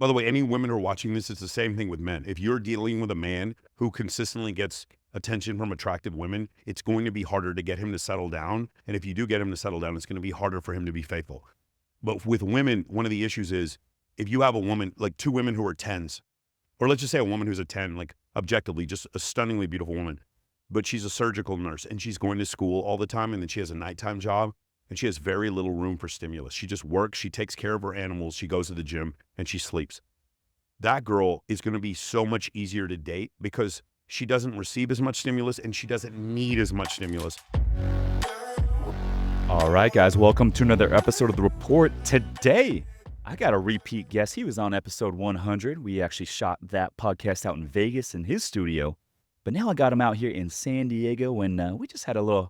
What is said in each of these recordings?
By the way, any women who are watching this, it's the same thing with men. If you're dealing with a man who consistently gets attention from attractive women, it's going to be harder to get him to settle down. And if you do get him to settle down, it's going to be harder for him to be faithful. But with women, one of the issues is if you have a woman, like two women who are 10s, or let's just say a woman who's a 10, like objectively, just a stunningly beautiful woman, but she's a surgical nurse and she's going to school all the time and then she has a nighttime job and she has very little room for stimulus. She just works, she takes care of her animals, she goes to the gym and she sleeps. That girl is going to be so much easier to date because she doesn't receive as much stimulus and she doesn't need as much stimulus. All right, guys, welcome to another episode of The Report. Today, I got a repeat guest. He was on episode 100. We actually shot that podcast out in Vegas in his studio. But now I got him out here in San Diego, and we just had a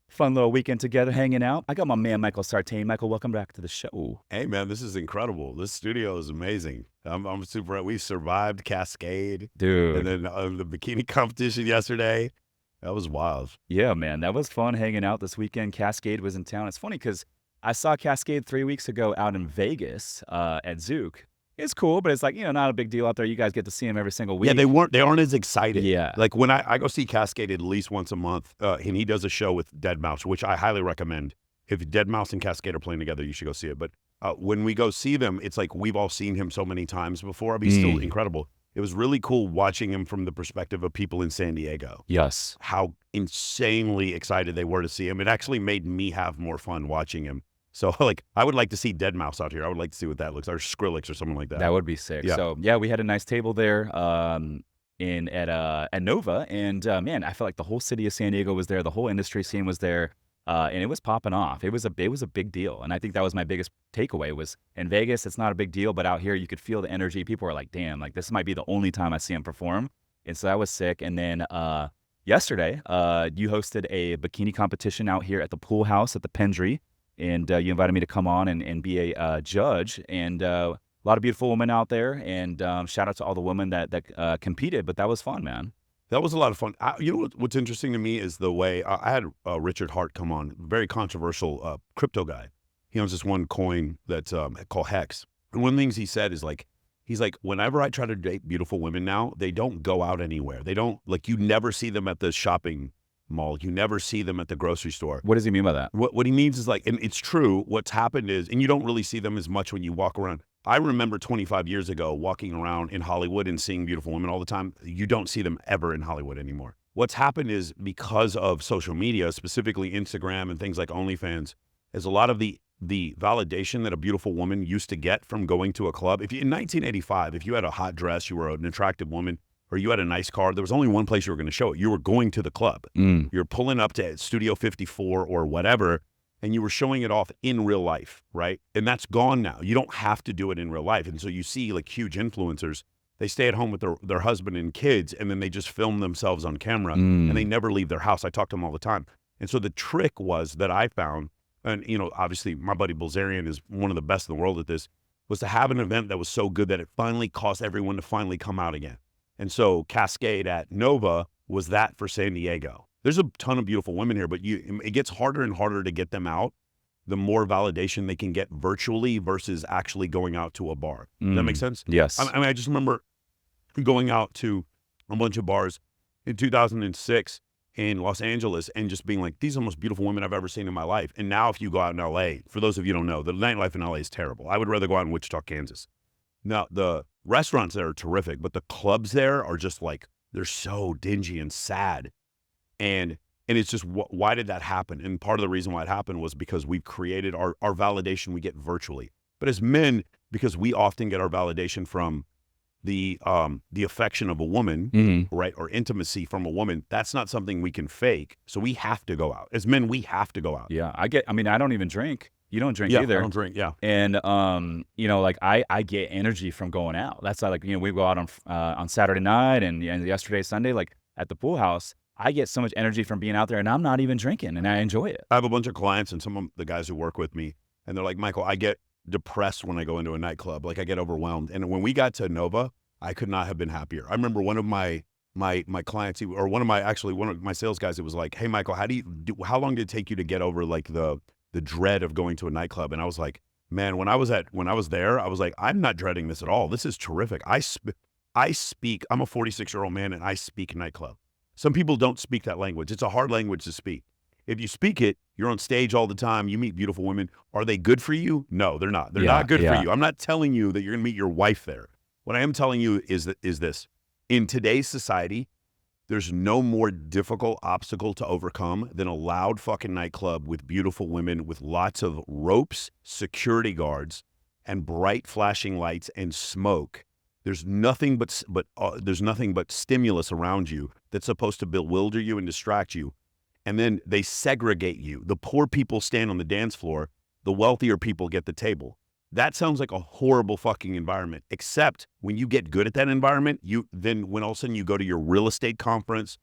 fun little weekend together hanging out. I got my man, Michael Sartain. Michael, welcome back to the show. Hey, man, this is incredible. This studio is amazing. I'm super. We survived Cascade. Dude. And then the bikini competition yesterday. That was wild. Yeah, man, that was fun hanging out this weekend. Cascade was in town. It's funny because I saw Cascade 3 weeks ago out in Vegas at Zook. It's cool, but it's like, not a big deal out there. You guys get to see him every single week. Yeah, they aren't as excited. Yeah. Like when I go see Cascade at least once a month, and he does a show with Deadmau5, which I highly recommend. If Deadmau5 and Cascade are playing together, you should go see it. But when we go see them, it's like we've all seen him so many times before. But he's still incredible. It was really cool watching him from the perspective of people in San Diego. Yes. How insanely excited they were to see him. It actually made me have more fun watching him. So, like, I would like to see Deadmau5 out here. I would like to see what that looks like, or Skrillex or something like that. That would be sick. Yeah. So, yeah, we had a nice table there at Nova, and man, I felt like the whole city of San Diego was there. The whole industry scene was there, and it was popping off. It was a big deal, and I think that was my biggest takeaway. Was in Vegas, it's not a big deal, but out here, you could feel the energy. People were like, "Damn, like this might be the only time I see him perform," and so that was sick. And then yesterday, you hosted a bikini competition out here at the pool house at the Pendry. And you invited me to come on and be a judge, and a lot of beautiful women out there. And shout out to all the women that competed, but that was fun, man. That was a lot of fun. You know what's interesting to me is the way I had Richard Hart come on, very controversial crypto guy. He owns this one coin that's called Hex. And one of the things he said is he's like, whenever I try to date beautiful women now, they don't go out anywhere. They don't, like, you never see them at the shopping mall. You never see them at the grocery store. What does he mean by that? What he means is and it's true, what's happened is, and you don't really see them as much when you walk around. I remember 25 years ago walking around in Hollywood and seeing beautiful women all the time. You don't see them ever in Hollywood anymore. What's happened is because of social media, specifically Instagram and things like OnlyFans, is a lot of the validation that a beautiful woman used to get from going to a club. In 1985, if you had a hot dress, you were an attractive woman, or you had a nice car, there was only one place you were going to show it. You were going to the club. You're pulling up to Studio 54 or whatever, and you were showing it off in real life, right? And that's gone now. You don't have to do it in real life. And so you see like huge influencers, they stay at home with their husband and kids, and then they just film themselves on camera, and they never leave their house. I talk to them all the time. And so the trick was that I found, and obviously my buddy Bilzerian is one of the best in the world at this, was to have an event that was so good that it finally caused everyone to finally come out again. And so Cascade at Nova was that for San Diego. There's a ton of beautiful women here, but it gets harder and harder to get them out the more validation they can get virtually versus actually going out to a bar. Does that make sense? Yes. I mean, I just remember going out to a bunch of bars in 2006 in Los Angeles and just being like, these are the most beautiful women I've ever seen in my life. And now if you go out in LA, for those of you who don't know, the nightlife in LA is terrible. I would rather go out in Wichita, Kansas. Now, the restaurants there are terrific, but the clubs there are just like, they're so dingy and sad. And it's just, why did that happen? And part of the reason why it happened was because we've created our validation we get virtually. But as men, because we often get our validation from the affection of a woman, right, or intimacy from a woman, that's not something we can fake. So we have to go out. As men, we have to go out. Yeah, I don't even drink. You don't drink either. I don't drink, yeah. And, like I get energy from going out. That's like, we go out on Saturday night and yesterday, Sunday, like at the pool house, I get so much energy from being out there and I'm not even drinking and I enjoy it. I have a bunch of clients and some of the guys who work with me, and they're like, Michael, I get depressed when I go into a nightclub. Like I get overwhelmed. And when we got to Nova, I could not have been happier. I remember one of my clients, one of my sales guys, it was like, hey, Michael, how long did it take you to get over like the dread of going to a nightclub? And I was like, Man, when I was there, I was like, I'm not dreading this at all. This is terrific. I speak. I'm a 46-year-old man, and I speak nightclub. Some people don't speak that language. It's a hard language to speak. If you speak it, you're on stage all the time. You meet beautiful women. Are they good for you? No, they're not. They're Yeah, not good for yeah. you. I'm not telling you that you're going to meet your wife there. What I am telling you is this: in today's society, there's no more difficult obstacle to overcome than a loud fucking nightclub with beautiful women with lots of ropes, security guards, and bright flashing lights and smoke. There's nothing but stimulus around you that's supposed to bewilder you and distract you. And then they segregate you. The poor people stand on the dance floor. The wealthier people get the table. That sounds like a horrible fucking environment, except when you get good at that environment, then when all of a sudden you go to your real estate conference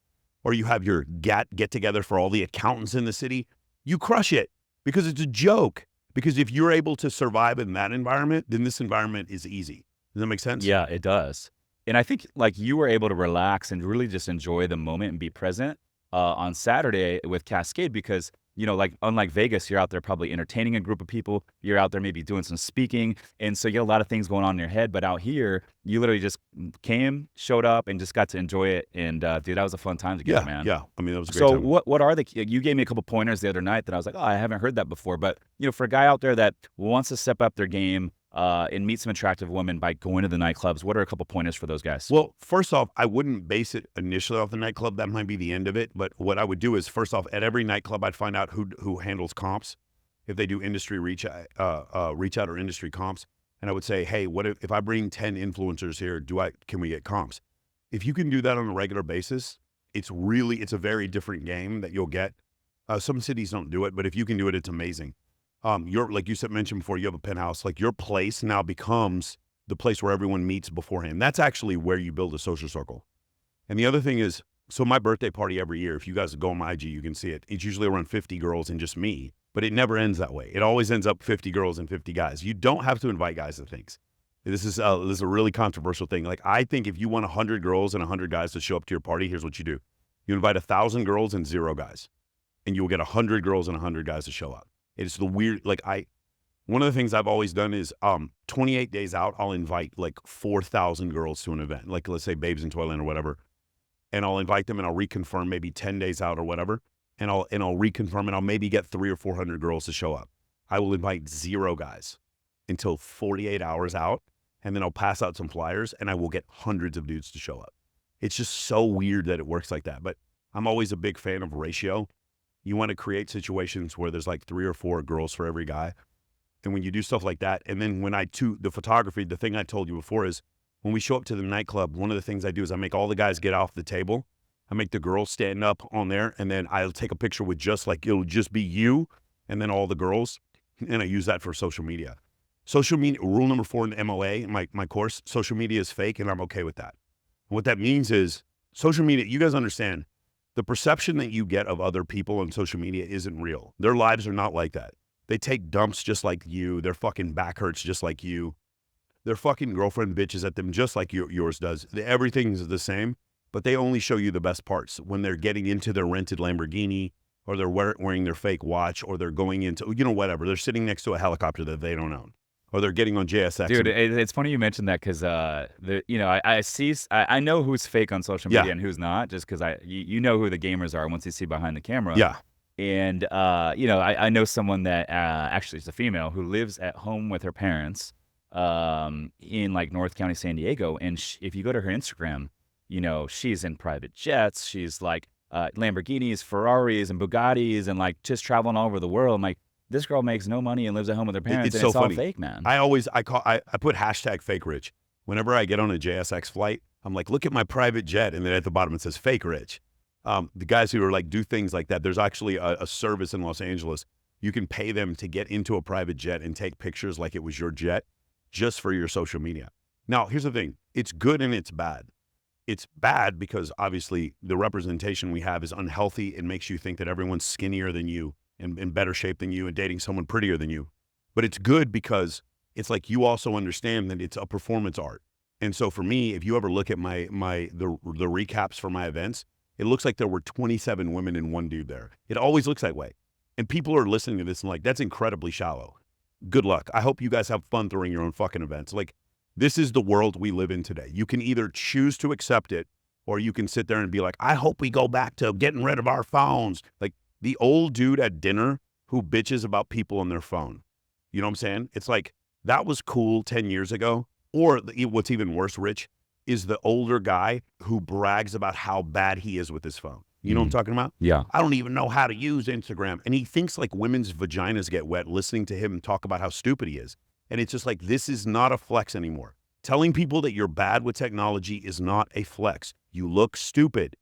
or you have your get together for all the accountants in the city, you crush it because it's a joke. Because if you're able to survive in that environment, then this environment is easy. Does that make sense? Yeah, it does. And I think like you were able to relax and really just enjoy the moment and be present on Saturday with Cascade because, you know, like unlike Vegas, you're out there probably entertaining a group of people. You're out there maybe doing some speaking. And so you get a lot of things going on in your head. But out here, you literally just came, showed up, and just got to enjoy it. And dude, that was a fun time together, man. Yeah. I mean, that was a great So time. what are you gave me a couple pointers the other night that I was like, oh, I haven't heard that before. But, you know, for a guy out there that wants to step up their game and meet some attractive women by going to the nightclubs, what are a couple pointers for those guys? Well, first off, I wouldn't base it initially off the nightclub. That might be the end of it. But what I would do is, first off, at every nightclub, I'd find out who handles comps, if they do industry reach out or industry comps, and I would say, hey, what if I bring 10 influencers here? Can we get comps? If you can do that on a regular basis, it's a very different game that you'll get. Some cities don't do it, but if you can do it, it's amazing. Like you mentioned before, you have a penthouse. Like your place now becomes the place where everyone meets beforehand. That's actually where you build a social circle. And the other thing is, so my birthday party every year, if you guys go on my IG, you can see it. It's usually around 50 girls and just me, but it never ends that way. It always ends up 50 girls and 50 guys. You don't have to invite guys to things. This is a really controversial thing. Like I think if you want 100 girls and 100 guys to show up to your party, here's what you do. You invite 1,000 girls and 0 guys, and you will get 100 girls and 100 guys to show up. It's the weird, one of the things I've always done is 28 days out, I'll invite like 4,000 girls to an event, like let's say Babes in Toyland or whatever. And I'll invite them and I'll reconfirm maybe 10 days out or whatever. And I'll reconfirm and I'll maybe get 300 or 400 girls to show up. I will invite 0 guys until 48 hours out. And then I'll pass out some flyers and I will get hundreds of dudes to show up. It's just so weird that it works like that. But I'm always a big fan of ratio. You want to create situations where there's like 3 or 4 girls for every guy. And when you do stuff like that, and then when the photography, the thing I told you before is when we show up to the nightclub, one of the things I do is I make all the guys get off the table. I make the girls stand up on there, and then I'll take a picture with it'll just be you and then all the girls. And I use that for social media. Social media, rule number 4 in the MLA, my course, social media is fake, and I'm okay with that. And what that means is social media, you guys understand, the perception that you get of other people on social media isn't real. Their lives are not like that. They take dumps just like you. Their fucking back hurts just like you. Their fucking girlfriend bitches at them just like yours does. Everything's the same, but they only show you the best parts when they're getting into their rented Lamborghini or they're wearing their fake watch or they're going into, whatever. They're sitting next to a helicopter that they don't own. Or they're getting on JSX. Dude, it's funny you mentioned that because I know who's fake on social media and who's not, just because you know who the gamers are once you see behind the camera. Yeah. And I know someone that actually is a female who lives at home with her parents in like North County, San Diego. And if you go to her Instagram, she's in private jets. She's like Lamborghinis, Ferraris, and Bugattis, and like just traveling all over the world. I'm like, this girl makes no money and lives at home with her parents. It's so funny. All fake, man. I put hashtag fake rich. Whenever I get on a JSX flight, I'm like, look at my private jet. And then at the bottom, it says fake rich. The guys who are like, do things like that. There's actually a service in Los Angeles. You can pay them to get into a private jet and take pictures like it was your jet just for your social media. Now, here's the thing. It's good and it's bad. It's bad because obviously the representation we have is unhealthy. It makes you think that everyone's skinnier than you and in better shape than you and dating someone prettier than you. But it's good because it's like you also understand that it's a performance art. And so for me, if you ever look at the recaps for my events, it looks like there were 27 women and 1 dude there. It always looks that way. And people are listening to this and like, that's incredibly shallow. good luck. I hope you guys have fun throwing your own fucking events. Like, this is the world we live in today. You can either choose to accept it, or you can sit there and be like, I hope we go back to getting rid of our phones. Like the old dude at dinner who bitches about people on their phone. You know what I'm saying? It's like, that was cool 10 years ago. Or what's even worse, Rich, is the older guy who brags about how bad he is with his phone. You know what I'm talking about? Yeah. I don't even know how to use Instagram. And he thinks like women's vaginas get wet listening to him talk about how stupid he is. And it's just like, this is not a flex anymore. Telling people that you're bad with technology is not a flex. You look stupid.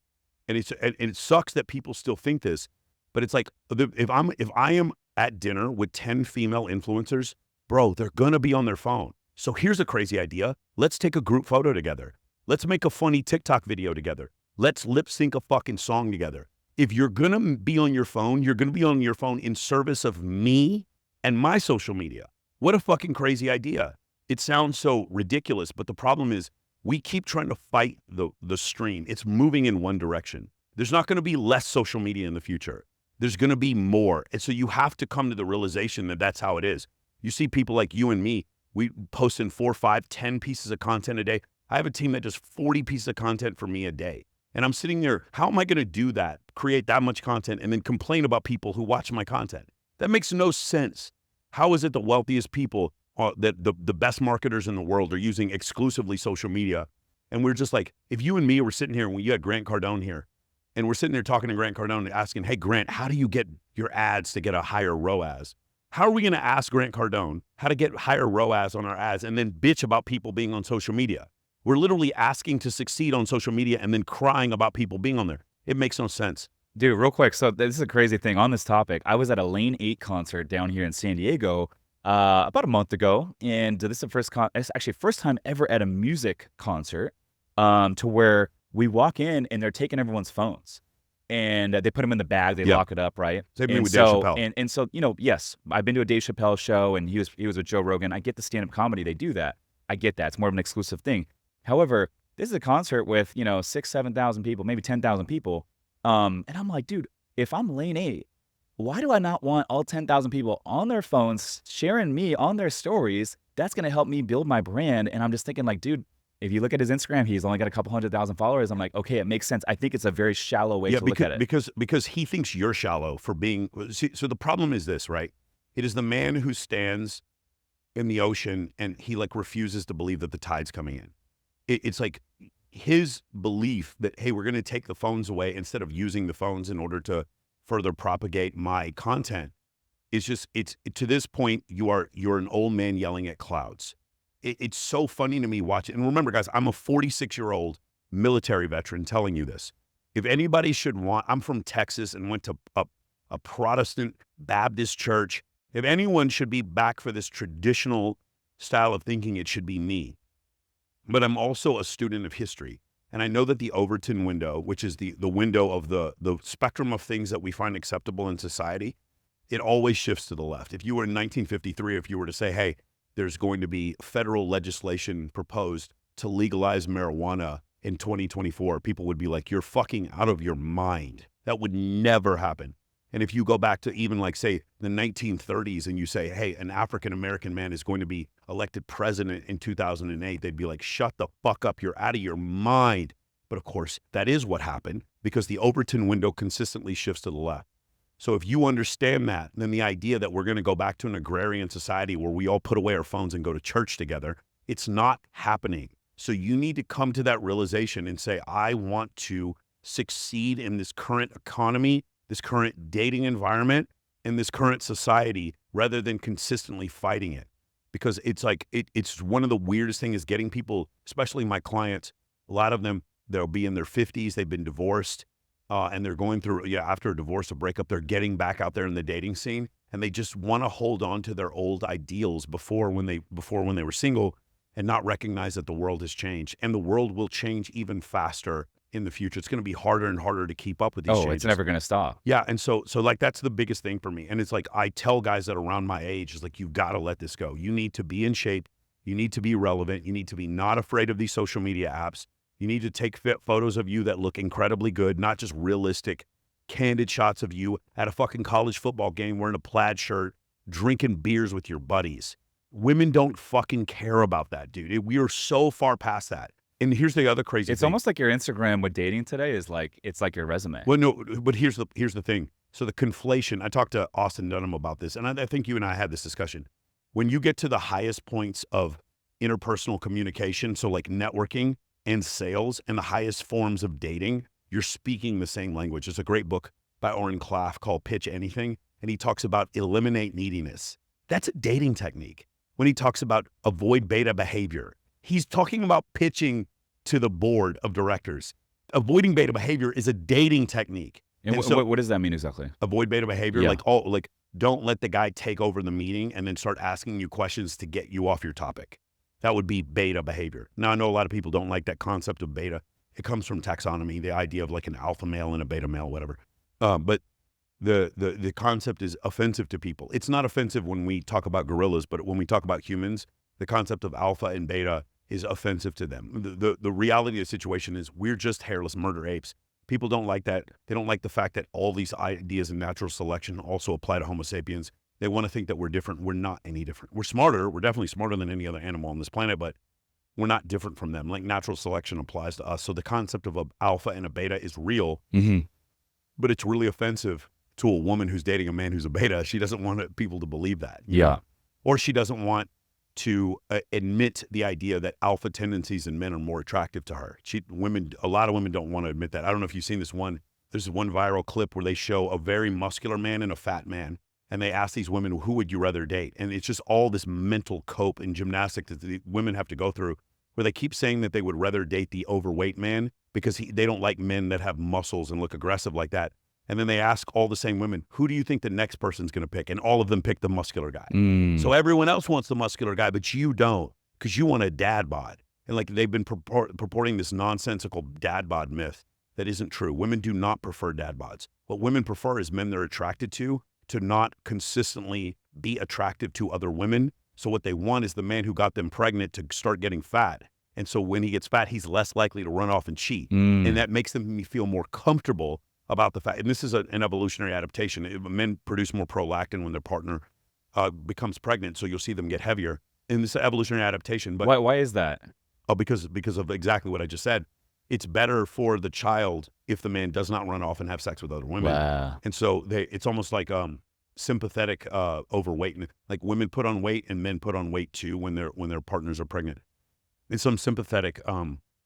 And it sucks that people still think this, but it's like, if I am at dinner with 10 female influencers, bro, they're going to be on their phone. So here's a crazy idea. Let's take a group photo together. Let's make a funny TikTok video together. Let's lip sync a fucking song together. If you're going to be on your phone, you're going to be on your phone in service of me and my social media. What a fucking crazy idea. It sounds so ridiculous, but the problem is we keep trying to fight the stream. It's moving in one direction. There's not going to be less social media in the future. There's going to be more. And so you have to come to the realization that that's how it is. You see people like you and me, we post in 4, 5, 10 pieces of content a day. I have a team that does 40 pieces of content for me a day. And I'm sitting there, how am I going to do that, create that much content, and then complain about people who watch my content? That makes no sense. How is it the wealthiest people, that the best marketers in the world are using exclusively social media? And we're just like, if you and me were sitting here, when you had Grant Cardone here, and we're sitting there talking to Grant Cardone and asking, hey, Grant, how do you get your ads to get a higher ROAS? How are we going to ask Grant Cardone how to get higher ROAS on our ads and then bitch about people being on social media? We're literally asking to succeed on social media and then crying about people being on there. It makes no sense. Dude, real quick. So this is a crazy thing on this topic. I was at a Lane 8 concert down here in San Diego about a month ago. And this is it's actually first time ever at a music concert to where we walk in and they're taking everyone's phones. And they put them in the bag, they lock it up, right? Same thing And with Dave so, Chappelle. and so, you know, yes, I've been to a Dave Chappelle show and he was with Joe Rogan. I get the stand-up comedy, they do that. I get that. It's more of an exclusive thing. However, this is a concert with, 6,000, 7,000 people, maybe 10,000 people. And I'm like, dude, if I'm Lane 8, why do I not want all 10,000 people on their phones sharing me on their stories? That's going to help me build my brand. And I'm just thinking like, dude, if you look at his Instagram, he's only got a couple 100,000 followers. I'm like, okay, it makes sense. I think it's a very shallow way to look at it. Because he thinks you're shallow for being. So the problem is this, right? It is the man who stands in the ocean and he like refuses to believe that the tide's coming in. It's like his belief that, hey, we're going to take the phones away instead of using the phones in order to further propagate my content. It's just, to this point, you're an old man yelling at clouds. It's so funny to me watching. And remember, guys, I'm a 46-year-old military veteran telling you this. If anybody should want, I'm from Texas and went to a Protestant Baptist church. If anyone should be back for this traditional style of thinking, it should be me. But I'm also a student of history. And I know that the Overton window, which is the window of the spectrum of things that we find acceptable in society, it always shifts to the left. If you were in 1953, if you were to say, hey, there's going to be federal legislation proposed to legalize marijuana in 2024, people would be like, you're fucking out of your mind. That would never happen. And if you go back to even like, say, the 1930s and you say, hey, an African-American man is going to be elected president in 2008, they'd be like, shut the fuck up. You're out of your mind. But of course, that is what happened because the Overton window consistently shifts to the left. So if you understand that, then the idea that we're going to go back to an agrarian society where we all put away our phones and go to church together, it's not happening. So you need to come to that realization and say, I want to succeed in this current economy, this current dating environment, and this current society rather than consistently fighting it. Because it's like, it's one of the weirdest things is getting people, especially my clients, a lot of them, they'll be in their 50s, they've been divorced, and they're going through, after a divorce or breakup, they're getting back out there in the dating scene, and they just want to hold on to their old ideals before when they were single and not recognize that the world has changed. And the world will change even faster in the future. It's going to be harder and harder to keep up with these changes. It's never going to stop. Yeah. And so like, that's the biggest thing for me. And it's like, I tell guys that are around my age, is like, you've got to let this go. You need to be in shape. You need to be relevant. You need to be not afraid of these social media apps. You need to take photos of you that look incredibly good, not just realistic, candid shots of you at a fucking college football game wearing a plaid shirt drinking beers with your buddies. Women don't fucking care about that, dude. We are so far past that. And here's the other crazy It's thing. almost like your Instagram with dating today is like, it's like your resume. Well, no, but here's the thing. So the conflation, I talked to Austin Dunham about this, and I think you and I had this discussion. When you get to the highest points of interpersonal communication, so like networking and sales and the highest forms of dating, you're speaking the same language. There's a great book by Oren Klaff called Pitch Anything, and he talks about eliminate neediness. That's a dating technique. When he talks about avoid beta behavior, he's talking about pitching to the board of directors. Avoiding beta behavior is a dating technique. And so, what does that mean exactly? Avoid beta behavior, Yeah. like don't let the guy take over the meeting and then start asking you questions to get you off your topic. That would be beta behavior. Now, I know a lot of people don't like that concept of beta. It comes from taxonomy, the idea of like an alpha male and a beta male, whatever. But the concept is offensive to people. It's not offensive when we talk about gorillas, but when we talk about humans, the concept of alpha and beta is offensive to them. The reality of the situation is we're just hairless murder apes. People don't like that. They don't like the fact that all these ideas in natural selection also apply to Homo sapiens. They want to think that we're different. We're not any different. We're smarter. We're definitely smarter than any other animal on this planet, but we're not different from them. Like natural selection applies to us. So the concept of an alpha and a beta is real, but it's really offensive to a woman who's dating a man who's a beta. She doesn't want people to believe that. Yeah. Or she doesn't want to admit the idea that alpha tendencies in men are more attractive to her. A lot of women don't want to admit that. I don't know if you've seen this one. There's one viral clip where they show a very muscular man and a fat man, and they ask these women, who would you rather date? And it's just all this mental cope and gymnastic that the women have to go through, where they keep saying that they would rather date the overweight man because they don't like men that have muscles and look aggressive like that. And then they ask all the same women, who do you think the next person's going to pick? And all of them pick the muscular guy. So everyone else wants the muscular guy, but you don't, because you want a dad bod. And like they've been purporting this nonsensical dad bod myth that isn't true. Women do not prefer dad bods. What women prefer is men they're attracted to not consistently be attractive to other women. So what they want is the man who got them pregnant to start getting fat. And so when he gets fat, he's less likely to run off and cheat. And that makes them feel more comfortable about the fact, and this is an evolutionary adaptation. Men produce more prolactin when their partner becomes pregnant, so you'll see them get heavier. And this is evolutionary adaptation. But why is that? Because of exactly what I just said. It's better for the child if the man does not run off and have sex with other women. Wow. And so it's almost like sympathetic overweight. Like women put on weight and men put on weight too when their partners are pregnant. It's some sympathetic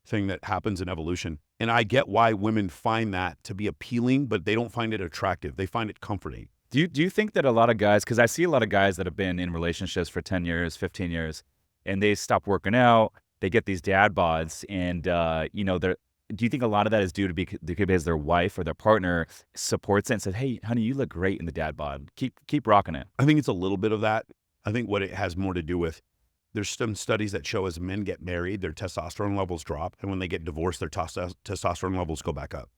thing that happens in evolution. And I get why women find that to be appealing, but they don't find it attractive. They find it comforting. Do you think that a lot of guys, because I see a lot of guys that have been in relationships for 10 years, 15 years, and they stop working out, they get these dad bods, and do you think a lot of that is due to because their wife or their partner supports it and says, hey, honey, you look great in the dad bod. Keep rocking it. I think it's a little bit of that. I think what it has more to do with, there's some studies that show as men get married, their testosterone levels drop. And when they get divorced, their testosterone levels go back up.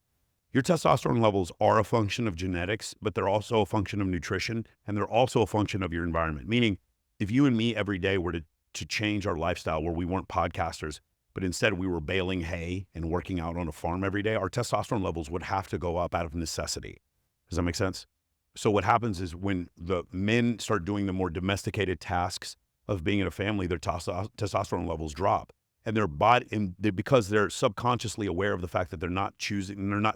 Your testosterone levels are a function of genetics, but they're also a function of nutrition. And they're also a function of your environment. Meaning, if you and me every day were to change our lifestyle where we weren't podcasters, but instead we were baling hay and working out on a farm every day, our testosterone levels would have to go up out of necessity. Does that make sense? So what happens is when the men start doing the more domesticated tasks of being in a family, their testosterone levels drop, and their body, because they're subconsciously aware of the fact that they're not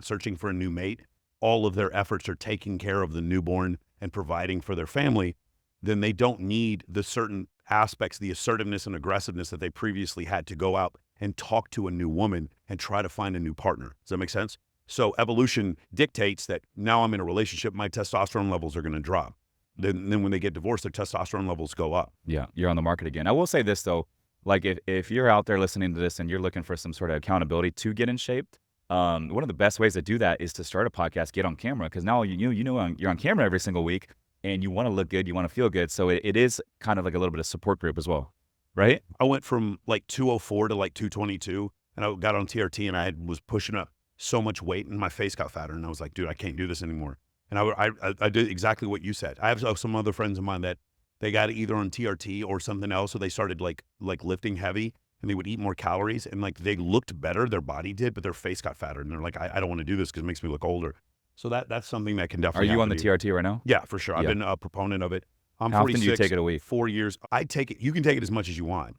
searching for a new mate. All of their efforts are taking care of the newborn and providing for their family. Then they don't need the certain aspects, the assertiveness and aggressiveness that they previously had to go out and talk to a new woman and try to find a new partner. Does that make sense? So evolution dictates that now I'm in a relationship, my testosterone levels are going to drop. Then when they get divorced, their testosterone levels go up. Yeah, you're on the market again. I will say this though, like if you're out there listening to this and you're looking for some sort of accountability to get in shape, one of the best ways to do that is to start a podcast, get on camera, because now you're on camera every single week and you want to look good, you want to feel good. So it is kind of like a little bit of support group as well, right? I went from like 204 to like 222, and I got on TRT and I was pushing up so much weight and my face got fatter, and I was like, dude, I can't do this anymore. And I did exactly what you said. I have some other friends of mine that they got either on TRT or something else, so they started like lifting heavy, and they would eat more calories, and like they looked better, their body did, but their face got fatter, and they're like, I don't want to do this because it makes me look older. So that's something that can definitely. Are you on the happen to TRT right now? Yeah, for sure. I've Yeah. been a proponent of it. I'm How often 46, do you take it a week? 4 years. I take it. You can take it as much as you want.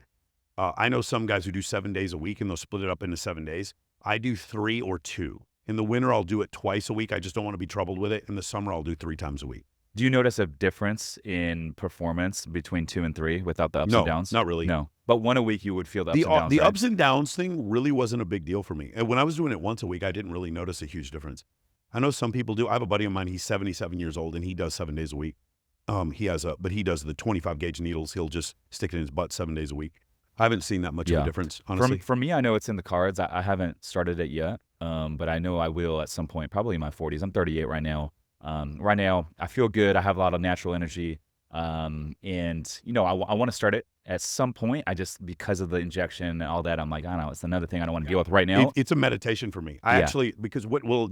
I know some guys who do 7 days a week and they'll split it up into 7 days. I do 3 or 2. In the winter, I'll do it twice a week. I just don't want to be troubled with it. In the summer, I'll do 3 times a week. Do you notice a difference in performance between 2 and 3 without the ups and No, downs? not really. No. But one a week, you would feel the ups The and downs, the right? ups and downs thing really wasn't a big deal for me. And when I was doing it once a week, I didn't really notice a huge difference. I know some people do. I have a buddy of mine. He's 77 years old and he does 7 days a week. But he does the 25 gauge needles. He'll just stick it in his butt 7 days a week. I haven't seen that much of a Yeah. difference, honestly. For me, I know it's in the cards. I haven't started it yet, but I know I will at some point, probably in my 40s. I'm 38 right now. Right now, I feel good. I have a lot of natural energy. And, I want to start it at some point. I just, because of the injection and all that, I'm like, I don't know, it's another thing I don't want to deal with right now. It's a meditation for me. Because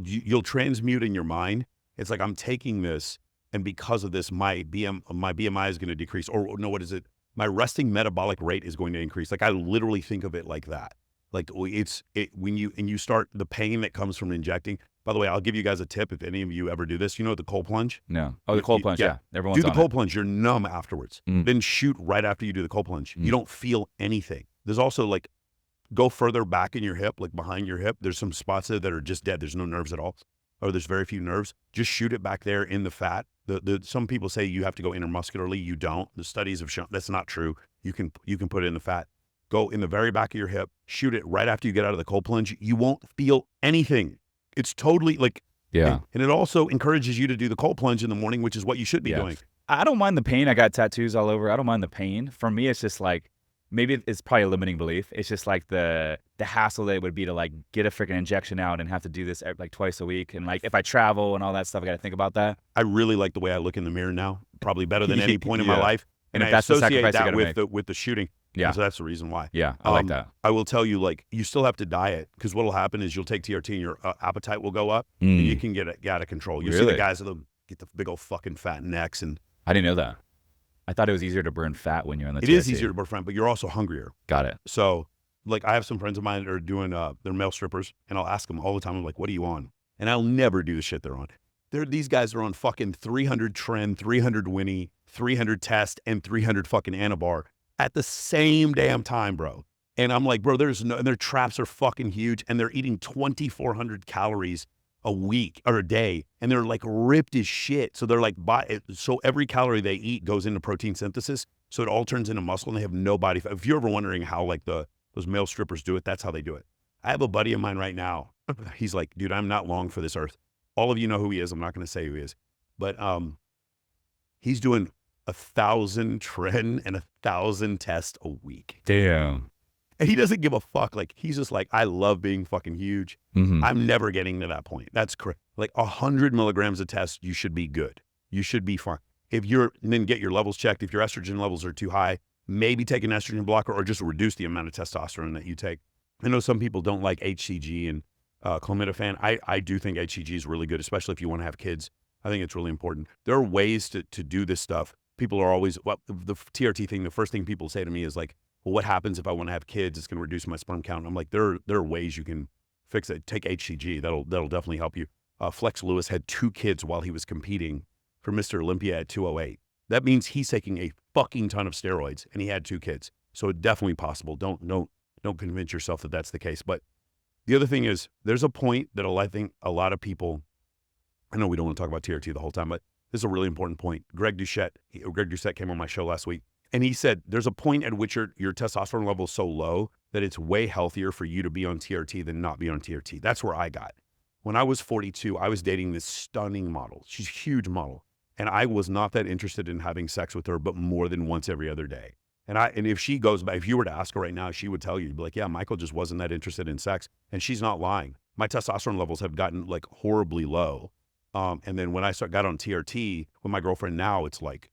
you'll transmute in your mind. It's like I'm taking this, and because of this, my BMI is going to decrease. Or no, what is it? My resting metabolic rate is going to increase. Like I literally think of it like that. Like when you start the pain that comes from injecting. By the way, I'll give you guys a tip if any of you ever do this. You know the cold plunge? No. Oh, the cold plunge. Yeah. Everyone's do the on cold plunge. You're numb afterwards. Mm. Then shoot right after you do the cold plunge. You don't feel anything. There's also like go further back in your hip, like behind your hip. There's some spots there that are just dead. There's no nerves at all, or there's very few nerves. Just shoot it back there in the fat. Some people say you have to go intermuscularly. You don't. The studies have shown that's not true. You can put it in the fat. Go in the very back of your hip. Shoot it right after you get out of the cold plunge. You won't feel anything. It's totally like. Yeah. And it also encourages you to do the cold plunge in the morning, which is what you should be doing. I don't mind the pain. I got tattoos all over. I don't mind the pain. For me, it's just like, maybe it's probably a limiting belief. It's just like the hassle that it would be to like get a freaking injection out and have to do this like twice a week. And like if I travel and all that stuff, I got to think about that. I really like the way I look in the mirror now, probably better than any point in my life. And I if that's the associate sacrifice you that gotta with the shooting. Yeah. So that's the reason why. Yeah, I like that. I will tell you, like, you still have to diet because what will happen is you'll take TRT and your appetite will go up and you can get out of control. You see the guys that get the big old fucking fat necks. And I didn't know that. I thought it was easier to burn fat when you're on the TRT. It is easier to burn fat, but you're also hungrier. Got it. So, like, I have some friends of mine that are doing, they're male strippers, and I'll ask them all the time, I'm like, what are you on? And I'll never do the shit they're on. These guys are on fucking 300 Tren, 300 Winnie, 300 Test, and 300 fucking Anabar at the same damn time, bro. And I'm like, bro, and their traps are fucking huge, and they're eating 2,400 calories a week or a day, and they're like ripped as shit. So they're like, so every calorie they eat goes into protein synthesis, so it all turns into muscle, and they have no body fat. If you're ever wondering how like those male strippers do it, that's how they do it. I have a buddy of mine right now. He's like, dude, I'm not long for this earth. All of you know who he is. I'm not going to say who he is, but he's doing 1,000 Tren and 1,000 Test a week. Damn. And he doesn't give a fuck. Like, he's just like, I love being fucking huge. I'm never getting to that point. That's correct. Like 100 milligrams of Test, you should be good. You should be fine. And then get your levels checked. If your estrogen levels are too high, maybe take an estrogen blocker or just reduce the amount of testosterone that you take. I know some people don't like HCG and clomidophan. I do think HCG is really good, especially if you want to have kids. I think it's really important. There are ways to do this stuff. People are always, the TRT thing, the first thing people say to me is like, well, what happens if I want to have kids? It's going to reduce my sperm count. I'm like, there are ways you can fix it. Take HCG. That'll definitely help you. Flex Lewis had 2 kids while he was competing for Mr. Olympia at 208. That means he's taking a fucking ton of steroids, and he had 2 kids. So it's definitely possible. Don't convince yourself that that's the case. But the other thing is, there's a point that I think a lot of people, I know we don't want to talk about TRT the whole time, but this is a really important point. Greg Doucette came on my show last week, and he said there's a point at which your testosterone level is so low that it's way healthier for you to be on TRT than not be on TRT. That's where I got. When I was 42, I was dating this stunning model. She's a huge model. And I was not that interested in having sex with her, but more than once every other day. And if she goes back, if you were to ask her right now, she would tell you, you'd be like, yeah, Michael just wasn't that interested in sex. And she's not lying. My testosterone levels have gotten like horribly low. And then when I got on TRT with my girlfriend now, it's like,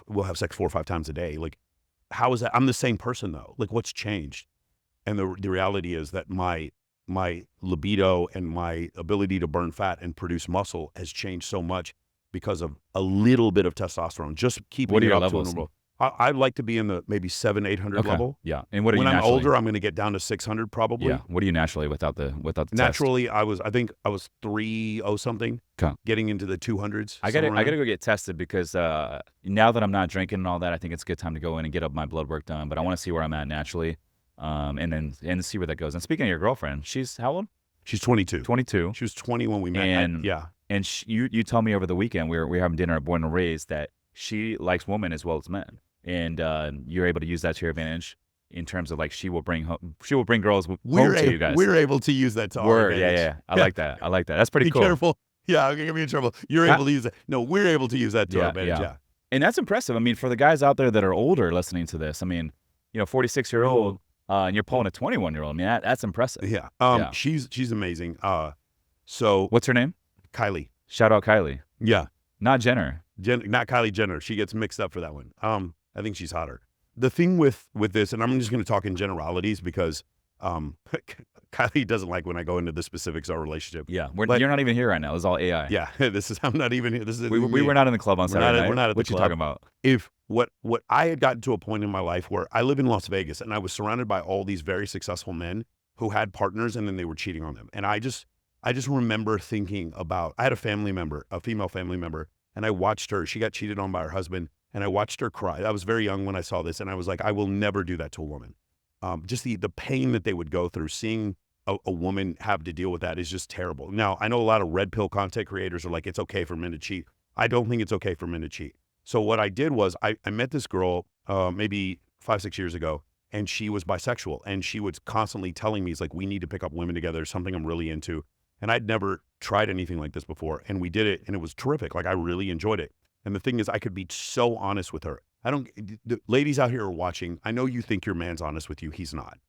we'll have sex 4 or 5 times a day. Like, how is that? I'm the same person though. Like, what's changed? And the reality is that my libido and my ability to burn fat and produce muscle has changed so much because of a little bit of testosterone. Just keeping What are it your up levels? to a normal. I'd like to be in the maybe 700-800 Okay. level. Yeah. And what are When you I'm naturally? older, I'm going to get down to 600 probably. Yeah. What are you naturally without the test? Naturally, I think I was 3.0 something, Okay. getting into the 200s. I gotta go get tested because now that I'm not drinking and all that, I think it's a good time to go in and get up my blood work done. But I want to see where I'm at naturally, and see where that goes. And speaking of your girlfriend, she's how old? She's 22. 22. She was 20 when we met. And Yeah. and you told me over the weekend we were having dinner at Born and Raised that she likes women as well as men, and you're able to use that to your advantage in terms of like she will bring girls home to you guys. We're able to use that to our Word, advantage. yeah. I like that. I like that. That's pretty Be cool. careful. Yeah, I'm going to get me in trouble. You're able to use that. No, we're able to use that to our advantage. Yeah. And that's impressive. I mean, for the guys out there that are older listening to this, I mean, 46-year-old, and you're pulling a 21-year-old. I mean, that's impressive. Yeah. She's amazing. So What's her name? Kylie. Shout out Kylie. Yeah. Not Jenner. Not Kylie Jenner. She gets mixed up for that one. I think she's hotter. The thing with this, and I'm just going to talk in generalities because Kylie doesn't like when I go into the specifics of our relationship. Yeah, you're not even here right now. It's all AI. Yeah, I'm not even here. This is we were not in the club on Saturday night. We're not at the What you club. talking about? If what I had gotten to a point in my life where I live in Las Vegas and I was surrounded by all these very successful men who had partners and then they were cheating on them. And I just remember thinking about, I had a female family member, and I watched her. She got cheated on by her husband, and I watched her cry. I was very young when I saw this, and I was like, I will never do that to a woman. Just the pain that they would go through, seeing a woman have to deal with that is just terrible. Now, I know a lot of red pill content creators are like, it's okay for men to cheat. I don't think it's okay for men to cheat. So what I did was I met this girl maybe 5-6 years ago, and she was bisexual, and she was constantly telling me, it's like, we need to pick up women together, something I'm really into. And I'd never tried anything like this before, and we did it, and it was terrific. Like, I really enjoyed it. And the thing is, I could be so honest with her. The ladies out here are watching. I know you think your man's honest with you. He's not.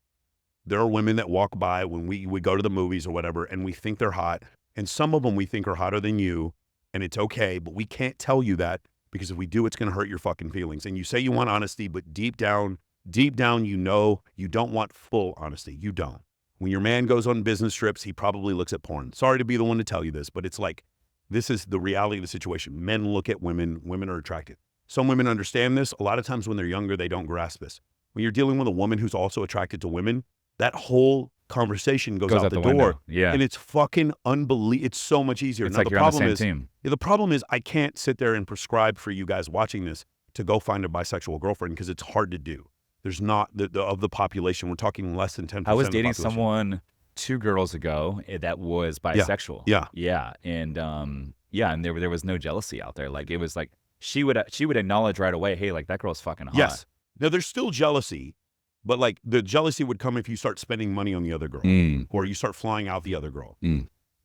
There are women that walk by when we go to the movies or whatever, and we think they're hot. And some of them we think are hotter than you, and it's okay, but we can't tell you that, because if we do, it's going to hurt your fucking feelings. And you say you want honesty, but deep down, you know you don't want full honesty. You don't. When your man goes on business trips, he probably looks at porn. Sorry to be the one to tell you this, but it's like, this is the reality of the situation. Men look at women. Women are attracted. Some women understand this. A lot of times when they're younger, they don't grasp this. When you're dealing with a woman who's also attracted to women, that whole conversation goes out the door. Window. Yeah. And it's fucking unbelievable. It's so much easier. It's now, like you're on the same team. Yeah, the problem is I can't sit there and prescribe for you guys watching this to go find a bisexual girlfriend, because it's hard to do. There's not, of the population, we're talking less than 10%. I was dating someone 2 girls ago that was bisexual. Yeah. And and there was no jealousy out there. Like, it was like she would acknowledge right away, hey, like, that girl's fucking hot. Yes. Now, there's still jealousy, but like the jealousy would come if you start spending money on the other girl, or you start flying out the other girl.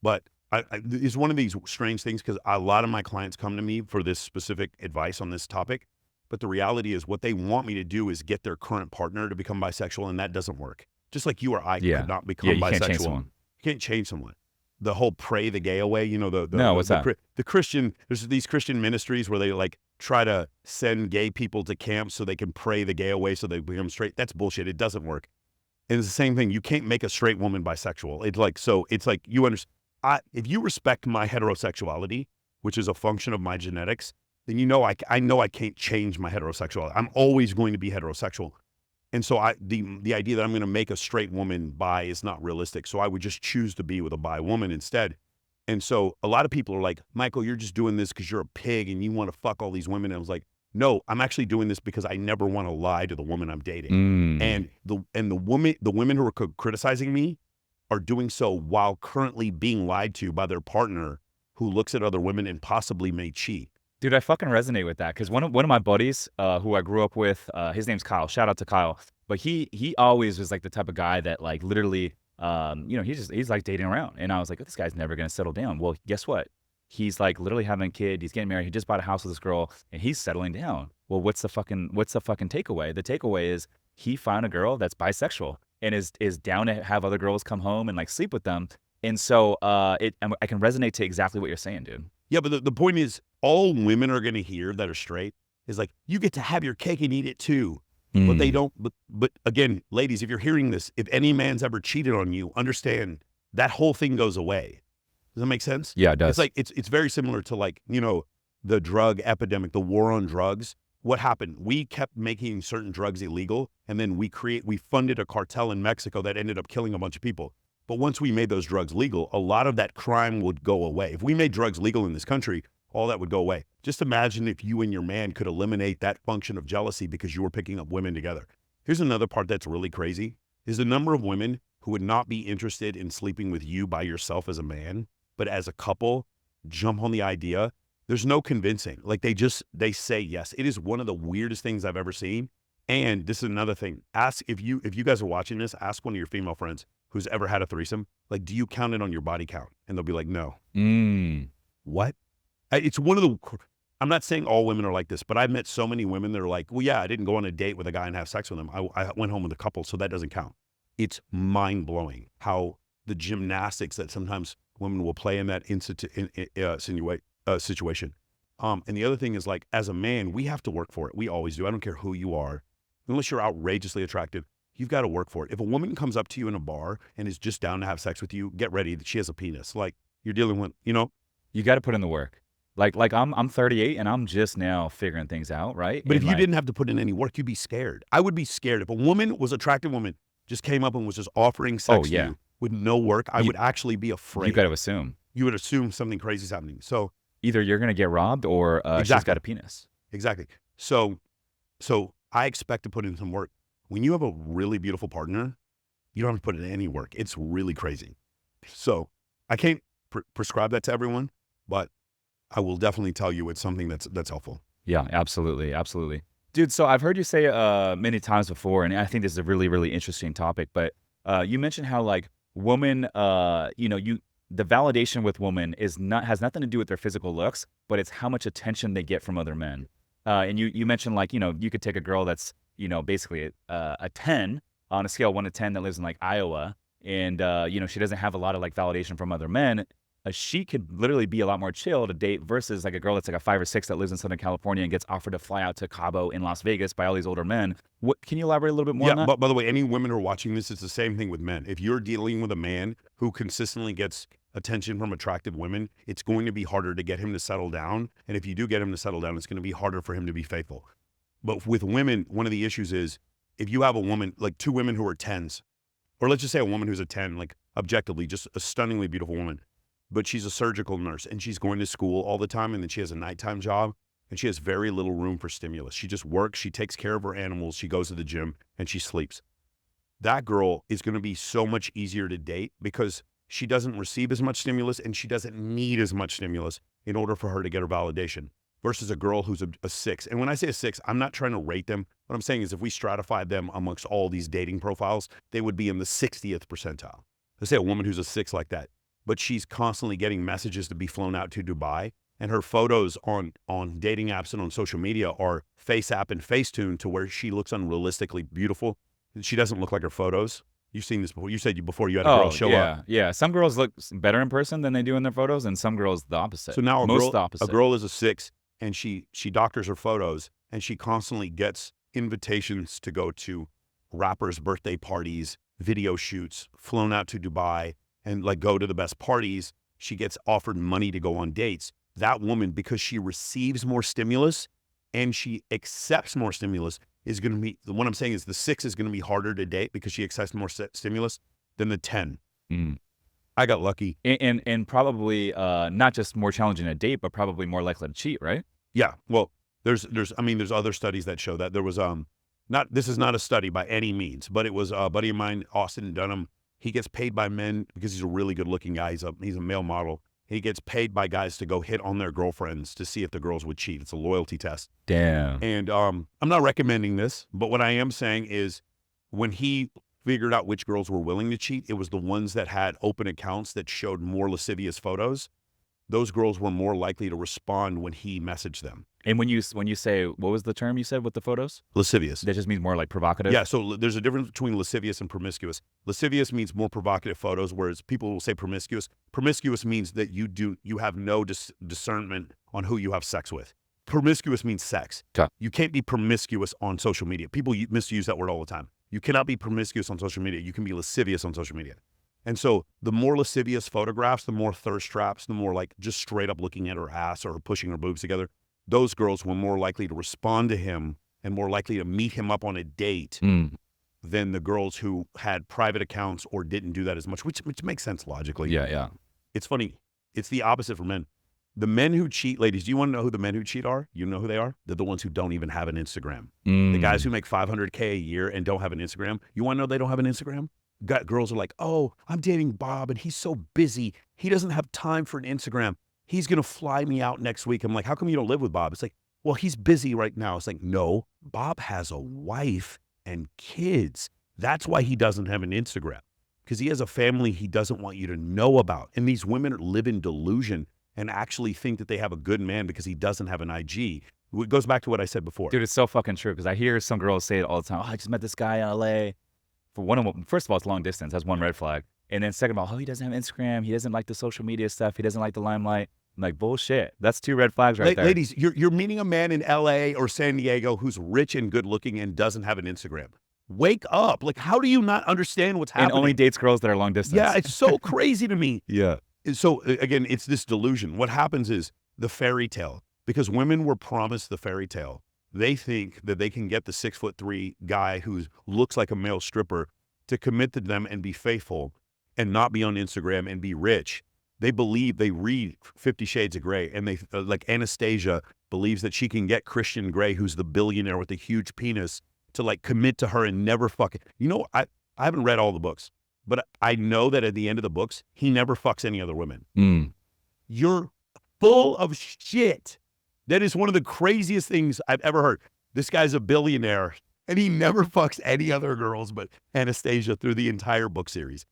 But it's one of these strange things, because a lot of my clients come to me for this specific advice on this topic. But the reality is, what they want me to do is get their current partner to become bisexual, and that doesn't work. Just like you or I could not become bisexual. Can't change someone. You can't change someone. The whole pray the gay away, what's that? The Christian, there's these Christian ministries where they like try to send gay people to camps so they can pray the gay away so they become straight. That's bullshit. It doesn't work. And it's the same thing. You can't make a straight woman bisexual. It's like you understand. If you respect my heterosexuality, which is a function of my genetics, then I know I can't change my heterosexuality. I'm always going to be heterosexual. And so the idea that I'm going to make a straight woman bi is not realistic. So I would just choose to be with a bi woman instead. And so a lot of people are like, Michael, you're just doing this because you're a pig and you want to fuck all these women. And I was like, no, I'm actually doing this because I never want to lie to the woman I'm dating. And the women who are criticizing me are doing so while currently being lied to by their partner, who looks at other women and possibly may cheat. Dude, I fucking resonate with that, because one of my buddies who I grew up with, his name's Kyle. Shout out to Kyle. But he always was like the type of guy that like literally, he's like dating around. And I was like, oh, this guy's never gonna settle down. Well, guess what? He's like literally having a kid. He's getting married. He just bought a house with this girl, and he's settling down. Well, what's the fucking takeaway? The takeaway is he found a girl that's bisexual and is down to have other girls come home and like sleep with them. And so I can resonate to exactly what you're saying, dude. Yeah, but the point is, all women are going to hear that are straight is like, you get to have your cake and eat it too. But they don't. But again, ladies, if you're hearing this, if any man's ever cheated on you, understand that whole thing goes away. Does that make sense? Yeah, it does. It's like it's very similar to like, the drug epidemic, the war on drugs. what happened? We kept making certain drugs illegal, and then we funded a cartel in Mexico that ended up killing a bunch of people. But once we made those drugs legal, a lot of that crime would go away. If we made drugs legal in this country, all that would go away. Just imagine if you and your man could eliminate that function of jealousy because you were picking up women together. Here's another part that's really crazy, is the number of women who would not be interested in sleeping with you by yourself as a man, but as a couple, jump on the idea. There's no convincing. Like they say yes. It is one of the weirdest things I've ever seen. And this is another thing. Ask if you guys are watching this, ask one of your female friends who's ever had a threesome, like, do you count it on your body count? And they'll be like, no. What? It's one of the, I'm not saying all women are like this, but I've met so many women that are like, well, yeah, I didn't go on a date with a guy and have sex with him. I went home with a couple, so that doesn't count. It's mind-blowing how the gymnastics that sometimes women will play in that situation. And the other thing is, like, as a man, we have to work for it. We always do. I don't care who you are. Unless you're outrageously attractive, you've got to work for it. If a woman comes up to you in a bar and is just down to have sex with you, get ready. She has a penis. Like, you're dealing with, you know? You got to put in the work. Like I'm 38 and I'm just now figuring things out, right? But and if you didn't have to put in any work, you'd be scared. I would be scared. If a woman was an attractive woman, just came up and was just offering sex to you with no work, I would actually be afraid. You got to assume. You would assume something crazy is happening. So either you're going to get robbed or she's got a penis. Exactly. So I expect to put in some work. When you have a really beautiful partner, you don't have to put in any work. It's really crazy. So I can't prescribe that to everyone, but I will definitely tell you it's something that's helpful. Yeah, absolutely. Absolutely. Dude, so I've heard you say many times before, and I think this is a really, really interesting topic, but you mentioned how, like, women, the validation with women has nothing to do with their physical looks, but it's how much attention they get from other men. And you mentioned, like, you could take a girl that's, basically a 10 on a scale 1 to 10 that lives in, like, Iowa, and, she doesn't have a lot of, like, validation from other men. She could literally be a lot more chill to date versus, like, a girl that's like a 5 or 6 that lives in Southern California and gets offered to fly out to Cabo in Las Vegas by all these older men. Can you elaborate a little bit more on that? Yeah, but by the way, any women who are watching this, it's the same thing with men. If you're dealing with a man who consistently gets attention from attractive women, it's going to be harder to get him to settle down. And if you do get him to settle down, it's going to be harder for him to be faithful. But with women, one of the issues is if you have a woman, like 2 women who are 10s, or let's just say a woman who's a 10, like objectively, just a stunningly beautiful woman, but she's a surgical nurse and she's going to school all the time, and then she has a nighttime job and she has very little room for stimulus. She just works, she takes care of her animals, she goes to the gym, and she sleeps. That girl is going to be so much easier to date because she doesn't receive as much stimulus and she doesn't need as much stimulus in order for her to get her validation, versus a girl who's a 6. And when I say a 6, I'm not trying to rate them. What I'm saying is if we stratified them amongst all these dating profiles, they would be in the 60th percentile. Let's say a woman who's a 6 like that, but she's constantly getting messages to be flown out to Dubai, and her photos on dating apps and on social media are FaceApp and Facetune to where she looks unrealistically beautiful. She doesn't look like her photos. You've seen this before. You said before you had a girl show up. Yeah. Some girls look better in person than they do in their photos, and some girls the opposite. So now the a girl is a 6, and she doctors her photos, and she constantly gets invitations to go to rappers' birthday parties, video shoots, flown out to Dubai, and like go to the best parties. She gets offered money to go on dates. That woman, because she receives more stimulus and she accepts more stimulus, is going to be, what I'm saying is the 6 is going to be harder to date because she accepts more stimulus than the 10. I got lucky. And probably not just more challenging to date, but probably more likely to cheat, right? Yeah. Well, there's other studies that show that. There was, this is not a study by any means, but it was a buddy of mine, Austin Dunham. He gets paid by men because he's a really good looking guy. He's a male model. He gets paid by guys to go hit on their girlfriends to see if the girls would cheat. It's a loyalty test. Damn. And I'm not recommending this, but what I am saying is when he figured out which girls were willing to cheat, it was the ones that had open accounts that showed more lascivious photos. Those girls were more likely to respond when he messaged them. And when you say, what was the term you said with the photos? Lascivious. That just means more like provocative? Yeah, so there's a difference between lascivious and promiscuous. Lascivious means more provocative photos, whereas people will say promiscuous. Promiscuous means that you have no discernment on who you have sex with. Promiscuous means sex. Okay. You can't be promiscuous on social media. People misuse that word all the time. You cannot be promiscuous on social media. You can be lascivious on social media. And so the more lascivious photographs, the more thirst traps, the more like just straight up looking at her ass or pushing her boobs together, those girls were more likely to respond to him and more likely to meet him up on a date than the girls who had private accounts or didn't do that as much, which makes sense logically. Yeah. It's funny. It's the opposite for men. The men who cheat, ladies, do you want to know who the men who cheat are? You know who they are? They're the ones who don't even have an Instagram. The guys who make $500K a year and don't have an Instagram. You want to know they don't have an Instagram? Girls are like, oh, I'm dating Bob and he's so busy. He doesn't have time for an Instagram. He's going to fly me out next week. I'm like, how come you don't live with Bob? It's like, well, he's busy right now. It's like, no, Bob has a wife and kids. That's why he doesn't have an Instagram, because he has a family he doesn't want you to know about. And these women live in delusion and actually think that they have a good man because he doesn't have an IG. It goes back to what I said before. Dude, it's so fucking true, because I hear some girls say it all the time. Oh, I just met this guy in LA. For one of them, first of all, it's long distance. That's one red flag. And then second of all, oh, he doesn't have Instagram. He doesn't like the social media stuff. He doesn't like the limelight. I'm like, bullshit. That's 2 red flags right there. Ladies, you're meeting a man in LA or San Diego who's rich and good looking and doesn't have an Instagram. Wake up. Like, how do you not understand what's happening? And only dates girls that are long distance. Yeah, it's so crazy to me. Yeah. So again, it's this delusion. What happens is the fairy tale, because women were promised the fairy tale. They think that they can get the 6'3" guy who looks like a male stripper to commit to them and be faithful and not be on Instagram and be rich. They read 50 Shades of Grey, and they like Anastasia believes that she can get Christian Grey, who's the billionaire with the huge penis, to like commit to her and never fuck it. You know, I haven't read all the books, but I know that at the end of the books, he never fucks any other women. You're full of shit. That is one of the craziest things I've ever heard. This guy's a billionaire and he never fucks any other girls but Anastasia through the entire book series.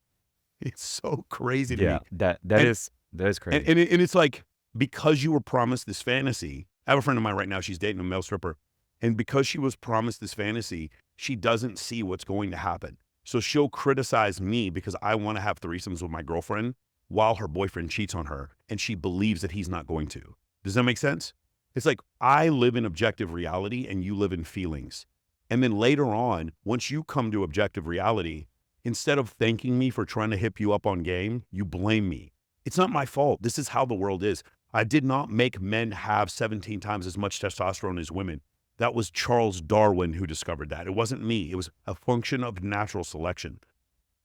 It's so crazy to me. That is crazy. And it's like, because you were promised this fantasy. I have a friend of mine right now, she's dating a male stripper. And because she was promised this fantasy, she doesn't see what's going to happen. So she'll criticize me because I want to have threesomes with my girlfriend while her boyfriend cheats on her. And she believes that he's not going to. Does that make sense? It's like, I live in objective reality and you live in feelings. And then later on, once you come to objective reality, instead of thanking me for trying to hip you up on game, you blame me. It's not my fault. This is how the world is. I did not make men have 17 times as much testosterone as women. That was Charles Darwin who discovered that. It wasn't me. It was a function of natural selection.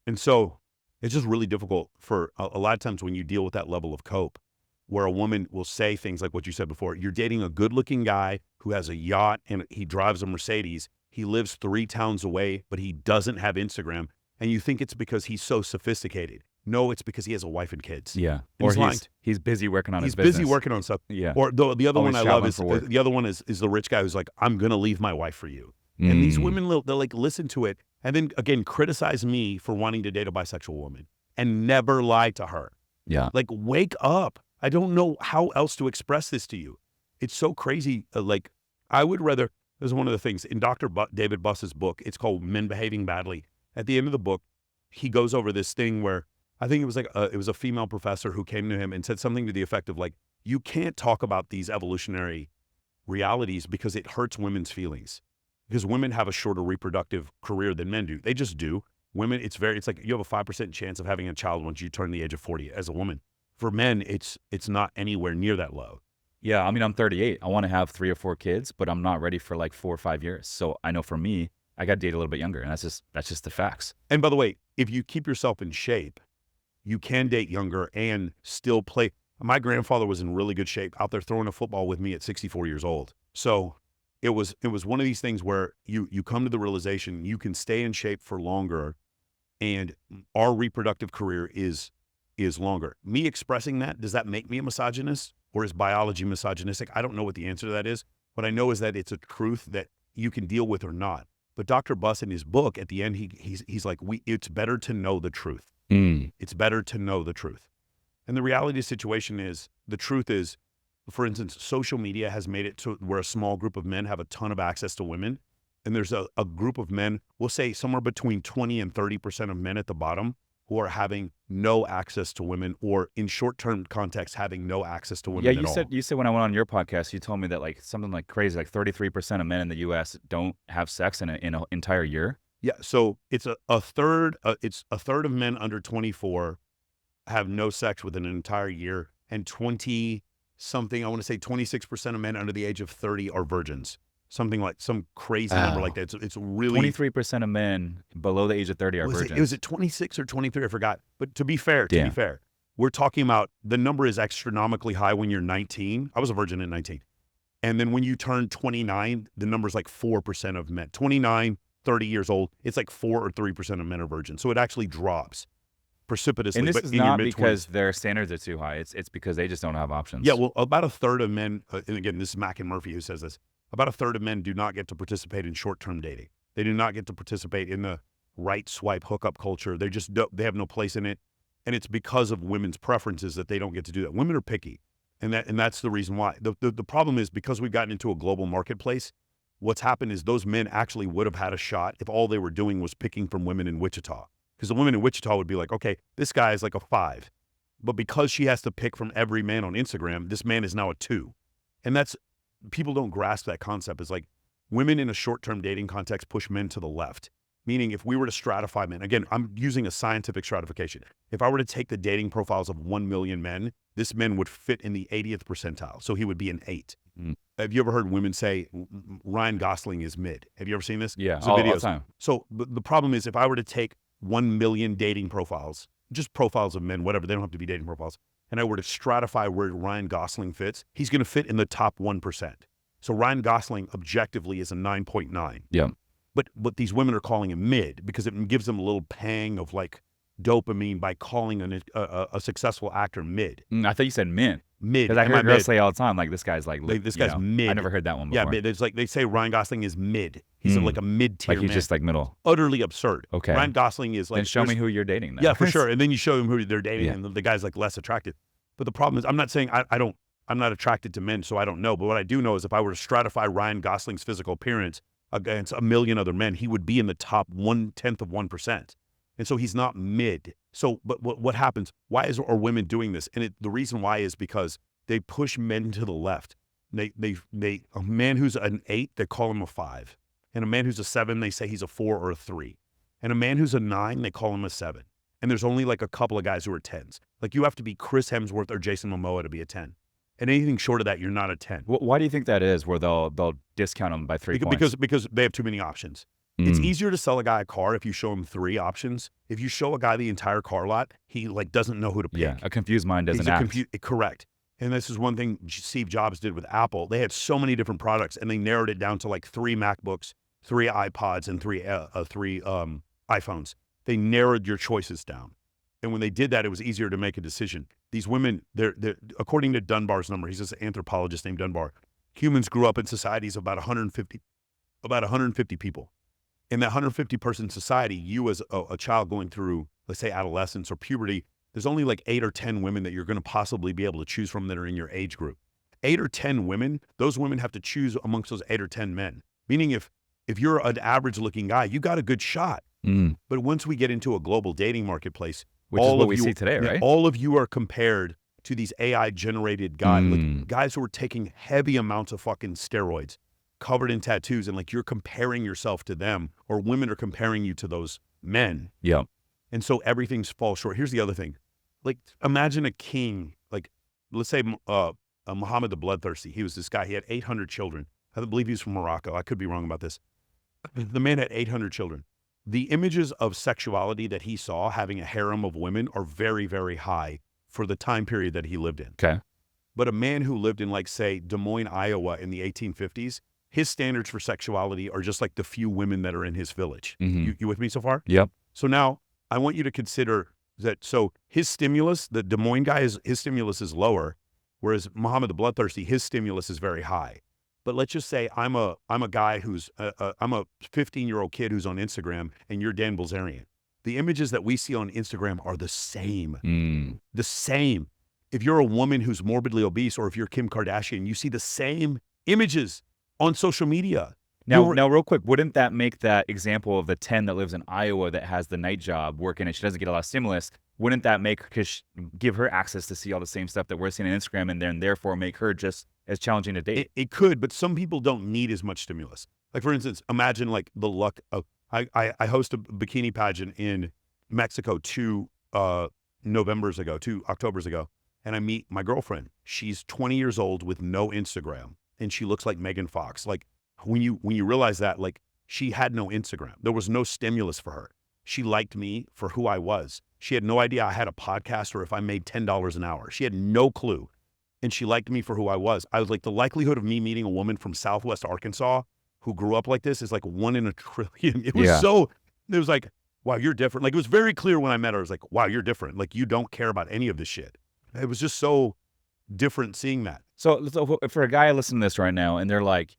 And so it's just really difficult for a lot of times when you deal with that level of cope, where a woman will say things like what you said before. You're dating a good-looking guy who has a yacht and he drives a Mercedes. He lives 3 towns away, but he doesn't have Instagram. And you think it's because he's so sophisticated. No, it's because he has a wife and kids. Yeah. And Or he's busy working on his business. He's busy working on stuff. Yeah. Or the other Always one I love is traveling for work. the other one is the rich guy who's like, I'm going to leave my wife for you. And these women, they'll like listen to it and then again, criticize me for wanting to date a bisexual woman and never lie to her. Yeah. Like, wake up. I don't know how else to express this to you. It's so crazy. Like, I would rather, this is one of the things in David Buss's book, it's called Men Behaving Badly. At the end of the book, he goes over this thing where I think it was like it was a female professor who came to him and said something to the effect of like, you can't talk about these evolutionary realities because it hurts women's feelings. Because women have a shorter reproductive career than men do. They just do. Women, it's like you have a 5% chance of having a child once you turn the age of 40 as a woman. For men, it's not anywhere near that low. Yeah, I mean, I'm 38. I want to have 3 or 4 kids, but I'm not ready for like 4 or 5 years. So I know for me, I got to date a little bit younger, and that's just the facts. And by the way, if you keep yourself in shape, you can date younger and still play. My grandfather was in really good shape, out there throwing a football with me at 64 years old. So it was one of these things where you come to the realization you can stay in shape for longer, and our reproductive career is longer. Me expressing that, does that make me a misogynist, or is biology misogynistic? I don't know what the answer to that is. What I know is that it's a truth that you can deal with or not. But Dr. Buss in his book, at the end, he's like, it's better to know the truth. It's better to know the truth. And the reality of the situation is, the truth is, for instance, social media has made it to where a small group of men have a ton of access to women. And there's a group of men, we'll say somewhere between 20 and 30% of men at the bottom who are having no access to women, or in short-term context, having no access to women at all. You said when I went on your podcast, you told me that like something like crazy, like 33% of men in the U.S. don't have sex in an entire year. Yeah, so it's a third of men under 24 have no sex within an entire year, and 27% something, I want to say 26% of men under the age of 30 are virgins. Something like some crazy number like that. It's really 23% of men below the age of 30 are virgins. Was it 26 or 23? I forgot. But to be fair, Yeah. we're talking about the number is astronomically high when you're 19. I was a virgin at 19. And then when you turn 29, the number's like 4% of men. 29, 30 years old, it's like 4 or 3% of men are virgins. So it actually drops precipitously. And this but is in your not mid-20s. because their standards are too high. It's because they just don't have options. Yeah, well, about a third of men, and again, this is Mack and Murphy who says this, about a third of men do not get to participate in short-term dating. They do not get to participate in the right swipe hookup culture. They just don't, they have no place in it. And it's because of women's preferences that they don't get to do that. Women are picky. And that's the reason why. The problem is because we've gotten into a global marketplace, what's happened is those men actually would have had a shot if all they were doing was picking from women in Wichita. Because the women in Wichita would be like, okay, this guy is like a 5. But because she has to pick from every man on Instagram, this man is now a 2. And that's, people don't grasp that concept. It's like women in a short-term dating context push men to the left. Meaning if we were to stratify men, again, I'm using a scientific stratification. If I were to take the dating profiles of 1 million men, this man would fit in the 80th percentile. So he would be an 8. Have you ever heard women say Ryan Gosling is mid? Have you ever seen this? Yeah, all the time. So the problem is if I were to take 1 million dating profiles, just profiles of men, whatever, they don't have to be dating profiles, and I were to stratify where Ryan Gosling fits, he's going to fit in the top 1%. So Ryan Gosling objectively is a 9.9. Yeah. But these women are calling him mid because it gives them a little pang of like dopamine by calling a successful actor mid. I thought you said men. Mid. Because I hear girls say all the time, like, this guy's like, this guy's mid. I never heard that one before. Yeah, mid. It's like they say Ryan Gosling is mid. He's like a mid-tier Like he's man. just like middle. Utterly absurd. Okay. Ryan Gosling is like. Then show me who you're dating then. Yeah, for sure. And then you show him who they're dating, Yeah. and the guy's like less attractive. But the problem is, I'm not saying I'm not attracted to men, so I don't know. But what I do know is if I were to stratify Ryan Gosling's physical appearance against a million other men, he would be in the top 1/10 of 1%. And so he's not mid. So, but what happens? Why are women doing this? And the reason why is because they push men to the left. A man who's an 8, they call him a 5. And a man who's a 7, they say he's a 4 or a 3. And a man who's a 9, they call him a 7. And there's only like a couple of guys who are 10s. Like you have to be Chris Hemsworth or Jason Momoa to be a 10. And anything short of that, you're not a 10. Why do you think that is, where they'll discount them by 3 points? Because they have too many options. It's easier to sell a guy a car if you show him 3 options. If you show a guy the entire car lot, he like doesn't know who to pick. Yeah, a confused mind doesn't act. Correct. And this is one thing Steve Jobs did with Apple. They had so many different products, and they narrowed it down to like 3 MacBooks, 3 iPods, and 3 iPhones. They narrowed your choices down. And when they did that, it was easier to make a decision. These women, they're according to Dunbar's number, he's just an anthropologist named Dunbar, humans grew up in societies of about 150 people. In that 150-person society, you as a child going through, let's say, adolescence or puberty, there's only like 8 or 10 women that you're going to possibly be able to choose from that are in your age group. 8 or 10 women, those women have to choose amongst those 8 or 10 men. Meaning if you're an average-looking guy, you got a good shot. But once we get into a global dating marketplace, which is what we see today, right? All of you are compared to these AI-generated guys, like guys who are taking heavy amounts of fucking steroids, covered in tattoos, and like you're comparing yourself to them, or women are comparing you to those men. Yeah. And so everything's falls short. Here's the other thing. Like imagine a king, like let's say Muhammad the Bloodthirsty. He was this guy. He had 800 children. I believe he was from Morocco. I could be wrong about this. The man had 800 children. The images of sexuality that he saw having a harem of women are very, very high for the time period that he lived in. Okay. But a man who lived in like, say, Des Moines, Iowa in the 1850s, his standards for sexuality are just like the few women that are in his village. You with me so far? Yep. So now I want you to consider that. So his stimulus, the Des Moines guy, his stimulus is lower, whereas Muhammad the Bloodthirsty, his stimulus is very high. But let's just say I'm a guy who's I'm a 15-year-old kid who's on Instagram, and you're Dan Bilzerian. The images that we see on Instagram are the same. The same. If you're a woman who's morbidly obese, or if you're Kim Kardashian, you see the same images on social media. Now, real quick, wouldn't that make that example of the 10 that lives in Iowa that has the night job working and she doesn't get a lot of stimulus, wouldn't that give her access to see all the same stuff that we're seeing on Instagram, and then therefore make her just as challenging to date? It could, but some people don't need as much stimulus. Like for instance, imagine like the luck of, I host a bikini pageant in Mexico 2 Octobers ago. and I meet my girlfriend. She's 20 years old with no Instagram, and she looks like Megan Fox. Like when you realize that, like she had no Instagram. There was no stimulus for her. She liked me for who I was. She had no idea I had a podcast or if I made $10 an hour. She had no clue. And she liked me for who I was. I was like, the likelihood of me meeting a woman from Southwest Arkansas who grew up like this is like 1 in a trillion. It was like, wow, you're different. Like it was very clear when I met her. I was like, wow, you're different. Like you don't care about any of this shit. It was just so different seeing that. So for a guy listening to this right now, and they're like,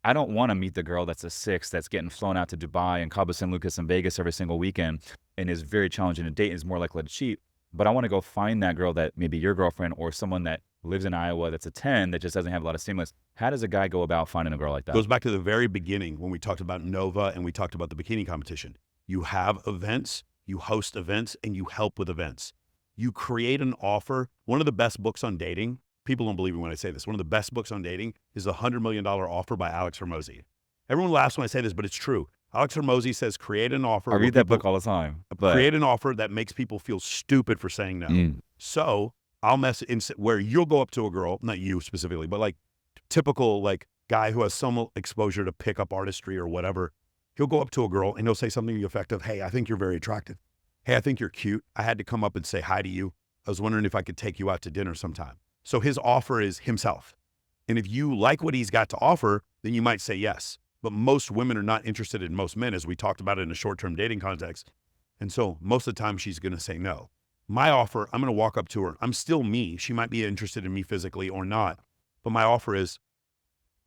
I don't want to meet the girl that's a 6 that's getting flown out to Dubai and Cabo San Lucas and Vegas every single weekend and is very challenging to date and is more likely to cheat. But I want to go find that girl that maybe your girlfriend or someone that lives in Iowa that's a 10 that just doesn't have a lot of stimulus. How does a guy go about finding a girl like that? Goes back to the very beginning when we talked about Nova and we talked about the bikini competition. You have events, you host events, and you help with events. You create an offer. One of the best books on dating, people don't believe me when I say this, one of the best books on dating is the $100 Million Offer by Alex Hormozi. Everyone laughs when I say this, but it's true. Alex Hormozi says, create an offer. I read that book all the time. Create an offer that makes people feel stupid for saying no. So I'll where you'll go up to a girl, not you specifically, but like typical like guy who has some exposure to pickup artistry or whatever. He'll go up to a girl and he'll say something to the effect of, hey, I think you're very attractive. Hey, I think you're cute. I had to come up and say hi to you. I was wondering if I could take you out to dinner sometime. So his offer is himself. And if you like what he's got to offer, then you might say yes. But most women are not interested in most men, as we talked about it in a short-term dating context. And so most of the time she's going to say no. My offer, I'm going to walk up to her. I'm still me. She might be interested in me physically or not. But my offer is,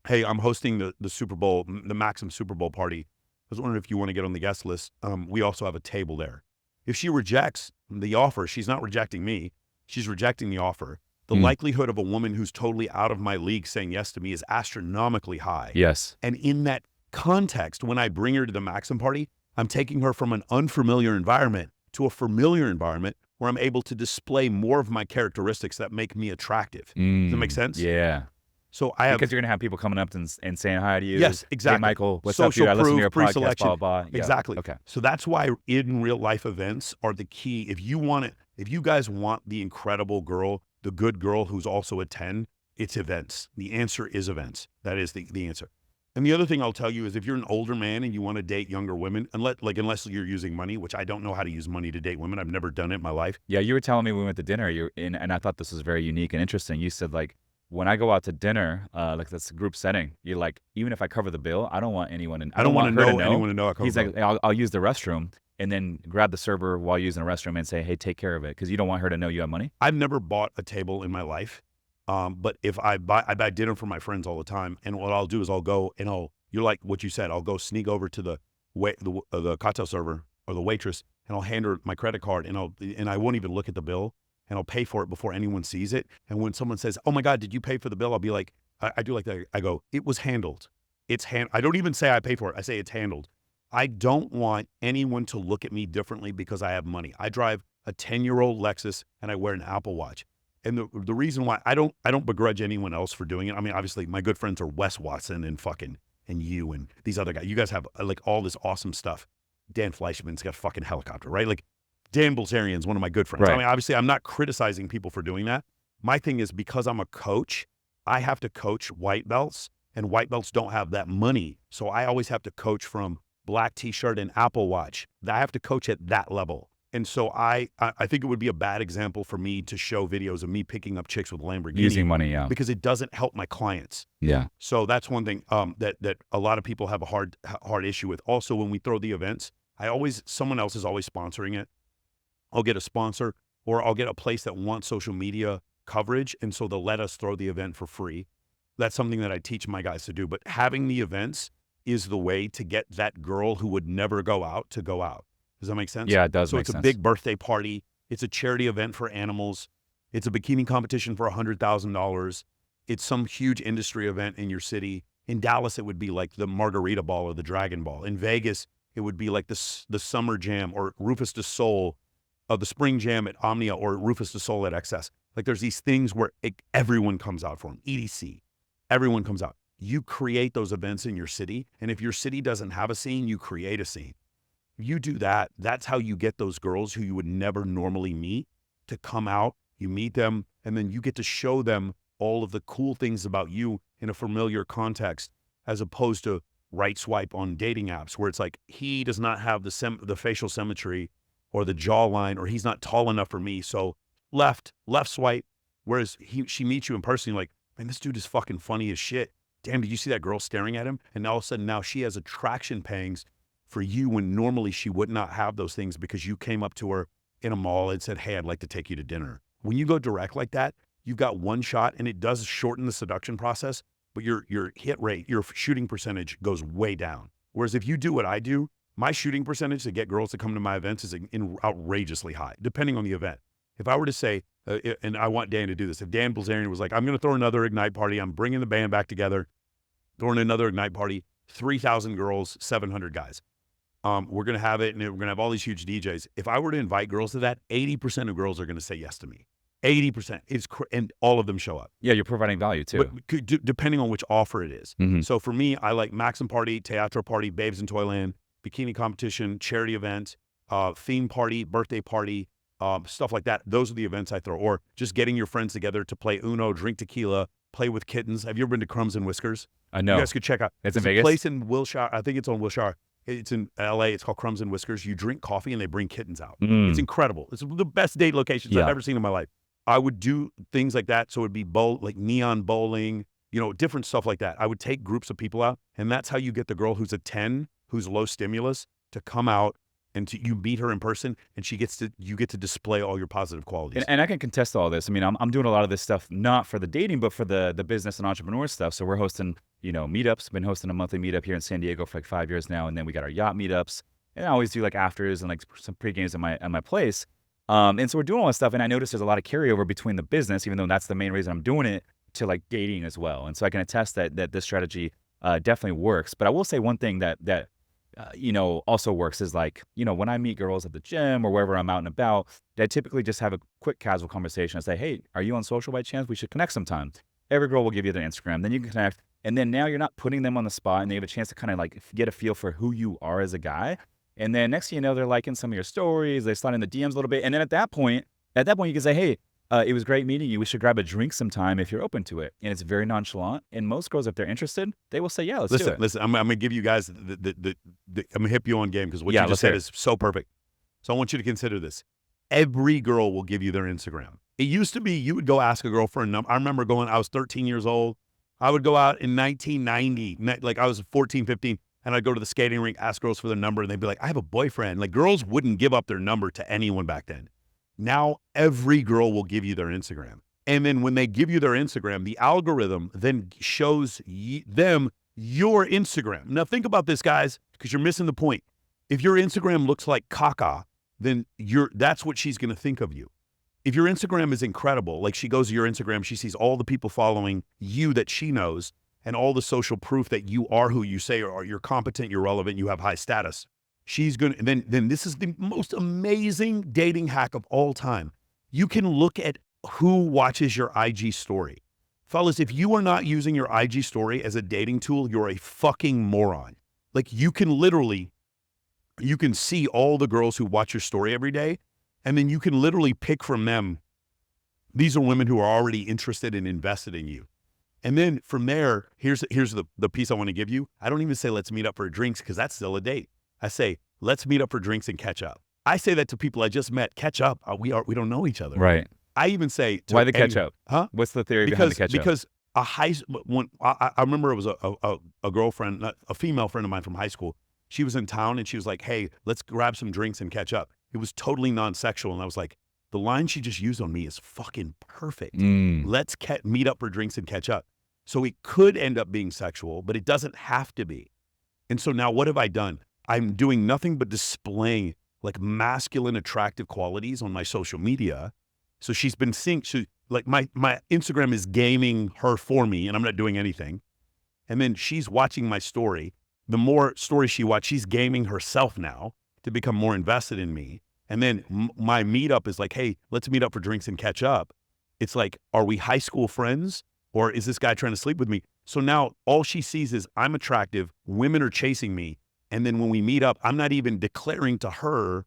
hey, I'm hosting the Super Bowl, the Maxim Super Bowl party. I was wondering if you want to get on the guest list. We also have a table there. If she rejects the offer, she's not rejecting me. She's rejecting the offer. The likelihood of a woman who's totally out of my league saying yes to me is astronomically high. Yes. And in that context, when I bring her to the Maxim party, I'm taking her from an unfamiliar environment to a familiar environment where I'm able to display more of my characteristics that make me attractive. Does that make sense? Yeah. So I have, because you're going to have people coming up and saying hi to you. Yes, exactly. Hey, Michael, what's Social up, dude? I listen to your proof, podcast, pre-selection. blah, blah, blah. Yeah. Exactly. Okay. So that's why in real life events are the key. If you want it, if you guys want the incredible girl, the good girl who's also a 10, it's events. The answer is events. That is the answer. And the other thing I'll tell you is if you're an older man and you want to date younger women, unless you're using money, which I don't know how to use money to date women. I've never done it in my life. Yeah, you were telling me when we went to dinner, and I thought this was very unique and interesting. You said, like, when I go out to dinner, like that's a group setting, you're like, even if I cover the bill, I don't want anyone I don't want her to know. Anyone to know I cover He's the like, bill. I'll use the restroom and then grab the server while using the restroom and say, hey, take care of it, because you don't want her to know you have money. I've never bought a table in my life, but if I buy dinner for my friends all the time, and what I'll do is I'll go and you're like what you said, I'll go sneak over to the cocktail server or the waitress, and I'll hand her my credit card, and I won't even look at the bill, and I'll pay for it before anyone sees it. And when someone says, oh my God, did you pay for the bill? I'll be like, I do like that. I go, it was handled. I don't even say I pay for it. I say it's handled. I don't want anyone to look at me differently because I have money. I drive a 10-year-old Lexus and I wear an Apple Watch. And the reason why I don't begrudge anyone else for doing it. I mean, obviously my good friends are Wes Watson and you and these other guys. You guys have like all this awesome stuff. Dan Fleischman's got a fucking helicopter, right? Like Dan Bilzerian's one of my good friends. Right. I mean, obviously I'm not criticizing people for doing that. My thing is, because I'm a coach, I have to coach white belts, and white belts don't have that money. So I always have to coach from black t-shirt and Apple Watch. I have to coach at that level. And so I think it would be a bad example for me to show videos of me picking up chicks with Lamborghini. Using money, yeah. Because it doesn't help my clients. Yeah. So that's one thing that a lot of people have a hard issue with. Also, when we throw the events, someone else is always sponsoring it. I'll get a sponsor, or I'll get a place that wants social media coverage, and so they'll let us throw the event for free. That's something that I teach my guys to do. But having the events is the way to get that girl who would never go out to go out. Does that make sense? Yeah, it does. So make it's sense. a big birthday party. It's a charity event for animals. It's a bikini competition for $100,000. It's some huge industry event in your city. In Dallas, it would be like the Margarita Ball or the Dragon Ball. In Vegas, it would be like the Summer Jam or Rufus du Sol, the Spring Jam at Omnia, or Rufus du Sol at XS. Like there's these things where everyone comes out for them. EDC, everyone comes out. You create those events in your city, and if your city doesn't have a scene, you create a scene. If you do that, that's how you get those girls who you would never normally meet to come out. you meet them, and then you get to show them all of the cool things about you in a familiar context, as opposed to right swipe on dating apps where it's like, he does not have the facial symmetry or the jawline, or he's not tall enough for me. So left swipe. Whereas she meets you in person, you're like, man, this dude is fucking funny as shit. Damn, did you see that girl staring at him? And all of a sudden now she has attraction pangs for you when normally she would not have those things because you came up to her in a mall and said, hey, I'd like to take you to dinner. When you go direct like that, you've got one shot, and it does shorten the seduction process, but your hit rate, your shooting percentage goes way down. Whereas if you do what I do, my shooting percentage to get girls to come to my events is outrageously high, depending on the event. If I were to say, and I want Dan to do this, if Dan Bilzerian was like, I'm going to throw another Ignite party, I'm bringing the band back together, throwing another Ignite party, 3,000 girls, 700 guys. We're going to have it, and we're going to have all these huge DJs. If I were to invite girls to that, 80% of girls are going to say yes to me. 80% and all of them show up. Yeah, you're providing value too. But depending on which offer it is. Mm-hmm. So for me, I like Maxim Party, Teatro Party, Babes in Toyland, Bikini Competition, Charity Event, Theme Party, Birthday Party, stuff like that. Those are the events I throw. Or just getting your friends together to play Uno, drink tequila, play with kittens. Have you ever been to Crumbs and Whiskers? I know. You guys could check out. It's in a Vegas? Place in Wilshire. I think it's on Wilshire. It's in LA. It's called Crumbs and Whiskers. You drink coffee and they bring kittens out. It's incredible. It's the best date locations I've ever seen in my life. I would do things like that. So it'd be like neon bowling, different stuff like that. I would take groups of people out, and that's how you get the girl who's a 10, who's low stimulus, to come out, and you meet her in person, and you get to display all your positive qualities. And I can contest all this. I mean, I'm doing a lot of this stuff, not for the dating, but for the business and entrepreneur stuff. So we're hosting, meetups. Been hosting a monthly meetup here in San Diego for like 5 years now. And then we got our yacht meetups, and I always do like afters and like some pre-games at my place. And so we're doing all this stuff, and I noticed there's a lot of carryover between the business, even though that's the main reason I'm doing it, to like dating as well. And so I can attest that this strategy definitely works. But I will say one thing that also works is like, when I meet girls at the gym or wherever I'm out and about, I typically just have a quick casual conversation and say, hey, are you on social by chance? We should connect sometime. Every girl will give you their Instagram. Then you can connect. And then now you're not putting them on the spot, and they have a chance to kind of like get a feel for who you are as a guy. And then next thing you know, they're liking some of your stories. They slide in the DMs a little bit. And then at that point, you can say, hey, it was great meeting you. We should grab a drink sometime if you're open to it. And it's very nonchalant. And most girls, if they're interested, they will say, yeah, let's do it. Listen, I'm going to give you guys I'm going to hip you on game, because what you just said is so perfect. So I want you to consider this. Every girl will give you their Instagram. It used to be you would go ask a girl for a number. I remember I was 13 years old. I would go out in 1990, like I was 14, 15. And I'd go to the skating rink, ask girls for their number, and they'd be like, I have a boyfriend. Like, girls wouldn't give up their number to anyone back then. Now, every girl will give you their Instagram. And then when they give you their Instagram, the algorithm then shows them your Instagram. Now, think about this, guys, because you're missing the point. If your Instagram looks like caca, then that's what she's going to think of you. If your Instagram is incredible, like she goes to your Instagram, she sees all the people following you that she knows, and all the social proof that you are who you say are, you're competent, you're relevant, you have high status. She's going to, then this is the most amazing dating hack of all time. You can look at who watches your IG story. Fellas, if you are not using your IG story as a dating tool, you're a fucking moron. Like you can see all the girls who watch your story every day, and then you can literally pick from them. These are women who are already interested and invested in you. And then from there, here's the piece I want to give you. I don't even say, let's meet up for drinks, because that's still a date. I say, let's meet up for drinks and catch up. I say that to people I just met. Catch up. We don't know each other. Right. I even say, why the catch up? Huh? What's the theory behind the catch up? Because I remember it was a girlfriend, a female friend of mine from high school. She was in town and she was like, hey, let's grab some drinks and catch up. It was totally non-sexual. And I was like, the line she just used on me is fucking perfect. Let's meet up for drinks and catch up. So it could end up being sexual, but it doesn't have to be. And so now what have I done? I'm doing nothing but displaying like masculine attractive qualities on my social media. So she's been seeing, like my Instagram is gaming her for me, and I'm not doing anything. And then she's watching my story. The more stories she watches, she's gaming herself now to become more invested in me. And then my meetup is like, hey, let's meet up for drinks and catch up. It's like, are we high school friends, or is this guy trying to sleep with me? So now all she sees is I'm attractive, women are chasing me. And then when we meet up, I'm not even declaring to her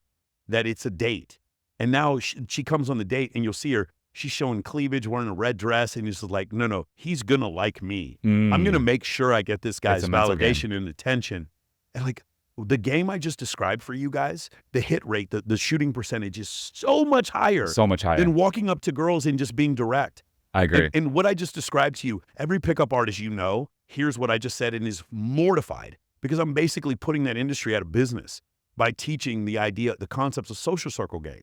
that it's a date. And now she comes on the date, and you'll see her, She's showing cleavage, wearing a red dress, and he's just like, no, he's gonna like me. I'm gonna Mm. make sure I get this It's guy's a mental game. validation and attention. And like the game I just described for you guys, the hit rate, the shooting percentage is so much higher So much higher. than walking up to girls and just being direct. I agree. And what I just described to you, every pickup artist hears what I just said and is mortified because I'm basically putting that industry out of business by teaching the concepts of social circle game.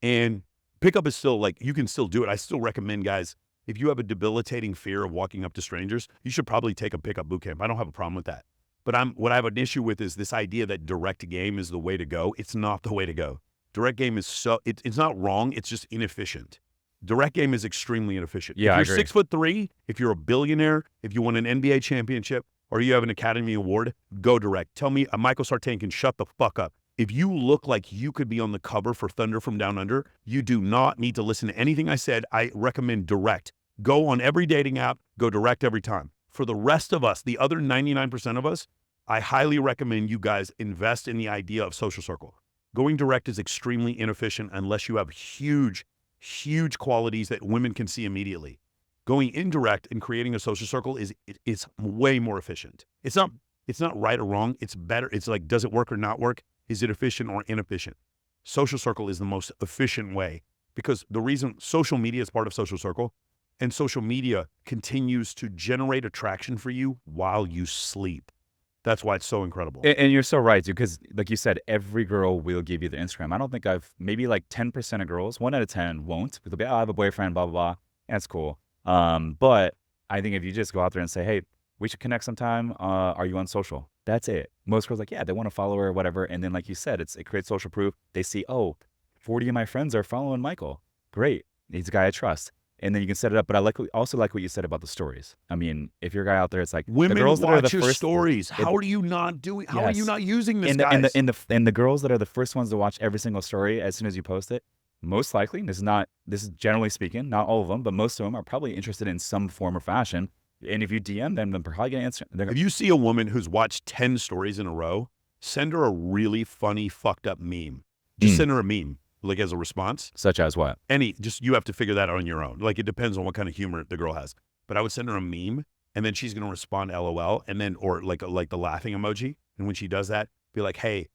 And pickup is still like, you can still do it. I still recommend guys, if you have a debilitating fear of walking up to strangers, you should probably take a pickup boot camp. I don't have a problem with that. But what I have an issue with is this idea that direct game is the way to go. It's not the way to go. Direct game is it's not wrong. It's just inefficient. Direct game is extremely inefficient. Yeah, I if you're agree. 6'3", if you're a billionaire, if you won an NBA championship, or you have an Academy Award, go direct. Tell me, Michael Sartain can shut the fuck up. If you look like you could be on the cover for Thunder from Down Under, you do not need to listen to anything I said. I recommend direct. Go on every dating app, go direct every time. For the rest of us, the other 99% of us, I highly recommend you guys invest in the idea of social circle. Going direct is extremely inefficient unless you have huge qualities that women can see immediately. Going indirect and creating a social circle is way more efficient. It's not right or wrong. It's better. It's like, does it work or not work? Is it efficient or inefficient? Social circle is the most efficient way because the reason social media is part of social circle and social media continues to generate attraction for you while you sleep. That's why it's so incredible. And you're so right, dude, because like you said, every girl will give you the Instagram. I don't think maybe like 10% of girls, 1 out of 10 won't. They'll be, oh, I have a boyfriend, blah, blah, blah. That's cool. But I think if you just go out there and say, hey, we should connect sometime. Are you on social? That's it. Most girls like, yeah, they want to follow her or whatever. And then like you said, it creates social proof. They see, oh, 40 of my friends are following Michael. Great. He's a guy I trust. And then you can set it up. But I also like what you said about the stories. I mean, if you're a guy out there, it's like women the girls that are watch the your first stories. How are you not doing? How are you Yes. not using this, and guys? the girls that are the first ones to watch every single story as soon as you post it, most likely, this is generally speaking, not all of them, but most of them are probably interested in some form or fashion. And if you DM them, they're probably going to answer. If you see a woman who's watched 10 stories in a row, send her a really funny, fucked up meme. Just send her a meme, like as a response. Such as what? You have to figure that out on your own. Like it depends on what kind of humor the girl has. But I would send her a meme and then she's going to respond LOL and then, or like the laughing emoji. And when she does that, be like, hey,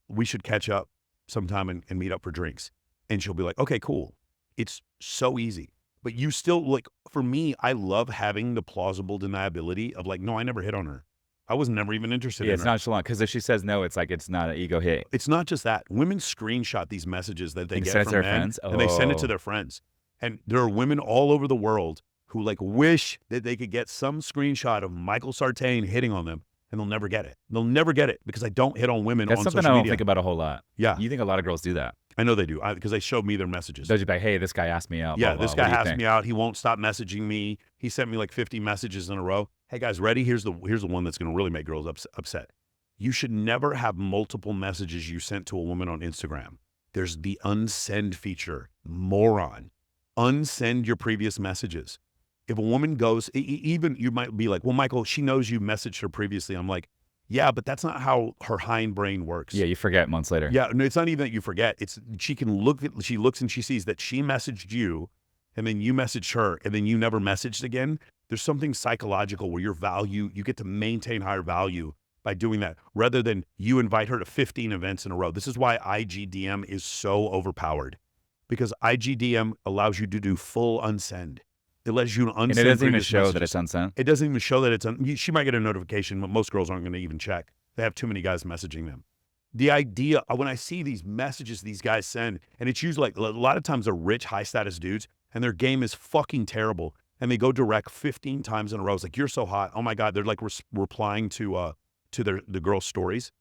we should catch up sometime and meet up for drinks. And she'll be like, okay, cool. It's so easy. But you still, like, for me, I love having the plausible deniability of like, no, I never hit on her. I was never even interested in her. It's nonchalant because if she says no, it's like it's not an ego hit. It's not just that. Women screenshot these messages that they And get send it from to their men, friends? and they send it to Oh. their friends. And there are women all over the world who like wish that they could get some screenshot of Michael Sartain hitting on them, and they'll never get it. They'll never get it because I don't hit on women That's on something social I don't media. think about a whole lot. Yeah, You think a lot of girls do that? I know they do because they showed me their messages. They'll just be like, hey, this guy asked me out. Yeah, blah, this blah. guy What do you asked think? me out. He won't stop messaging me. He sent me like 50 messages in a row. Hey guys, ready? Here's the one that's going to really make girls upset. You should never have multiple messages you sent to a woman on Instagram. There's the unsend feature. Moron. Unsend your previous messages. If a woman goes, even you might be like, well, Michael, she knows you messaged her previously. I'm like, yeah, but that's not how her hindbrain works. Yeah, you forget months later. Yeah, no, it's not even that you forget. It's she looks and she sees that she messaged you and then you messaged her and then you never messaged again. There's something psychological where you get to maintain higher value by doing that rather than you invite her to 15 events in a row. This is why IGDM is so overpowered because IGDM allows you to do full unsend. It lets you unsend And it doesn't even previous show that messages. it's unsent. It doesn't even show that it's she might get a notification, but most girls aren't going to even check. They have too many guys messaging them. The idea, when I see these messages these guys send, and it's usually like a lot of times they're rich, high status dudes, and their game is fucking terrible. And they go direct 15 times in a row. It's like, you're so hot. Oh my God. They're like replying to the girl's stories.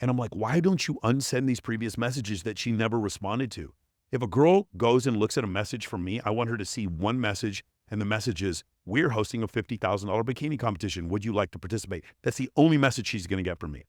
And I'm like, why don't you unsend these previous messages that she never responded to? If a girl goes and looks at a message from me, I want her to see one message. And the message is, we're hosting a $50,000 bikini competition. Would you like to participate? That's the only message she's going to get from me.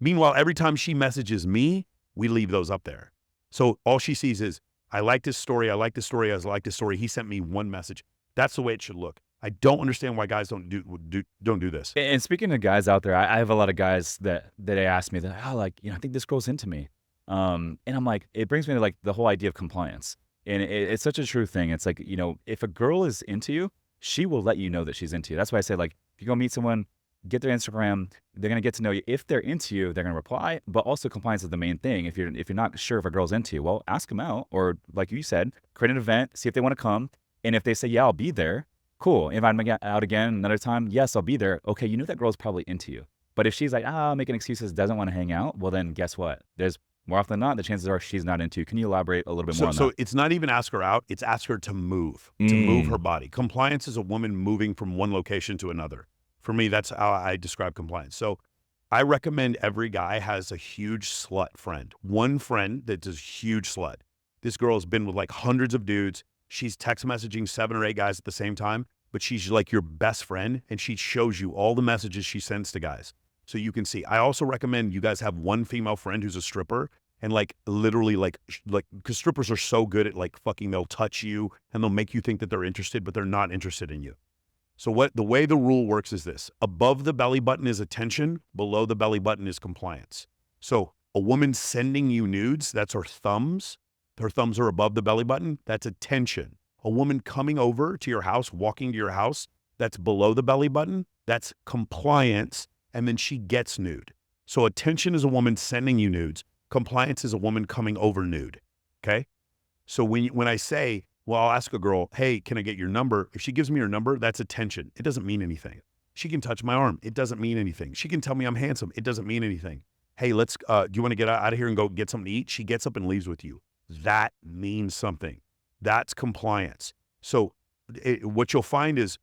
Meanwhile, every time she messages me, we leave those up there. So all she sees is, I like this story. I like this story. I like this story. He sent me one message. That's the way it should look. I don't understand why guys don't do this. And speaking of guys out there, I have a lot of guys that they ask me that, oh, like, I think this girl's into me. And I'm like, it brings me to like the whole idea of compliance. And it's such a true thing. It's like, if a girl is into you, she will let you know that she's into you. That's why I say, like, if you go meet someone, get their Instagram, they're gonna get to know you. If they're into you, they're gonna reply. But also compliance is the main thing. If you're not sure if a girl's into you, well, ask them out, or like you said, create an event, see if they want to come. And if they say, yeah, I'll be there, cool. Invite them out again another time. Yes, I'll be there. Okay, you know that girl's probably into you. But if she's like, making excuses, doesn't want to hang out, well, then guess what? There's more often than not, the chances are she's not into you. Can you elaborate a little bit more on So that? it's not even ask her out, it's ask her to move her body. Compliance is a woman moving from one location to another. For me, that's how I describe compliance. So I recommend every guy has a huge slut friend. One friend that's a huge slut. This girl has been with like hundreds of dudes. She's text messaging 7 or 8 guys at the same time, but she's like your best friend, and she shows you all the messages she sends to guys. So you can see. I also recommend you guys have one female friend who's a stripper, and like literally like because strippers are so good at like fucking, they'll touch you and they'll make you think that they're interested, but they're not interested in you. So the way the rule works is this: above the belly button is attention, below the belly button is compliance. So a woman sending you nudes, that's her thumbs. Her thumbs are above the belly button, that's attention. A woman coming over to your house, walking to your house, that's below the belly button, that's compliance. And then she gets nude. So attention is a woman sending you nudes. Compliance is a woman coming over nude. Okay. So when I say, well, I'll ask a girl, hey, can I get your number? If she gives me her number, that's attention. It doesn't mean anything. She can touch my arm. It doesn't mean anything. She can tell me I'm handsome. It doesn't mean anything. Hey, do you want to get out of here and go get something to eat? She gets up and leaves with you. That means something. That's compliance. So what you'll find is,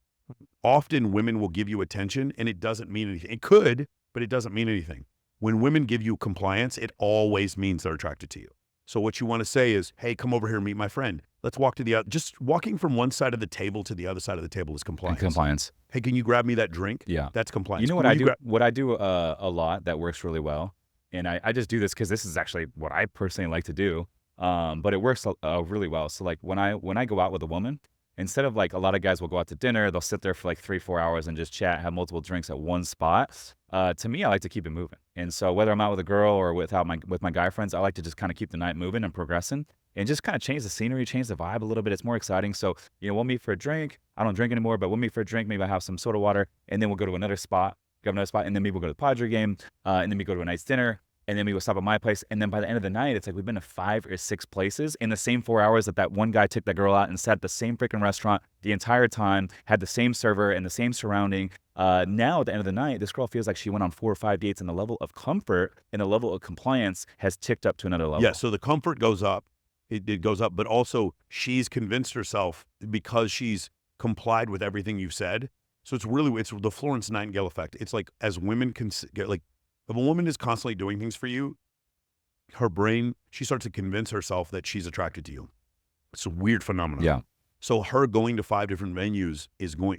often women will give you attention and it doesn't mean anything. It could, but it doesn't mean anything. When women give you compliance, it always means they're attracted to you. So what you want to say is, hey, come over here and meet my friend. Let's walk to the other. Just walking from one side of the table to the other side of the table is And compliance. compliance. Hey, can you grab me that drink? Yeah. That's compliance. You know what Will I do? grab- What I do a lot that works really well, and I just do this because this is actually what I personally like to do. But it works really well. So like when I go out with a woman, instead of like a lot of guys will go out to dinner, they'll sit there for like 3-4 hours and just chat, have multiple drinks at one spot. To me, I like to keep it moving. And so whether I'm out with a girl or with my guy friends, I like to just kind of keep the night moving and progressing, and just kind of change the scenery, change the vibe a little bit. It's more exciting. So we'll meet for a drink. I don't drink anymore, but we'll meet for a drink. Maybe I have some soda water, and then we'll go to another spot, and then maybe we'll go to the Padre game, and then we go to a nice dinner. And then we will stop at my place. And then by the end of the night, it's like we've been to 5 or 6 places in the same 4 hours that one guy took that girl out and sat at the same freaking restaurant the entire time, had the same server and the same surrounding. Now at the end of the night, this girl feels like she went on 4 or 5 dates, and the level of comfort and the level of compliance has ticked up to another level. Yeah, so the comfort goes up. It goes up, but also she's convinced herself because she's complied with everything you've said. So it's the Florence Nightingale effect. It's like, as women can get like, if a woman is constantly doing things for you, her brain, she starts to convince herself that she's attracted to you. It's a weird phenomenon. Yeah. So her going to 5 different venues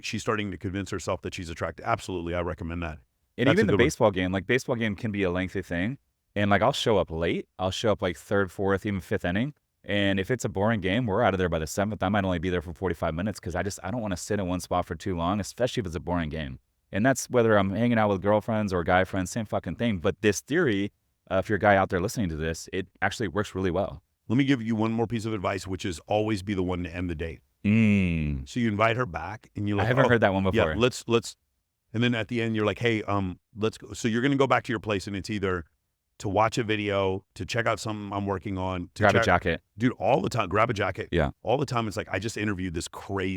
she's starting to convince herself that she's attracted. Absolutely. I recommend that. And That's even a the good one. baseball game, like baseball game can be a lengthy thing. And like I'll show up late. I'll show up like 3rd, 4th, even 5th inning. And if it's a boring game, we're out of there by the 7th. I might only be there for 45 minutes because I don't want to sit in one spot for too long, especially if it's a boring game. And that's whether I'm hanging out with girlfriends or guy friends, same fucking thing. But this theory, if you're a guy out there listening to this, it actually works really well. Let me give you one more piece of advice, which is always be the one to end the date. So you invite her back and you're like, I haven't heard that one before. yeah, let's, and then at the end you're like, hey, let's go. So you're going to go back to your place, and it's either to watch a video, to check out something I'm working on, to Grab a jacket. Dude, all the time, grab a jacket. Yeah. All the time. It's like, I just interviewed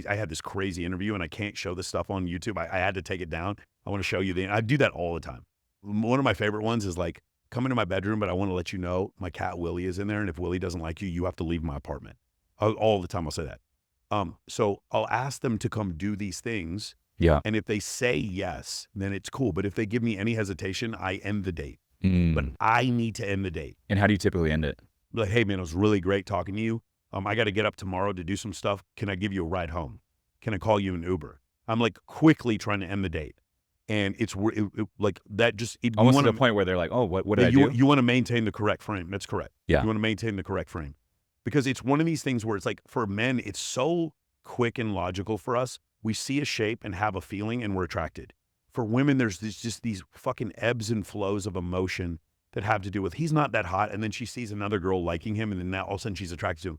I had this crazy interview, and I can't show this stuff on YouTube. I had to take it down. I want to show you I do that all the time. One of my favorite ones is like, come into my bedroom, but I want to let you know my cat Willie is in there. And if Willie doesn't like you, you have to leave my apartment. All the time I'll say that. So I'll ask them to come do these things. Yeah. And if they say yes, then it's cool. But if they give me any hesitation, I end the date. But I need to end the date. And how do you typically end it? Like, hey man, it was really great talking to you. I got to get up tomorrow to do some stuff. Can I give you a ride home? Can I call you an Uber? I'm like quickly trying to end the date. And it's like that Almost to the point where they're like, oh, what did I do? You want to maintain the correct frame. That's correct. Yeah. You want to maintain the correct frame. Because it's one of these things where it's like, for men, it's so quick and logical for us. We see a shape and have a feeling and we're attracted. For women, there's just these fucking ebbs and flows of emotion that have to do with, he's not that hot, and then she sees another girl liking him, and then now all of a sudden she's attracted to him.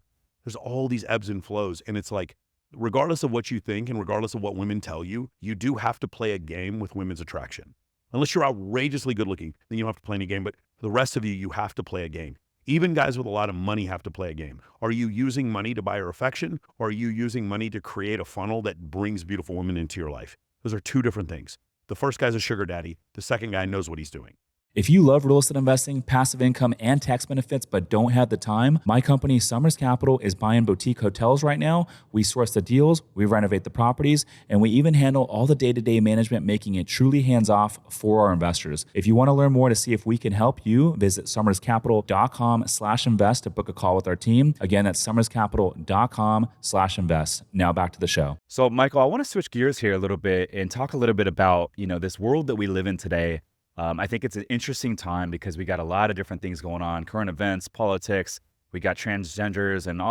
There's all these ebbs and flows. And it's like, regardless of what you think and regardless of what women tell you, you do have to play a game with women's attraction. Unless you're outrageously good looking, then you don't have to play any game. But for the rest of you, you have to play a game. Even guys with a lot of money have to play a game. Are you using money to buy her affection, or are you using money to create a funnel that brings beautiful women into your life? Those are two different things. The first guy's a sugar daddy. The second guy knows what he's doing. If you love real estate investing, passive income, and tax benefits, but don't have the time, my company, Summers Capital, is buying boutique hotels right now. We source the deals, we renovate the properties, and we even handle all the day-to-day management, making it truly hands-off for our investors. If you want to learn more to see if we can help you, visit summerscapital.com/invest to book a call with our team. Again, that's summerscapital.com/invest. Now back to the show. So, Michael, I want to switch gears here a little bit and talk a little bit about, this world that we live in today. I think it's an interesting time because we got a lot of different things going on, current events, politics. We got transgenders and a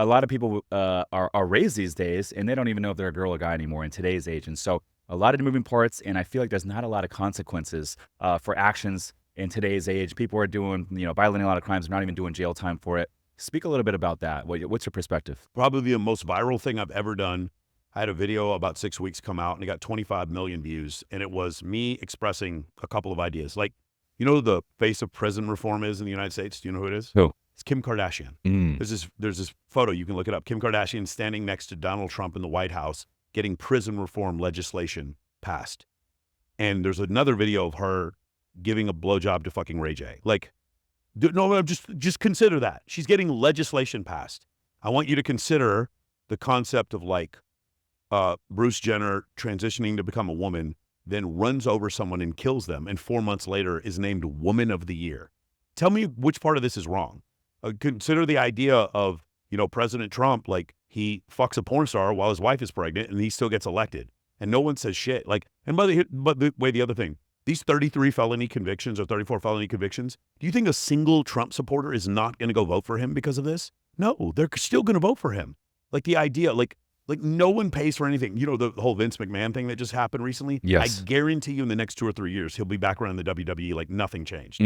lot of people are raised these days and they don't even know if they're a girl or guy anymore in today's age. And so a lot of moving parts, and I feel like there's not a lot of consequences for actions in today's age. People are doing, violating a lot of crimes, not even doing jail time for it. Speak a little bit about that. What's your perspective? Probably the most viral thing I've ever done. I had a video about 6 weeks come out and it got 25 million views. And it was me expressing a couple of ideas. Like, who the face of prison reform is in the United States? Do you know who it is? Who? It's Kim Kardashian. There's this photo, you can look it up. Kim Kardashian standing next to Donald Trump in the White House getting prison reform legislation passed. And there's another video of her giving a blowjob to fucking Ray J. Like, no, just consider that. She's getting legislation passed. I want you to consider the concept of like, Bruce Jenner transitioning to become a woman, then runs over someone and kills them, and 4 months later is named Woman of the Year. Tell me which part of this is wrong. Consider the idea of, President Trump, like he fucks a porn star while his wife is pregnant and he still gets elected and no one says shit. Like, and by the way, the other thing, these 33 felony convictions or 34 felony convictions, do you think a single Trump supporter is not going to go vote for him because of this? No, they're still going to vote for him. Like the idea, like no one pays for anything. The whole Vince McMahon thing that just happened recently? Yes. I guarantee you in the next 2 or 3 years, he'll be back around the WWE like nothing changed.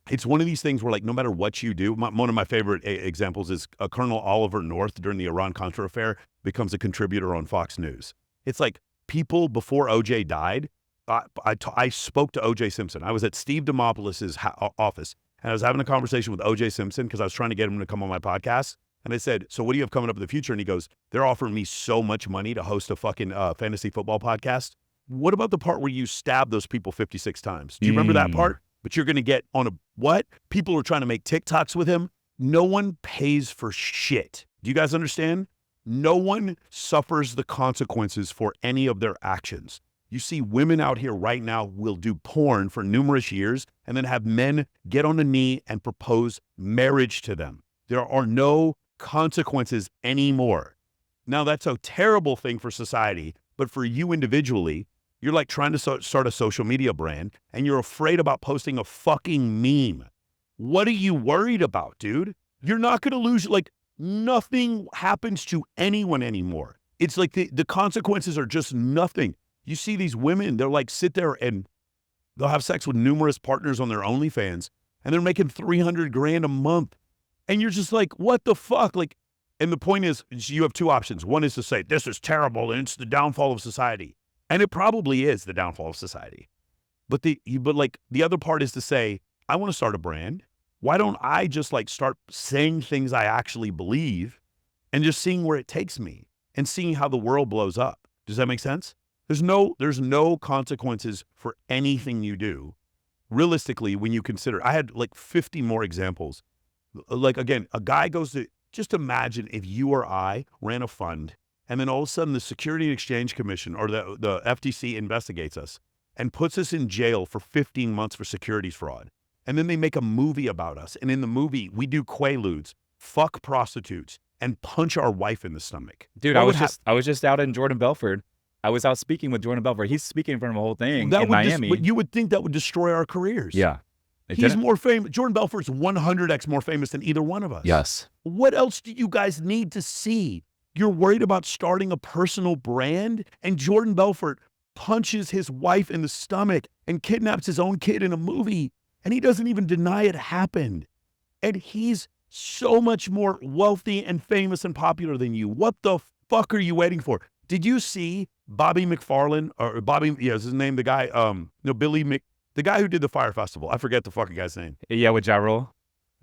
It's one of these things where like no matter what you do, one of my favorite examples is Colonel Oliver North during the Iran-Contra affair becomes a contributor on Fox News. It's like people before OJ died, I spoke to OJ Simpson. I was at Steve Demopoulos' office and I was having a conversation with OJ Simpson because I was trying to get him to come on my podcast. And I said, so what do you have coming up in the future? And he goes, they're offering me so much money to host a fucking fantasy football podcast. What about the part where you stab those people 56 times? Do you remember that part? But you're going to get on a what? People are trying to make TikToks with him. No one pays for shit. Do you guys understand? No one suffers the consequences for any of their actions. You see women out here right now will do porn for numerous years and then have men get on a knee and propose marriage to them. There are no consequences anymore. Now that's a terrible thing for society, but for you individually, you're like trying to start a social media brand and you're afraid about posting a fucking meme. What are you worried about, dude? You're not going to lose, like nothing happens to anyone anymore. It's like the consequences are just nothing. You see these women, they're like sit there and they'll have sex with numerous partners on their OnlyFans and they're making $300,000 a month. And you're just like, what the fuck? Like, and the point is you have two options. One is to say, this is terrible and it's the downfall of society. And it probably is the downfall of society. But the other part is to say, I want to start a brand. Why don't I just like start saying things I actually believe and just seeing where it takes me and seeing how the world blows up? Does that make sense? There's no consequences for anything you do. Realistically, when you consider, I had like 50 more examples. Like, again, a guy goes to, just imagine if you or I ran a fund and then all of a sudden the Security and Exchange Commission or the FTC investigates us and puts us in jail for 15 months for securities fraud. And then they make a movie about us. And in the movie, we do quaaludes, fuck prostitutes, and punch our wife in the stomach. Dude, I was just out in Jordan Belfort. I was out speaking with Jordan Belfort. He's speaking in front of a whole thing in Miami. But you would think that would destroy our careers. Yeah. He's more famous. Jordan Belfort's 100x more famous than either one of us. Yes. What else do you guys need to see? You're worried about starting a personal brand, and Jordan Belfort punches his wife in the stomach and kidnaps his own kid in a movie, and he doesn't even deny it happened. And he's so much more wealthy and famous and popular than you. What the fuck are you waiting for? Did you see Bobby McFarlane or Bobby? Yeah, is his name the guy? No, the guy who did the Fire Festival. I forget the fucking guy's name. Yeah, with Ja Rule?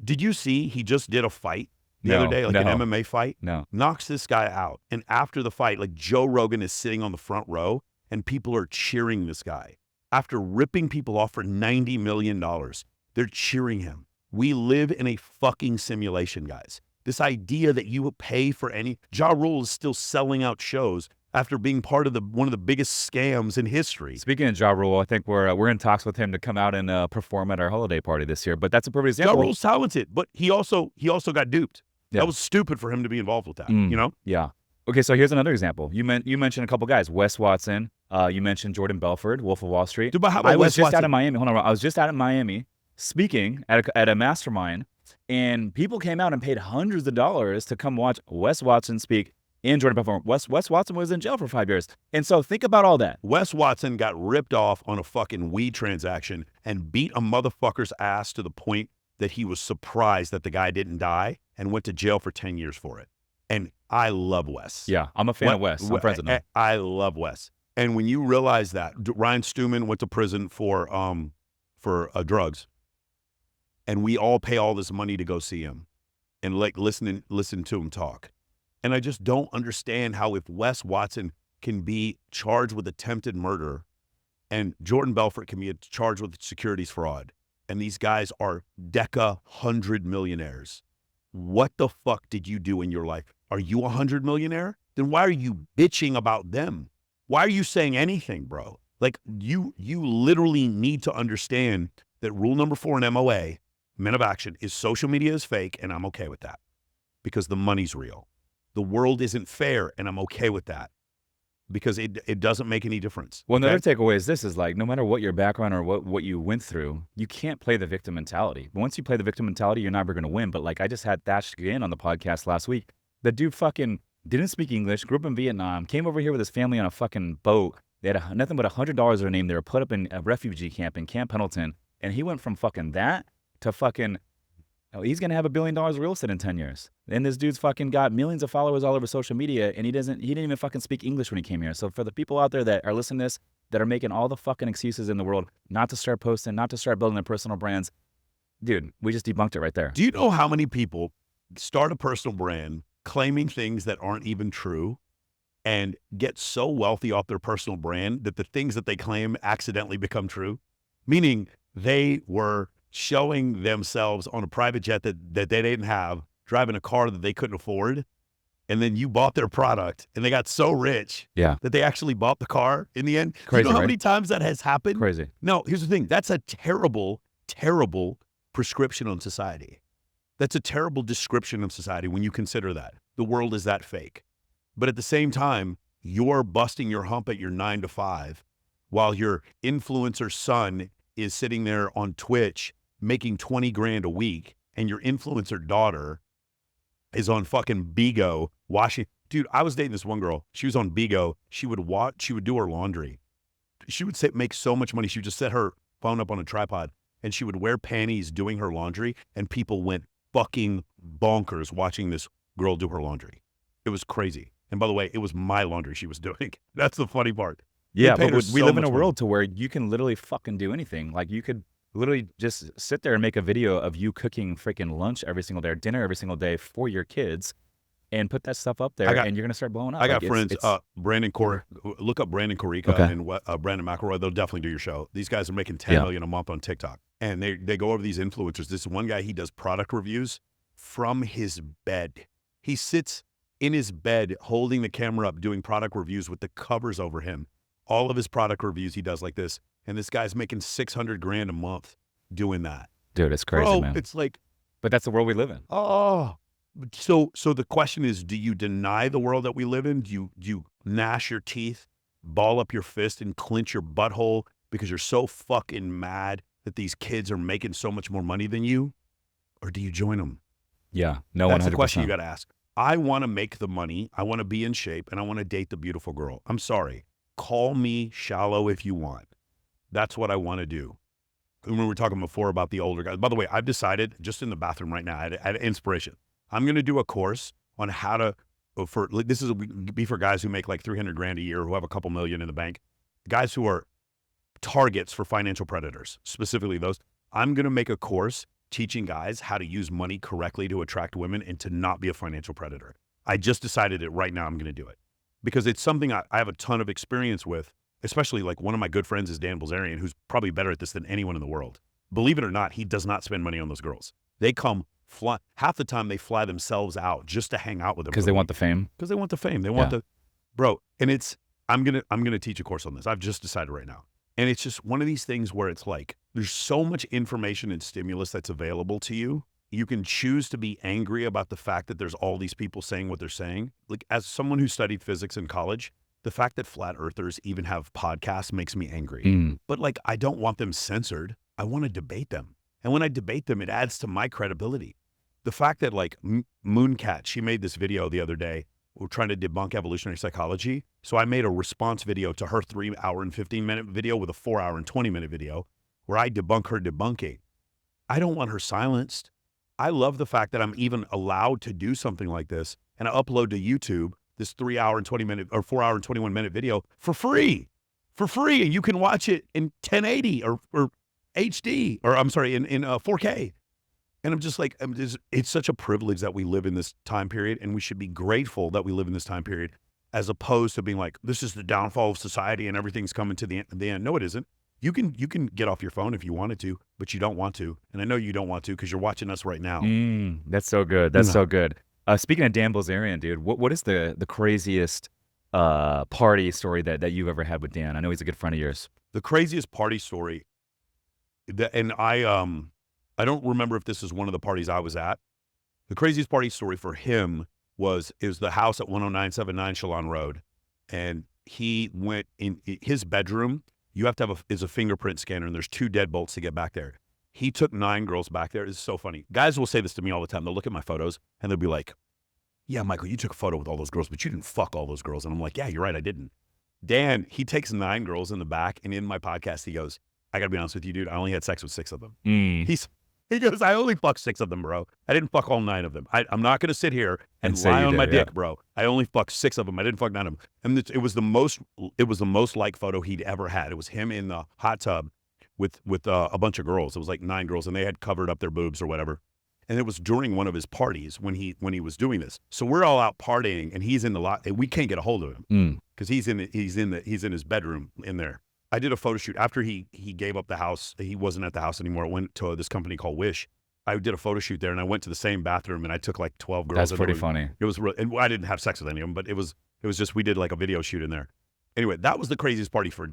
Did you see he just did a fight the other No, day, like an no, MMA fight? no. Knocks this guy out, and after the fight, like Joe Rogan is sitting on the front row, and people are cheering this guy after ripping people off for $90 million. They're cheering him. We live in a fucking simulation, guys. This idea that you would pay for any... Ja Rule is still selling out shows after being part of one of the biggest scams in history. Speaking of Ja Rule, I think we're in talks with him to come out and perform at our holiday party this year. But that's a perfect Ja example. Rule's talented, but he also got duped. Yeah. That was stupid for him to be involved with that, you know? Yeah. Okay, so here's another example. You mentioned a couple guys, Wes Watson. You mentioned Jordan Belfort, Wolf of Wall Street. Dude, but how about I was Wes just Watson? out of Miami. Hold on, I was just out of Miami speaking at a mastermind, and people came out and paid hundreds of dollars to come watch Wes Watson speak and Jordan Belfort. Wes Watson was in jail for 5 years. And so think about all that. Wes Watson got ripped off on a fucking weed transaction and beat a motherfucker's ass to the point that he was surprised that the guy didn't die and went to jail for 10 years for it. And I love Wes. Yeah, I'm a fan of Wes. I'm friends with him. I love Wes. And when you realize that Ryan Stewman went to prison for drugs, and we all pay all this money to go see him and like listen to him talk. And I just don't understand how if Wes Watson can be charged with attempted murder and Jordan Belfort can be charged with securities fraud, and these guys are $100 millionaires. What the fuck did you do in your life? Are you $100 millionaire? Then why are you bitching about them? Why are you saying anything, bro? Like you literally need to understand that rule number 4 in MOA, Men of Action, is social media is fake, and I'm okay with that because the money's real. The world isn't fair, and I'm okay with that because it doesn't make any difference. Well, another takeaway is this is like, no matter what your background or what you went through, you can't play the victim mentality. But once you play the victim mentality, you're never going to win. But like I just had Thatch again on the podcast last week. The dude fucking didn't speak English, grew up in Vietnam, came over here with his family on a fucking boat. They had nothing but $100 their name. They were put up in a refugee camp in Camp Pendleton. And he went from fucking that to fucking... Oh, he's going to have $1 billion of real estate in 10 years. And this dude's fucking got millions of followers all over social media, and he didn't even fucking speak English when he came here. So for the people out there that are listening to this, that are making all the fucking excuses in the world not to start posting, not to start building their personal brands, dude, we just debunked it right there. Do you know how many people start a personal brand claiming things that aren't even true and get so wealthy off their personal brand that the things that they claim accidentally become true? Meaning they were showing themselves on a private jet that they didn't have, driving a car that they couldn't afford, and then you bought their product, and they got so rich that they actually bought the car in the end. Crazy, you know how right? many times that has happened? Crazy. No, here's the thing. That's a terrible, terrible prescription on society. That's a terrible description of society when you consider that. The world is that fake. But at the same time, you're busting your hump at your 9 to 5 while your influencer son is sitting there on Twitch making 20 grand a week, and your influencer daughter is on fucking Bigo washing. Dude, I was dating this one girl. She was on Bigo. She would do her laundry. She would make so much money. She would just set her phone up on a tripod, and she would wear panties doing her laundry, and people went fucking bonkers watching this girl do her laundry. It was crazy. And by the way, it was my laundry she was doing. That's the funny part. Yeah, They paid but her we so live in a much world to where you can literally fucking do anything. Like you could literally just sit there and make a video of you cooking freaking lunch every single day or dinner every single day for your kids and put that stuff up there, and you're going to start blowing up. I got Like, friends, Brandon look up Brandon Corica and Brandon McElroy. They'll definitely do your show. These guys are making $10 million a month on TikTok. And they go over these influencers. This one guy, he does product reviews from his bed. He sits in his bed holding the camera up doing product reviews with the covers over him. All of his product reviews he does like this. And this guy's making 600 grand a month doing that. Dude, it's crazy, Bro, man. it's like, But that's the world we live in. oh. So the question is, do you deny the world that we live in? Do you gnash your teeth, ball up your fist, and clench your butthole because you're so fucking mad that these kids are making so much more money than you? Or do you join them? Yeah, no, That's 100%. the question you got to ask. I want to make the money. I want to be in shape, and I want to date the beautiful girl. I'm sorry. Call me shallow if you want. That's what I want to do. when we were talking before about the older guys. By the way, I've decided just in the bathroom right now, I had inspiration. I'm going to do a course on how to, this is be for guys who make like 300 grand a year, who have a couple million in the bank, guys who are targets for financial predators, specifically those. I'm going to make a course teaching guys how to use money correctly to attract women and to not be a financial predator. I just decided it right now. I'm going to do it because it's something I have a ton of experience with, especially like one of my good friends is Dan Bilzerian, who's probably better at this than anyone in the world. Believe it or not, he does not spend money on those girls. They come fly, half the time they fly themselves out just to hang out with them. Because they want the fame. Because they want the fame. They want the, bro. And it's, I'm going to teach a course on this. I've just decided right now. And it's just one of these things where it's like, there's so much information and stimulus that's available to you. You can choose to be angry about the fact that there's all these people saying what they're saying. Like, as someone who studied physics in college, the fact that flat earthers even have podcasts makes me angry. But like, I don't want them censored. I want to debate them. And when I debate them, it adds to my credibility. The fact that like Mooncat, she made this video the other day. We're trying to debunk evolutionary psychology. So I made a response video to her 3 hour and 15-minute video with a 4 hour and 20-minute video where I debunk her debunking. I don't want her silenced. I love the fact that I'm even allowed to do something like this and I upload to YouTube this 3 hour and 20-minute or 4 hour and 21-minute video for free. And you can watch it in 1080 or HD, or I'm sorry, in 4K. And I'm just like, it's such a privilege that we live in this time period, and we should be grateful that we live in this time period, as opposed to being like, this is the downfall of society and everything's coming to the end. No, it isn't. You can get off your phone if you wanted to, but you don't want to. And I know you don't want to because you're watching us right now. That's so good. That's so good. Speaking of Dan Bilzerian, dude, what is the craziest party story that you've ever had with Dan? I know he's a good friend of yours. The craziest party story, and I don't remember if this is one of the parties I was at. The craziest party story for him is the house at 10979 Shalon Road. And he went in his bedroom. You have to have is a fingerprint scanner, and there's 2 deadbolts to get back there. He took 9 girls back there. It's so funny. Guys will say this to me all the time. They'll look at my photos and they'll be like, yeah, Michael, you took a photo with all those girls, but you didn't fuck all those girls. And I'm like, yeah, you're right, I didn't. Dan, he takes 9 girls in the back, and in my podcast, he goes, I gotta be honest with you, dude, I only had sex with 6 of them. He goes, I only fucked 6 of them, bro. I didn't fuck all 9 of them. I'm not going to sit here and lie on my dick, bro. I only fucked 6 of them. I didn't fuck 9 of them. And it was the most liked photo he'd ever had. It was him in the hot tub with a bunch of girls. It was like 9 girls, and they had covered up their boobs or whatever. And it was during one of his parties when he was doing this. So we're all out partying, and he's in the lot, and we can't get a hold of him because he's in his bedroom in there. I did a photo shoot after he gave up the house. He wasn't at the house anymore. I went to this company called Wish. I did a photo shoot there, and I went to the same bathroom, and I took like 12 girls. That's pretty funny. It was, and I didn't have sex with any of them, but it was just, we did like a video shoot in there. Anyway, that was the craziest story for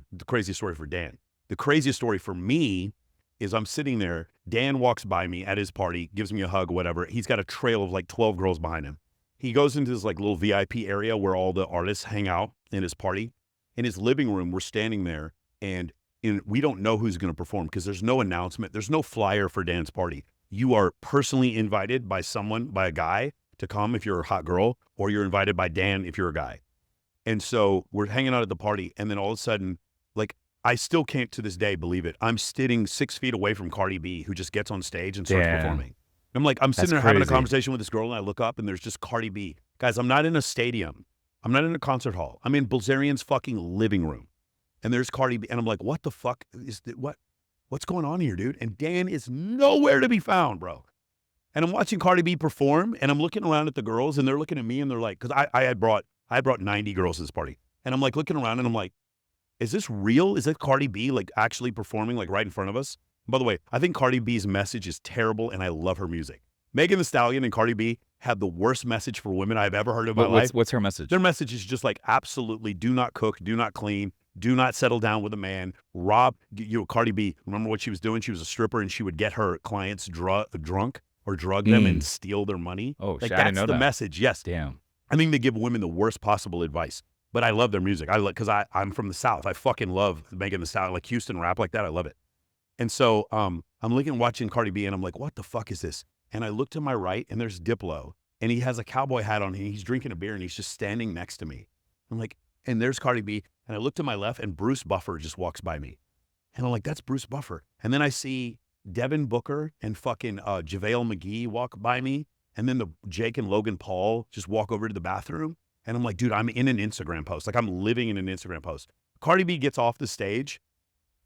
Dan. The craziest story for me is I'm sitting there. Dan walks by me at his party, gives me a hug, whatever. He's got a trail of like 12 girls behind him. He goes into this like little VIP area where all the artists hang out in his party. In his living room, we're standing there. And we don't know who's going to perform because there's no announcement. There's no flyer for Dan's party. You are personally invited by a guy to come if you're a hot girl, or you're invited by Dan if you're a guy. And so we're hanging out at the party. And then all of a sudden, like, I still can't to this day believe it. I'm sitting 6 feet away from Cardi B, who just gets on stage and starts performing. I'm like, I'm sitting there having a conversation with this girl, and I look up and there's just Cardi B. Guys, I'm not in a stadium. I'm not in a concert hall. I'm in Bilzerian's fucking living room. And there's Cardi B, and I'm like, what the fuck what's going on here, dude? And Dan is nowhere to be found, bro. And I'm watching Cardi B perform, and I'm looking around at the girls, and they're looking at me, and they're like, because I had brought 90 girls to this party, and I'm like looking around, and I'm like, is this real? Is it Cardi B like actually performing like right in front of us? By the way, I think Cardi B's message is terrible, and I love her music. Megan Thee Stallion and Cardi B have the worst message for women I've ever heard in my life. What's her message? Their message is just like, absolutely do not cook, do not clean, do not settle down with a man. Cardi B, remember what she was doing? She was a stripper, and she would get her clients drunk or drug them and steal their money. Oh, like, shit, I didn't know that's the that. message. Yes. Damn. I think they give women the worst possible advice, but I love their music. Because I'm from the South. I fucking love Megan Thee Stallion, like Houston rap like that. I love it. And so I'm watching Cardi B, and I'm like, what the fuck is this? And I look to my right, and there's Diplo, and he has a cowboy hat on, and he's drinking a beer, and he's just standing next to me. I'm like, and there's Cardi B, and I look to my left, and Bruce Buffer just walks by me. And I'm like, that's Bruce Buffer. And then I see Devin Booker and fucking JaVale McGee walk by me. And then the Jake and Logan Paul just walk over to the bathroom. And I'm like, dude, I'm in an Instagram post. Like, I'm living in an Instagram post. Cardi B gets off the stage,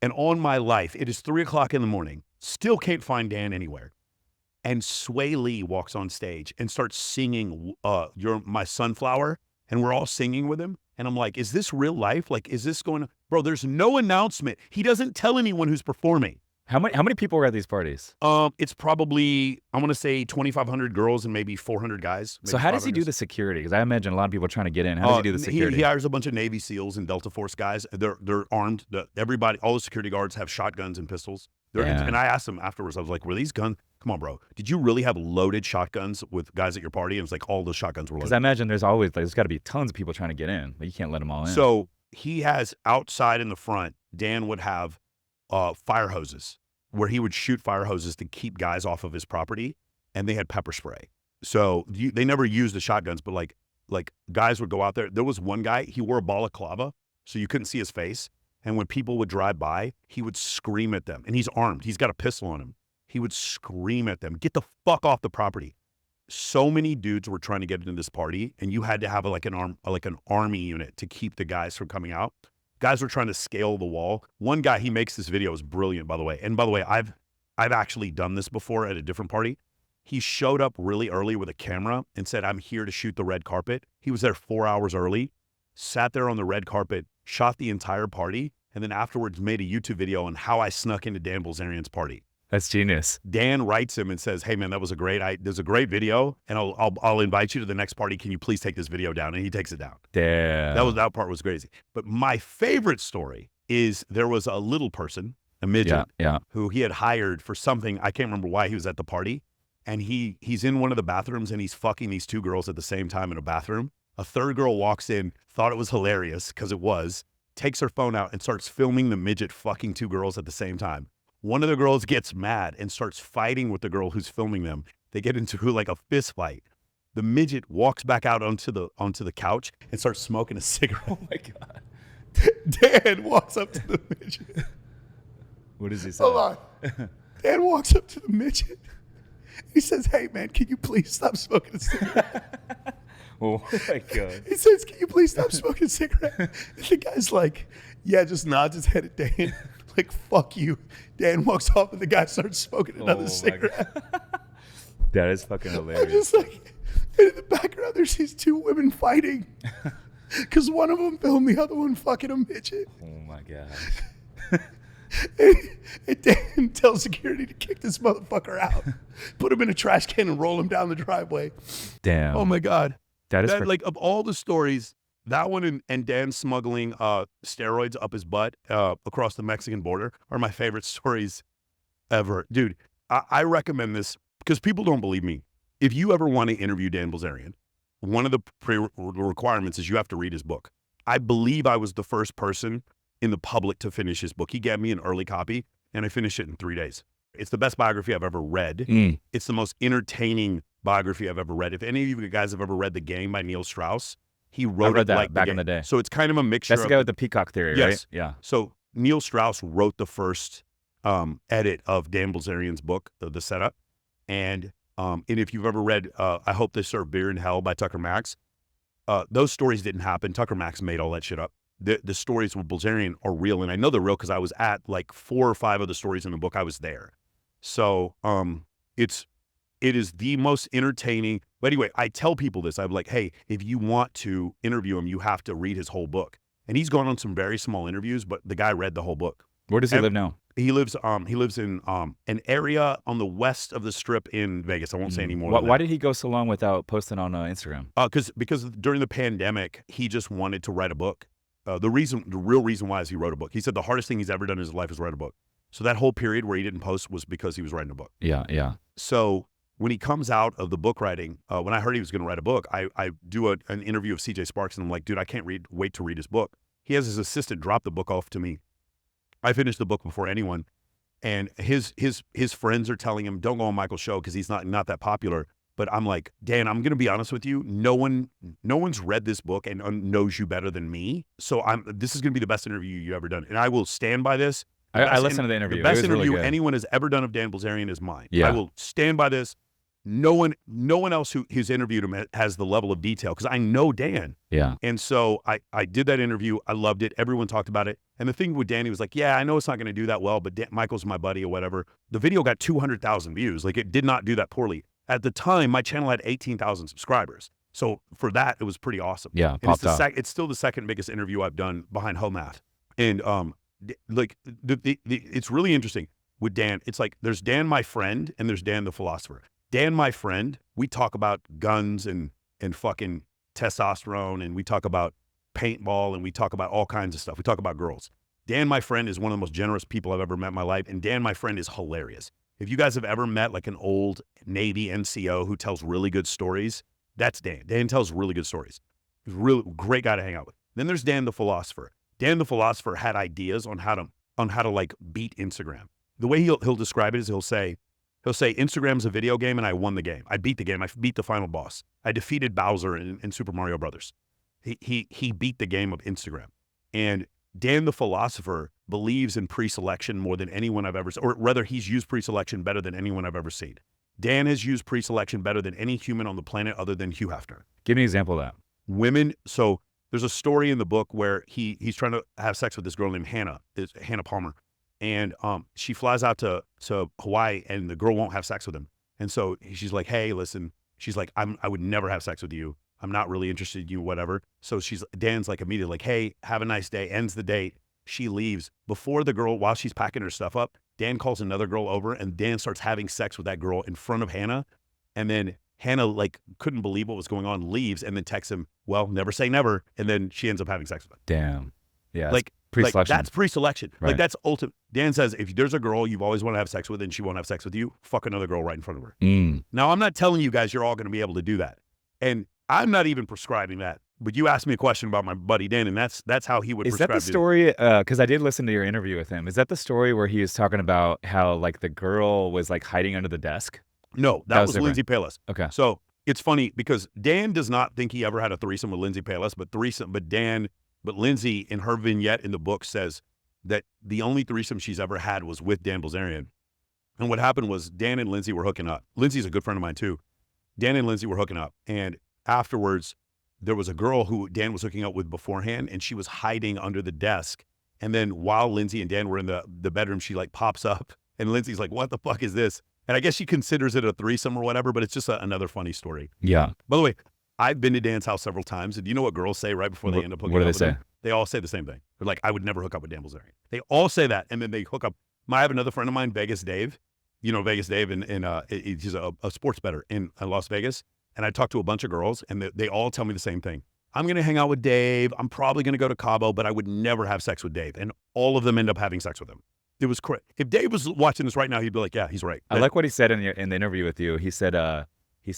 and on my life, it is 3 o'clock in the morning. Still can't find Dan anywhere. And Sway Lee walks on stage and starts singing "You're My Sunflower," and we're all singing with him. And I'm like, is this real life? Like, is this going to... Bro, there's no announcement. He doesn't tell anyone who's performing. How many people were at these parties? It's probably, I'm going to say 2,500 girls and maybe 400 guys. So how does he do the security? Because I imagine a lot of people are trying to get in. How does he do the security? He hires a bunch of Navy SEALs and Delta Force guys. They're armed. Everybody, all the security guards have shotguns and pistols. And I asked them afterwards, I was like, were these guns? Come on, bro. Did you really have loaded shotguns with guys at your party? And it was like all the shotguns were loaded. Because I imagine there's got to be tons of people trying to get in, but you can't let them all in. So he has outside in the front, Dan would have fire hoses where he would shoot fire hoses to keep guys off of his property, and they had pepper spray. So they never used the shotguns, but like guys would go out there. There was one guy, he wore a balaclava, so you couldn't see his face. And when people would drive by, he would scream at them. And he's armed. He's got a pistol on him. He would scream at them, get the fuck off the property. So many dudes were trying to get into this party, and you had to have like an army unit to keep the guys from coming out. Guys were trying to scale the wall. One guy, he makes this video, is brilliant, by the way. And by the way, I've actually done this before at a different party. He showed up really early with a camera and said, I'm here to shoot the red carpet. He was there 4 hours early, sat there on the red carpet, shot the entire party, and then afterwards made a YouTube video on how I snuck into Dan Bilzerian's party. That's genius. Dan writes him and says, hey man, that was there's a great video, and I'll invite you to the next party. Can you please take this video down? And he takes it down. Damn. That part was crazy. But my favorite story is there was a little person, a midget, who he had hired for something. I can't remember why he was at the party. And he's in one of the bathrooms and he's fucking these two girls at the same time in a bathroom. A third girl walks in, thought it was hilarious because it was, takes her phone out and starts filming the midget fucking two girls at the same time. One of the girls gets mad and starts fighting with the girl who's filming them. They get into like a fist fight. The midget walks back out onto the couch and starts smoking a cigarette. Oh my God. Dan walks up to the midget. What does he say? Hold on. Dan walks up to the midget. He says, hey man, can you please stop smoking a cigarette? Oh my God. He says, can you please stop smoking a cigarette? And the guy's like, yeah, just nods his head at Dan. Like, fuck you. Dan walks off and the guy starts smoking another cigarette. That is fucking hilarious. I'm just like, and in the background there's these two women fighting. Because one of them filmed the other one fucking a midget. Oh my God. And Dan tells security to kick this motherfucker out. Put him in a trash can and roll him down the driveway. Damn. Oh my God. That is like of all the stories, that one and Dan smuggling steroids up his butt across the Mexican border are my favorite stories ever. Dude, I recommend this because people don't believe me. If you ever want to interview Dan Bilzerian, one of the requirements is you have to read his book. I believe I was the first person in the public to finish his book. He gave me an early copy and I finished it in 3 days. It's the best biography I've ever read. It's the most entertaining biography I've ever read. If any of you guys have ever read The Game by Neil Strauss, he wrote it like back in the day. So it's kind of a mixture. That's the guy with the peacock theory, right? Yeah. So Neil Strauss wrote the first edit of Dan Bilzerian's book, The Setup. And if you've ever read I Hope They Serve Beer in Hell by Tucker Max, those stories didn't happen. Tucker Max made all that shit up. The stories with Bilzerian are real, and I know they're real because I was at like 4 or 5 of the stories in the book. I was there. So it is the most entertaining. But anyway, I tell people this. I'm like, hey, if you want to interview him, you have to read his whole book. And he's gone on some very small interviews, but the guy read the whole book. Where does he live now? He lives in an area on the west of the Strip in Vegas. I won't say any more. Why did he go so long without posting on Instagram? Because during the pandemic, he just wanted to write a book. The real reason why is he wrote a book. He said the hardest thing he's ever done in his life is write a book. So that whole period where he didn't post was because he was writing a book. Yeah. So when he comes out of the book writing, when I heard he was going to write a book, I do an interview of CJ Sparks, and I'm like, dude, I can't wait to read his book. He has his assistant drop the book off to me. I finished the book before anyone, and his friends are telling him, don't go on Michael's show because he's not that popular. But I'm like, Dan, I'm going to be honest with you. No one's read this book and knows you better than me. So this is going to be the best interview you've ever done. And I will stand by this. I listened to the interview. The It best was really interview good. anyone has ever done of Dan Bilzerian is mine. Yeah. I will stand by this. No one else who's interviewed him has the level of detail because I know Dan. Yeah. And so I did that interview. I loved it. Everyone talked about it. And the thing with Dan, he was like, yeah, I know it's not going to do that well, but Michael's my buddy or whatever. The video got 200,000 views. Like, it did not do that poorly. At the time, my channel had 18,000 subscribers. So for that, it was pretty awesome. Yeah. And Popped up. it's still the second biggest interview I've done behind Home Math. And like it's really interesting with Dan. It's like there's Dan, my friend, and there's Dan the philosopher. Dan, my friend, we talk about guns and fucking testosterone, and we talk about paintball, and we talk about all kinds of stuff. We talk about girls. Dan, my friend, is one of the most generous people I've ever met in my life, and Dan, my friend, is hilarious. If you guys have ever met like an old Navy NCO who tells really good stories, that's Dan. Dan tells really good stories. He's a really great guy to hang out with. Then there's Dan the philosopher. Dan the philosopher had ideas on how to like beat Instagram. The way he'll describe it is he'll say Instagram's a video game and I won the game. I beat the game. I beat the final boss. I defeated Bowser in Super Mario Brothers. He beat the game of Instagram. And Dan the philosopher believes in pre-selection more than anyone I've ever seen, or rather he's used pre-selection better than anyone I've ever seen. Dan has used pre-selection better than any human on the planet other than Hugh Hefner. Give me an example of that. Women, so there's a story in the book where he's trying to have sex with this girl named Hannah, Hannah Palmer. And she flies out to Hawaii and the girl won't have sex with him. And so she's like, hey, listen, she's like, I would never have sex with you. I'm not really interested in you, whatever. So Dan's like immediately like, hey, have a nice day, ends the date. She leaves. Before the girl, while she's packing her stuff up, Dan calls another girl over and Dan starts having sex with that girl in front of Hannah. And then Hannah like couldn't believe what was going on, leaves, and then texts him, well, never say never. And then she ends up having sex with him. Damn. Yeah. Like pre-selection. that's pre-selection. Right. Like that's ultimate. Dan says, if there's a girl you've always wanted to have sex with and she won't have sex with you, fuck another girl right in front of her. Now, I'm not telling you guys you're all going to be able to do that. And I'm not even prescribing that. But you asked me a question about my buddy Dan, and that's how he would prescribe it. Is that the story? Because I did listen to your interview with him. Is that the story where he was talking about how like the girl was like hiding under the desk? No, that was different. Lindsay Palis. Okay. So it's funny because Dan does not think he ever had a threesome with Lindsay Palis, but Lindsay in her vignette in the book says that the only threesome she's ever had was with Dan Bilzerian. And what happened was Dan and Lindsay were hooking up. Lindsay's a good friend of mine too. Dan and Lindsay were hooking up, and afterwards, there was a girl who Dan was hooking up with beforehand, and she was hiding under the desk. And then while Lindsay and Dan were in the bedroom, she like pops up, and Lindsay's like, what the fuck is this? And I guess she considers it a threesome or whatever, but it's just another funny story. Yeah. By the way, I've been to Dan's house several times, and do you know what girls say right before they end up hooking up? What do they with say? him? They all say the same thing. They're like, I would never hook up with Dan Bilzerian. They all say that, and then they hook up. I have another friend of mine, Vegas Dave. You know Vegas Dave, and he's a sports bettor in Las Vegas. And I talked to a bunch of girls, and they all tell me the same thing. I'm going to hang out with Dave. I'm probably going to go to Cabo, but I would never have sex with Dave. And all of them end up having sex with him. It was crazy. If Dave was watching this right now, he'd be like, yeah, he's right. I like what he said in the interview with you. He said a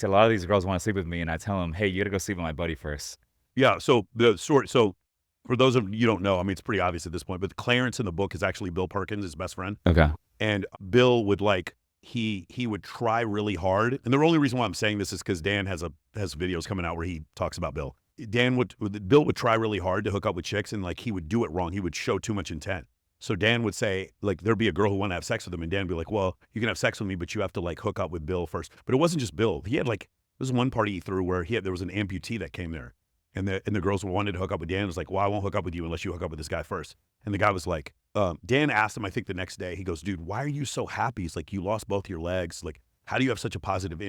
lot of these girls want to sleep with me, and I tell them, hey, you got to go sleep with my buddy first. Yeah. So the story. So for those of you don't know, I mean, it's pretty obvious at this point, but Clarence in the book is actually Bill Perkins, his best friend. Okay. And Bill would like, he would try really hard. And the only reason why I'm saying this is because Dan has videos coming out where he talks about Bill. Bill would try really hard to hook up with chicks, and like he would do it wrong. He would show too much intent. So Dan would say, like, there'd be a girl who wanted to have sex with him, and Dan would be like, well, you can have sex with me, but you have to like hook up with Bill first. But it wasn't just Bill. He had like, there was one party he threw where there was an amputee that came there, and the girls wanted to hook up with Dan. It was like, well, I won't hook up with you unless you hook up with this guy first. And the guy was like, Dan asked him, I think the next day, he goes, dude, why are you so happy? He's like, you lost both your legs. Like, how do you have such a positive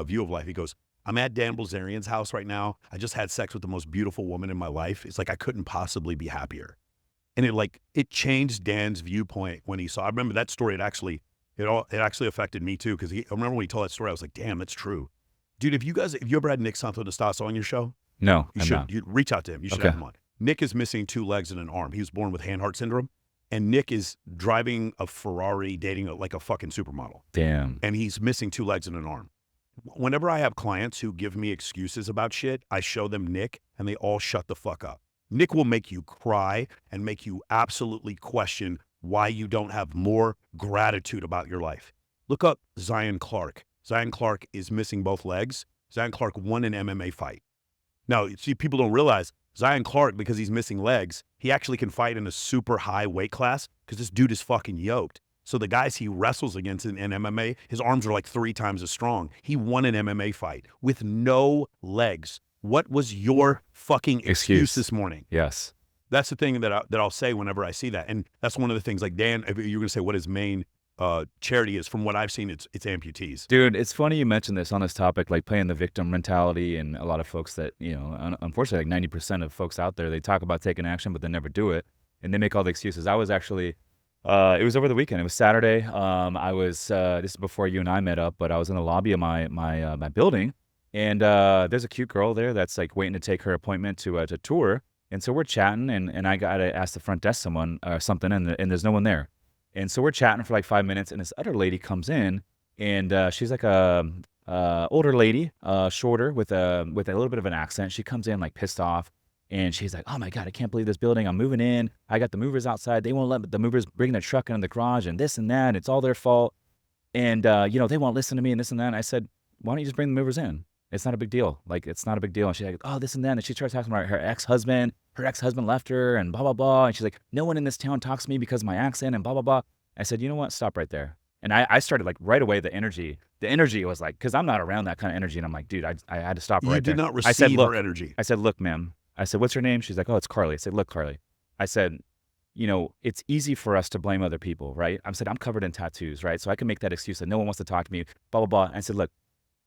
view of life? He goes, I'm at Dan Bilzerian's house right now. I just had sex with the most beautiful woman in my life. It's like, I couldn't possibly be happier. And it changed Dan's viewpoint when he saw, I remember that story. It actually affected me too. Cause I remember when he told that story, I was like, damn, that's true. Dude, if you ever had Nick Santo-Nastasso on your show? No, You reach out to him. You should have him on. Nick is missing 2 legs and an arm. He was born with hand-heart syndrome. And Nick is driving a Ferrari, dating like a fucking supermodel. Damn. And he's missing 2 legs and an arm. Whenever I have clients who give me excuses about shit, I show them Nick, and they all shut the fuck up. Nick will make you cry and make you absolutely question why you don't have more gratitude about your life. Look up Zion Clark. Zion Clark is missing both legs. Zion Clark won an MMA fight. Now, see, people don't realize Zion Clark, because he's missing legs, he actually can fight in a super high weight class because this dude is fucking yoked. So the guys he wrestles against in MMA, his arms are like 3 times as strong. He won an MMA fight with no legs. What was your fucking excuse this morning? Yes. That's the thing that I'll say whenever I see that. And that's one of the things, like, Dan, if you're going to say what his main charity is, from what I've seen, it's amputees. Dude, it's funny you mentioned this on this topic, like playing the victim mentality, and a lot of folks that, unfortunately, like 90% of folks out there, they talk about taking action, but they never do it. And they make all the excuses. I was actually, it was over the weekend. It was Saturday. I was, this is before you and I met up, but I was in the lobby of my building. And there's a cute girl there that's like waiting to take her appointment to tour. And so we're chatting, and I got to ask the front desk someone something, and there's no one there. And so we're chatting for like 5 minutes, and this other lady comes in, and she's like a older lady, shorter, with a little bit of an accent. She comes in like pissed off, and she's like, "Oh my God, I can't believe this building. I'm moving in. I got the movers outside. They won't let the movers bring their truck into the garage, and this and that. It's all their fault. And they won't listen to me, and this and that." And I said, "Why don't you just bring the movers in? It's not a big deal. Like, it's not a big deal." And she's like, "Oh, this and that." And she starts talking about her ex-husband. Her ex-husband left her, and blah, blah, blah. And she's like, "No one in this town talks to me because of my accent," and blah, blah, blah. I said, "You know what? Stop right there." And I started, like, right away, the energy was like, because I'm not around that kind of energy. And I'm like, dude, I had to stop right there. You did not I said, receive "Look," her energy. I said, "Look, ma'am." I said, "What's her name?" She's like, "Oh, it's Carly." I said, "Look, Carly." I said, it's easy for us to blame other people, right? I said, "I'm covered in tattoos, right? So I can make that excuse that no one wants to talk to me, blah, blah, blah." And I said, "Look,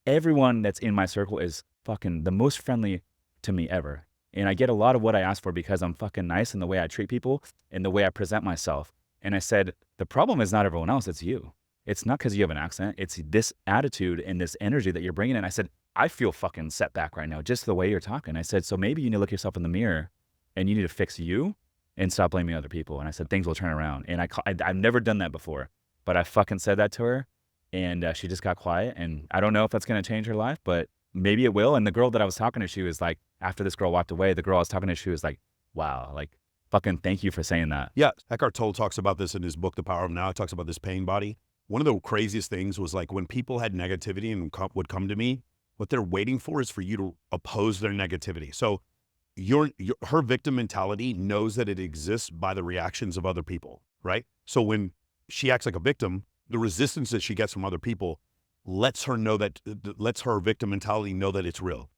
everyone that's in my circle is fucking the most friendly to me ever. And I get a lot of what I ask for because I'm fucking nice in the way I treat people and the way I present myself." And I said, "The problem is not everyone else, it's you. It's not because you have an accent. It's this attitude and this energy that you're bringing in." I said, "I feel fucking set back right now, just the way you're talking." I said, "So maybe you need to look yourself in the mirror and you need to fix you and stop blaming other people." And I said, "Things will turn around." And I've never done that before, but I fucking said that to her, and she just got quiet. And I don't know if that's going to change her life, but maybe it will. And the girl that I was talking to, she was like, after this girl walked away, the girl I was talking to, she was like, "Wow, like, fucking thank you for saying that." Yeah, Eckhart Tolle talks about this in his book, The Power of Now. He talks about this pain body. One of the craziest things was, like, when people had negativity and would come to me, what they're waiting for is for you to oppose their negativity. So her victim mentality knows that it exists by the reactions of other people, right? So when she acts like a victim, the resistance that she gets from other people lets her victim mentality know that it's real.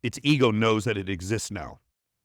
Its ego knows that it exists now.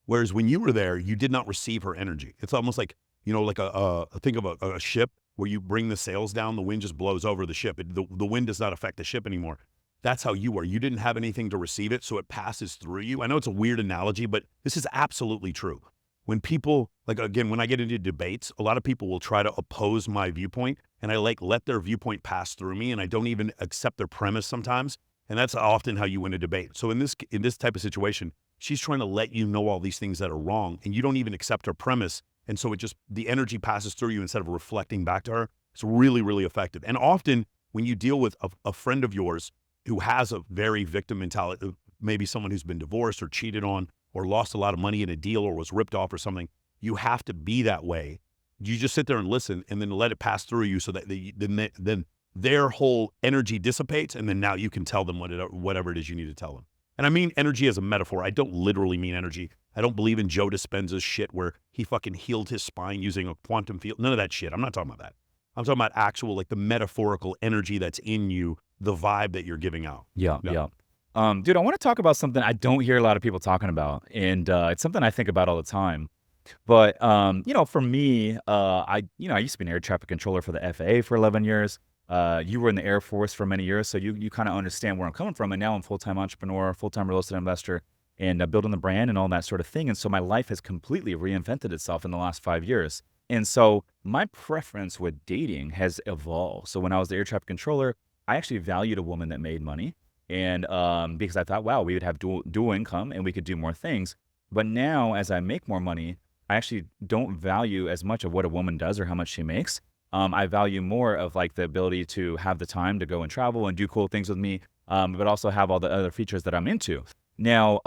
Whereas when you were there, you did not receive her energy. It's almost like, like think of a ship where you bring the sails down, the wind just blows over the ship. The wind does not affect the ship anymore. That's how you were. You didn't have anything to receive it, so it passes through you. I know it's a weird analogy, but this is absolutely true. When people, like, again, when I get into debates, a lot of people will try to oppose my viewpoint, and I let their viewpoint pass through me, and I don't even accept their premise sometimes. And that's often how you win a debate. So in this type of situation, she's trying to let you know all these things that are wrong, and you don't even accept her premise. And so the energy passes through you instead of reflecting back to her. It's really, really effective. And often when you deal with a friend of yours who has a very victim mentality, maybe someone who's been divorced or cheated on or lost a lot of money in a deal or was ripped off or something, you have to be that way. You just sit there and listen and then let it pass through you so that then their whole energy dissipates, and then now you can tell them whatever it is you need to tell them. And I mean energy as a metaphor. I don't literally mean energy. I don't believe in Joe Dispenza's shit where he fucking healed his spine using a quantum field. None of that shit. I'm not talking about that. I'm talking about actual, like, the metaphorical energy that's in you, the vibe that you're giving out. Yeah. Dude, I want to talk about something I don't hear a lot of people talking about, and it's something I think about all the time. But for me, I used to be an air traffic controller for the FAA for 11 years. You were in the Air Force for many years, so you kind of understand where I'm coming from. And now I'm full-time entrepreneur, full-time real estate investor, and building the brand and all that sort of thing. And so my life has completely reinvented itself in the last 5 years. And so my preference with dating has evolved. So when I was the air traffic controller, I actually valued a woman that made money. And because I thought, wow, we would have dual income and we could do more things. But now as I make more money, I actually don't value as much of what a woman does or how much she makes. I value more of, like, the ability to have the time to go and travel and do cool things with me, but also have all the other features that I'm into. Now,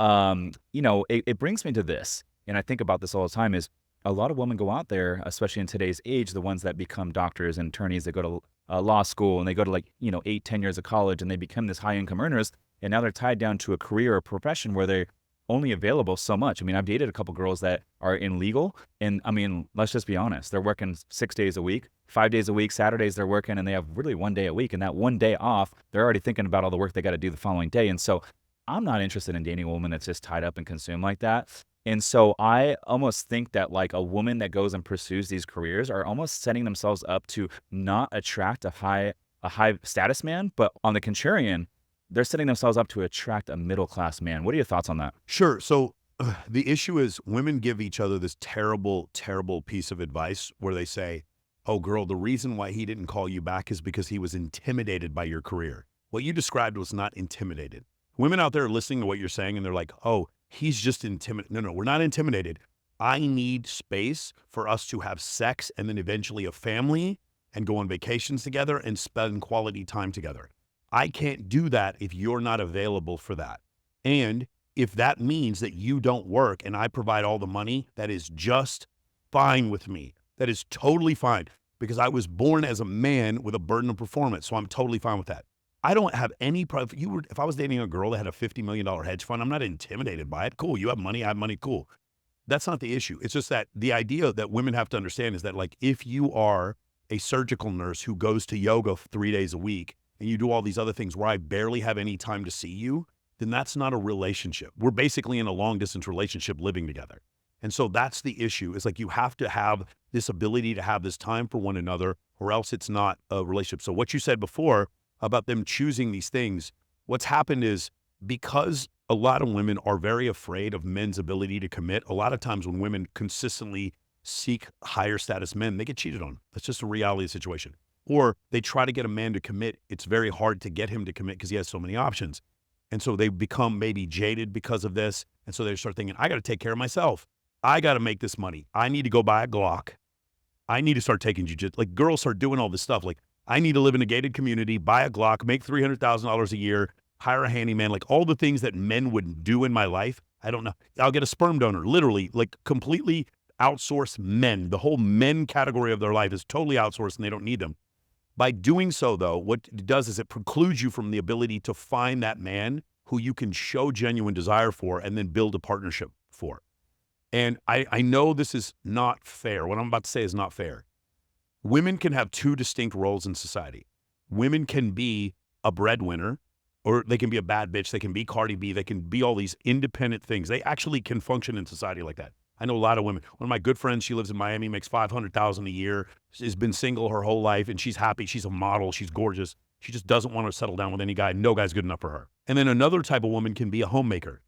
it brings me to this, and I think about this all the time, is a lot of women go out there, especially in today's age, the ones that become doctors and attorneys, they go to law school and they go to 8-10 years of college and they become this high income earners. And now they're tied down to a career or profession where only available so much. I mean, I've dated a couple girls that are in legal, and I mean, let's just be honest. They're working 6 days a week, 5 days a week. Saturdays they're working, and they have really 1 day a week. And that 1 day off, they're already thinking about all the work they got to do the following day. And so I'm not interested in dating a woman that's just tied up and consumed like that. And so I almost think that like a woman that goes and pursues these careers are almost setting themselves up to not attract a high status man, but on the contrarian, they're setting themselves up to attract a middle class man. What are your thoughts on that? Sure. So the issue is women give each other this terrible, terrible piece of advice where they say, oh, girl, the reason why he didn't call you back is because he was intimidated by your career. What you described was not intimidated. Women out there are listening to what you're saying and they're like, oh, he's just intimidated. No, we're not intimidated. I need space for us to have sex and then eventually a family and go on vacations together and spend quality time together. I can't do that if you're not available for that. And if that means that you don't work and I provide all the money, that is just fine with me. That is totally fine because I was born as a man with a burden of performance. So I'm totally fine with that. I don't have any problem. If I was dating a girl that had a $50 million hedge fund, I'm not intimidated by it. Cool. You have money. I have money. Cool. That's not the issue. It's just that the idea that women have to understand is that like, if you are a surgical nurse who goes to yoga 3 days a week and you do all these other things where I barely have any time to see you, then that's not a relationship. We're basically in a long distance relationship living together. And so that's the issue. It's like you have to have this ability to have this time for one another or else it's not a relationship. So what you said before about them choosing these things, what's happened is because a lot of women are very afraid of men's ability to commit, a lot of times when women consistently seek higher status men, they get cheated on. That's just a reality of the situation. Or they try to get a man to commit. It's very hard to get him to commit because he has so many options. And so they become maybe jaded because of this. And so they start thinking, I got to take care of myself. I got to make this money. I need to go buy a Glock. I need to start taking jujitsu. Like girls start doing all this stuff. Like I need to live in a gated community, buy a Glock, make $300,000 a year, hire a handyman, like all the things that men would do in my life. I don't know. I'll get a sperm donor, literally, like completely outsource men. The whole men category of their life is totally outsourced and they don't need them. By doing so, though, what it does is it precludes you from the ability to find that man who you can show genuine desire for and then build a partnership for. And I know this is not fair. What I'm about to say is not fair. Women can have two distinct roles in society. Women can be a breadwinner, or they can be a bad bitch. They can be Cardi B. They can be all these independent things. They actually can function in society like that. I know a lot of women. One of my good friends, she lives in Miami, makes $500,000 a year, has been single her whole life, and she's happy. She's a model. She's gorgeous. She just doesn't want to settle down with any guy. No guy's good enough for her. And then another type of woman can be a homemaker.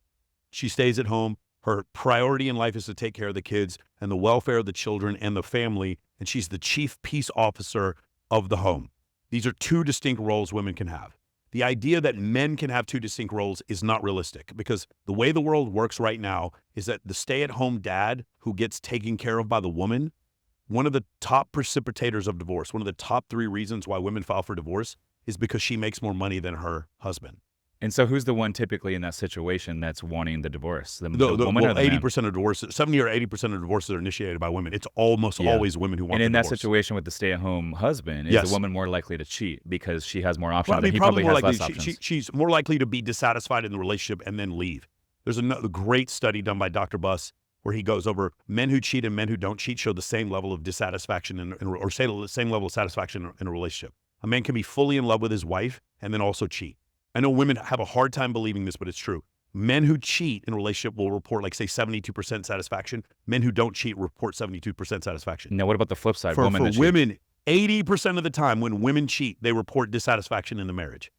She stays at home. Her priority in life is to take care of the kids and the welfare of the children and the family, and she's the chief peace officer of the home. These are two distinct roles women can have. The idea that men can have two distinct roles is not realistic because the way the world works right now is that the stay-at-home dad who gets taken care of by the woman, one of the top precipitators of divorce, one of the top 3 reasons why women file for divorce is because she makes more money than her husband. And so who's the one typically in that situation that's wanting the divorce? The woman or the man? 80% of divorces, 70 or 80% of divorces are initiated by women. It's almost always women who want And the in that divorce. situation with the stay-at-home husband, is Yes. the woman more likely to cheat because she has more options Well, I mean, and he probably probably more has likely, less options? she's more likely to be dissatisfied in the relationship and then leave. There's a great study done by Dr. Buss where he goes over men who cheat and men who don't cheat show the same level of dissatisfaction or say the same level of satisfaction in a relationship. A man can be fully in love with his wife and then also cheat. I know women have a hard time believing this, but it's true. Men who cheat in a relationship will report like say 72% satisfaction. Men who don't cheat report 72% satisfaction. Now, what about the flip side? For Women that cheat? women, 80% of the time when women cheat, they report dissatisfaction in the marriage.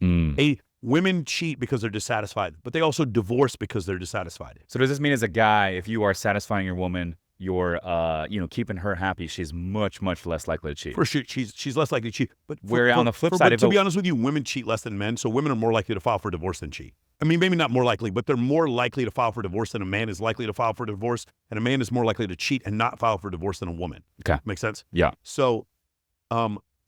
Women cheat because they're dissatisfied, but they also divorce because they're dissatisfied. So does this mean as a guy, if you are satisfying your woman, you're keeping her happy, she's much, much less likely to cheat? For sure, she's less likely to cheat. But On the flip side, to be honest with you, women cheat less than men, so women are more likely to file for divorce than cheat. I mean, maybe not more likely, but they're more likely to file for divorce than a man is likely to file for divorce, and a man is more likely to cheat and not file for divorce than a woman. Okay. Make sense? Yeah. So,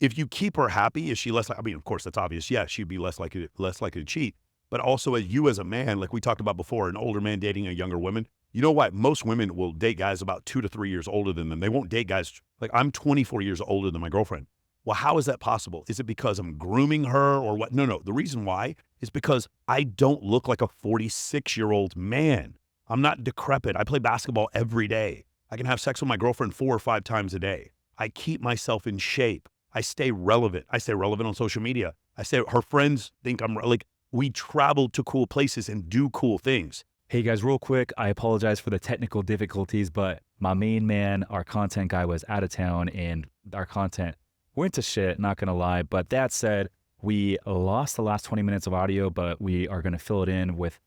if you keep her happy, is she less? I mean, of course, that's obvious. Yeah, she'd be less likely to cheat. But also, as a man, like we talked about before, an older man dating a younger woman. You know what? Most women will date guys about 2 to 3 years older than them. They won't date guys like I'm 24 years older than my girlfriend. Well, how is that possible? Is it because I'm grooming her or what? No. The reason why is because I don't look like a 46-year-old man. I'm not decrepit. I play basketball every day. I can have sex with my girlfriend 4 or 5 times a day. I keep myself in shape. I stay relevant. I stay relevant on social media. I say her friends think I'm like, we travel to cool places and do cool things. Hey guys, real quick, I apologize for the technical difficulties, but my main man, our content guy, was out of town and our content went to shit, not gonna lie. But that said, we lost the last 20 minutes of audio, but we are gonna fill it in with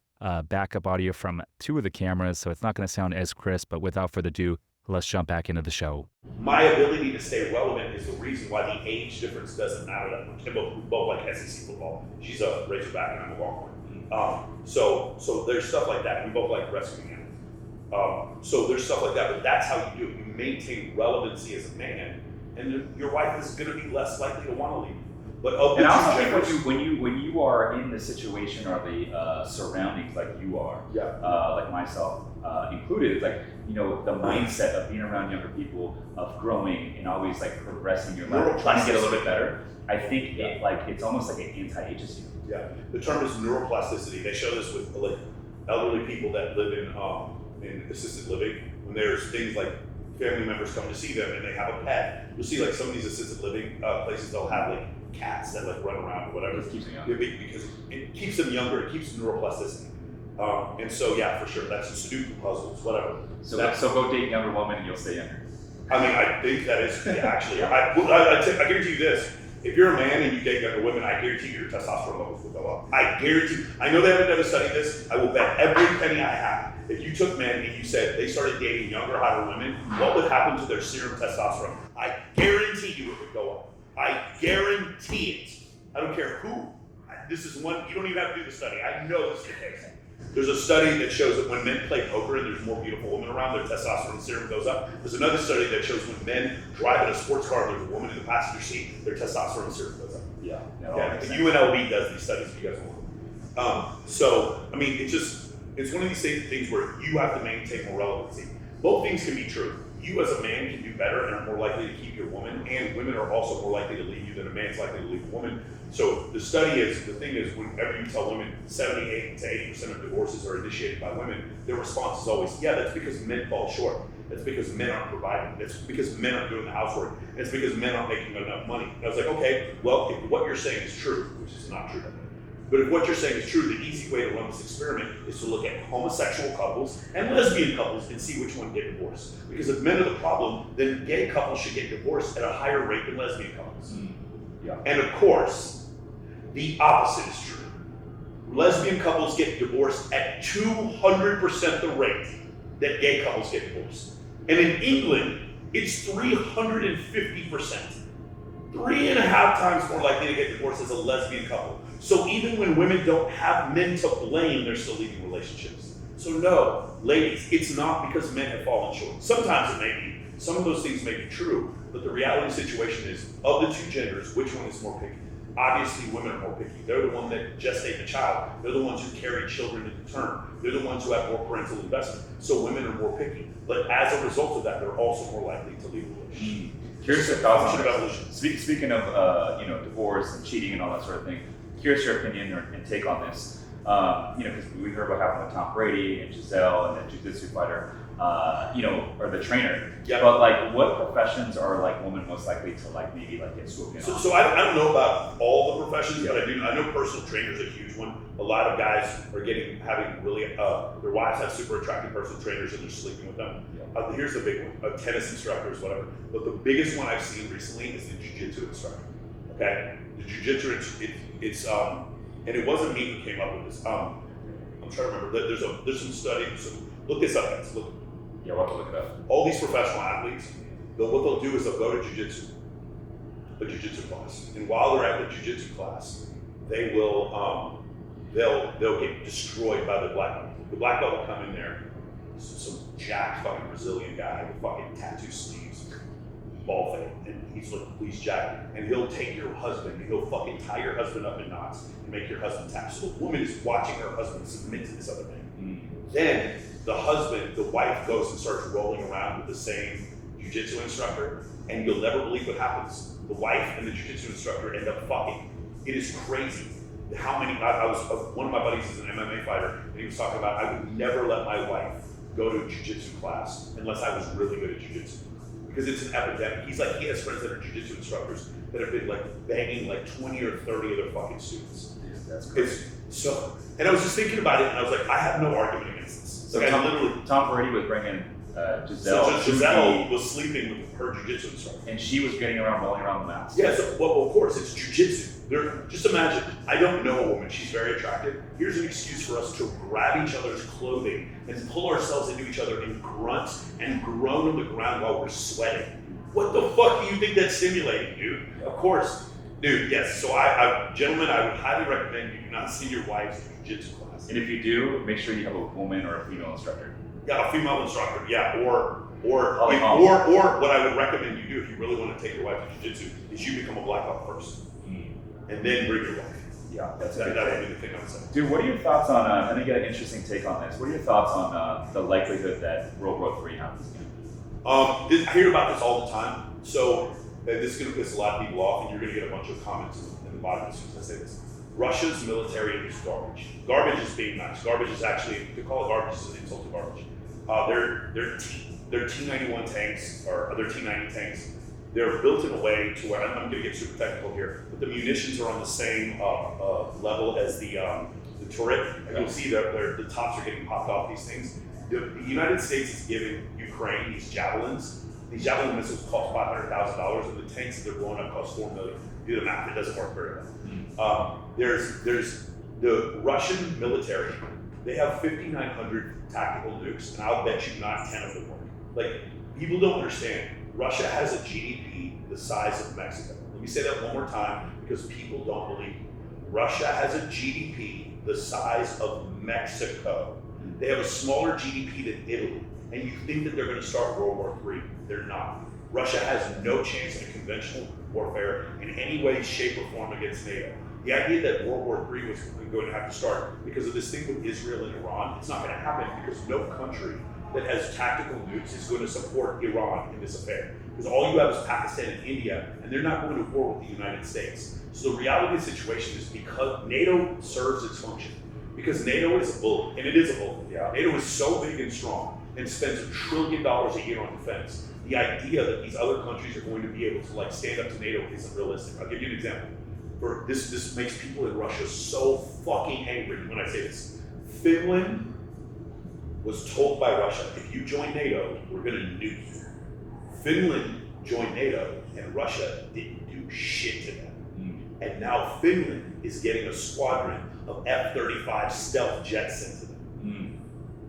backup audio from 2 of the cameras, so it's not gonna sound as crisp, but without further ado, let's jump back into the show. My ability to stay relevant is the reason why the age difference doesn't matter that much. We both like SEC football. She's a Razorback and I'm a Longhorn. So there's stuff like that. We both like wrestling animals. So there's stuff like that, but that's how you do it. You maintain relevancy as a man, and your wife is going to be less likely to want to leave. But and I also think when you are in the situation or the surroundings like you are, like myself included, like the mindset of being around younger people, of growing and always like progressing your life, trying to get a little bit better. I think it's almost like an anti-ageism. Yeah, the term is neuroplasticity. They show this with like elderly people that live in assisted living. When there's things like family members come to see them and they have a pet, you'll see like some of these assisted living places, they'll have like cats that like run around or whatever. It keeps them young. Because it keeps them younger. It keeps neuroplasticity. And so yeah, for sure, that's Sudoku puzzles, whatever. So go date younger women and you'll stay younger. I mean, I think that is actually. I guarantee you this. If you're a man and you date younger women, I guarantee your testosterone levels will go up. I guarantee. I know they haven't done a study of this. I will bet every penny I have. If you took men and you said they started dating younger, hotter women, what would happen to their serum testosterone? I guarantee you it would go up. I guarantee it. I don't care who. This is one, you don't even have to do the study. I know this is the case. There's a study that shows that when men play poker and there's more beautiful women around, their testosterone serum goes up. There's another study that shows when men drive in a sports car and there's a woman in the passenger seat, their testosterone serum goes up. Yeah. And UNLV does these studies if you guys want. So, I mean, it's one of these things where you have to maintain more relevancy. Both things can be true. You as a man can do better and are more likely to keep your woman, and women are also more likely to leave you than a man's likely to leave a woman. So the thing is, whenever you tell women 78 to 80% of divorces are initiated by women, their response is always, yeah, that's because men fall short. That's because men aren't providing. That's because men aren't doing the housework. It's because men aren't making enough money. And I was like, okay, well, if what you're saying is true, which is not true, but if what you're saying is true, the easy way to run this experiment is to look at homosexual couples and lesbian couples and see which one get divorced. Because if men are the problem, then gay couples should get divorced at a higher rate than lesbian couples. Yeah. And of course, the opposite is true. Lesbian couples get divorced at 200% the rate that gay couples get divorced. And in England, it's 350%. 3.5 times more likely to get divorced as a lesbian couple. So even when women don't have men to blame, they're still leaving relationships. So no, ladies, it's not because men have fallen short. Sometimes it may be. Some of those things may be true, but the reality of the situation is, of the two genders, which one is more picky? Obviously, women are more picky. They're the ones that gestate the child. They're the ones who carry children into term. They're the ones who have more parental investment. So women are more picky. But as a result of that, they're also more likely to leave a relationship. Curious your thoughts on evolution. Speaking of divorce and cheating and all that sort of thing. Curious your opinion and take on this. Because we heard what happened with Tom Brady and Giselle and the jiu-jitsu fighter, or the trainer. Yeah. But like, what professions are like women most likely to like maybe like get swooped in on? So I don't know about all the professions, but I know personal trainers are a huge one. A lot of guys are having really their wives have super attractive personal trainers and they're sleeping with them. Yeah. Here's the big one: tennis instructors, whatever. But the biggest one I've seen recently is the jiu-jitsu instructor. Okay, the jiu-jitsu it's and it wasn't me who came up with this. I'm trying to remember. There's some studies. So look this up, guys. Look. Yeah, we'll have to look it up. All these professional athletes, what they'll do is they'll go to a jiu-jitsu class, and while they're at the jiu-jitsu class, they will they'll get destroyed by the black belt. The black belt will come in there, some jacked fucking Brazilian guy with fucking tattoo sleeves, ball fade, and he's jacked, and he'll take your husband and he'll fucking tie your husband up in knots and make your husband tap. So the woman is watching her husband submit to this other man. Then the wife goes and starts rolling around with the same jiu-jitsu instructor, and you'll never believe what happens. The wife and the jiu-jitsu instructor end up fucking. It is crazy. how many, I was, one of my buddies is an MMA fighter, and he was talking about, I would never let my wife go to a jiu-jitsu class unless I was really good at jiu-jitsu. Because it's an epidemic. He's like, he has friends that are jiu-jitsu instructors that have been like banging like 20 or 30 of their fucking students. Yeah, that's crazy. So, and I was just thinking about it, and I was like, I have no argument against this. So like, Tom Brady was bringing Giselle. So Giselle was sleeping with her jiu-jitsu instructor. And she was getting around, rolling around the mats. Yeah, so, well, of course, it's jiu-jitsu. Just imagine, I don't know a woman, she's very attractive. Here's an excuse for us to grab each other's clothing and pull ourselves into each other and grunt and groan on the ground while we're sweating. What the fuck do you think that's simulating, dude? Of course. Dude, yes, so gentlemen, I would highly recommend you do not see your wife's jiu-jitsu class. And if you do, make sure you have a woman or a female instructor. Yeah, a female instructor, yeah, or what I would recommend you do if you really want to take your wife to jiu-jitsu is you become a black belt first. And then bring your wife. Yeah, that would be the thing I would say. Dude, what are your thoughts on, I think you got an interesting take on this. What are your thoughts on the likelihood that World War III happens again? I hear about this all the time. So this is going to piss a lot of people off, and you're going to get a bunch of comments in the bottom as soon as I say this. Russia's military is garbage. Garbage is being nice. Garbage is actually, to call it garbage is an insult to garbage. Their T-91 tanks, or their T-90 tanks, they're built in a way to where, I'm going to get super technical here, but the munitions are on the same level as the turret. And you'll see that the tops are getting popped off these things. The United States is giving Ukraine these javelins. These javelin missiles cost $500,000, and the tanks that they're blowing up cost $4 million. Do the math, it doesn't work very well. There's the Russian military, they have 5,900 tactical nukes, and I'll bet you not 10 of them work. Like, people don't understand. Russia has a GDP the size of Mexico. Let me say that one more time because people don't believe me. Russia has a GDP the size of Mexico. They have a smaller GDP than Italy. And you think that they're going to start World War III. They're not. Russia has no chance in conventional warfare in any way, shape, or form against NATO. The idea that World War III was going to have to start because of this thing with Israel and Iran, it's not going to happen because no country that has tactical nukes is going to support Iran in this affair. Because all you have is Pakistan and India, and they're not going to war with the United States. So the reality of the situation is because NATO serves its function. Because NATO is a bully, and it is a bully. Yeah. NATO is so big and strong and spends $1 trillion a year on defense. The idea that these other countries are going to be able to stand up to NATO isn't realistic. I'll give you an example. This makes people in Russia so fucking angry when I say this. Finland was told by Russia, if you join NATO, we're going to nuke you. Finland joined NATO, and Russia didn't do shit to them. And now Finland is getting a squadron of F-35 stealth jets sent to them.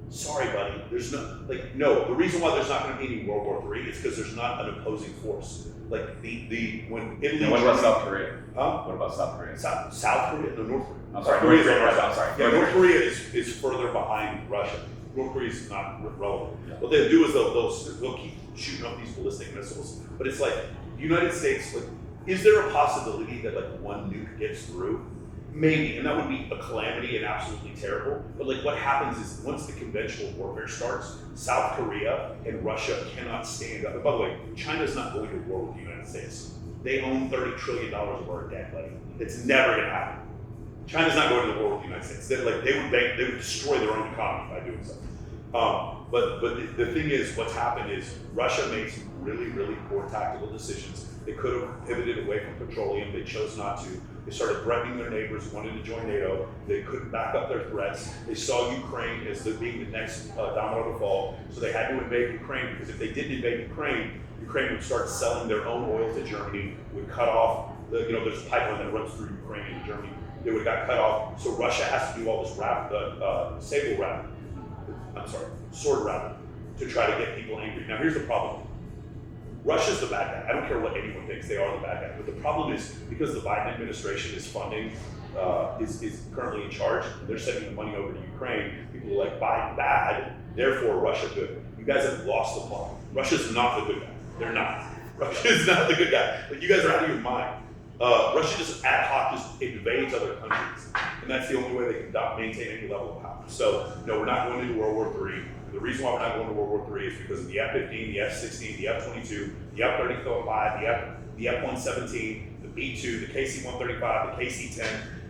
Sorry, buddy. There's no. The reason why there's not going to be any World War III is because there's not an opposing force. Like when Italy. Now, what about South Korea? Huh? What about South Korea? South Korea? No, North Korea. I'm sorry, North Korea. I'm sorry. Yeah, North Korea is further behind Russia. North Korea is not relevant. Yeah. What they'll do is they'll keep shooting up these ballistic missiles. But it's like the United States. Like, is there a possibility that like one nuke gets through? Maybe, and that would be a calamity and absolutely terrible. But like what happens is once the conventional warfare starts, South Korea and Russia cannot stand up. And by the way, China's not going to war with the United States. They own $30 trillion of our debt, buddy. It's never going to happen. China's not going to war with the United States. They would destroy their own economy by doing so. But the thing is, what's happened is Russia made some really, really poor tactical decisions. They could have pivoted away from petroleum. They chose not to. They started threatening their neighbors who wanted to join NATO. They couldn't back up their threats. They saw Ukraine as being the next domino to fall. So they had to invade Ukraine because if they didn't invade Ukraine, Ukraine would start selling their own oil to Germany, would cut off, there's a pipeline that runs through Ukraine into Germany. They would have got cut off. So Russia has to do all this sword routing to try to get people angry. Now here's the problem. Russia's the bad guy. I don't care what anyone thinks, they are the bad guy. But the problem is because the Biden administration is funding, is currently in charge, they're sending the money over to Ukraine. People are like, Biden bad, therefore Russia good. You guys have lost the plot. Russia's not the good guy. They're not. Russia is not the good guy. Like, you guys are out of your mind. Russia just ad hoc just invades other countries. And that's the only way they can maintain any level of power. So, no, we're not going into World War III. The reason why we're not going to World War III is because of the F-15, the F-16, the F-22, the F-35, the F-117, the B-2, the KC-135, the KC-10.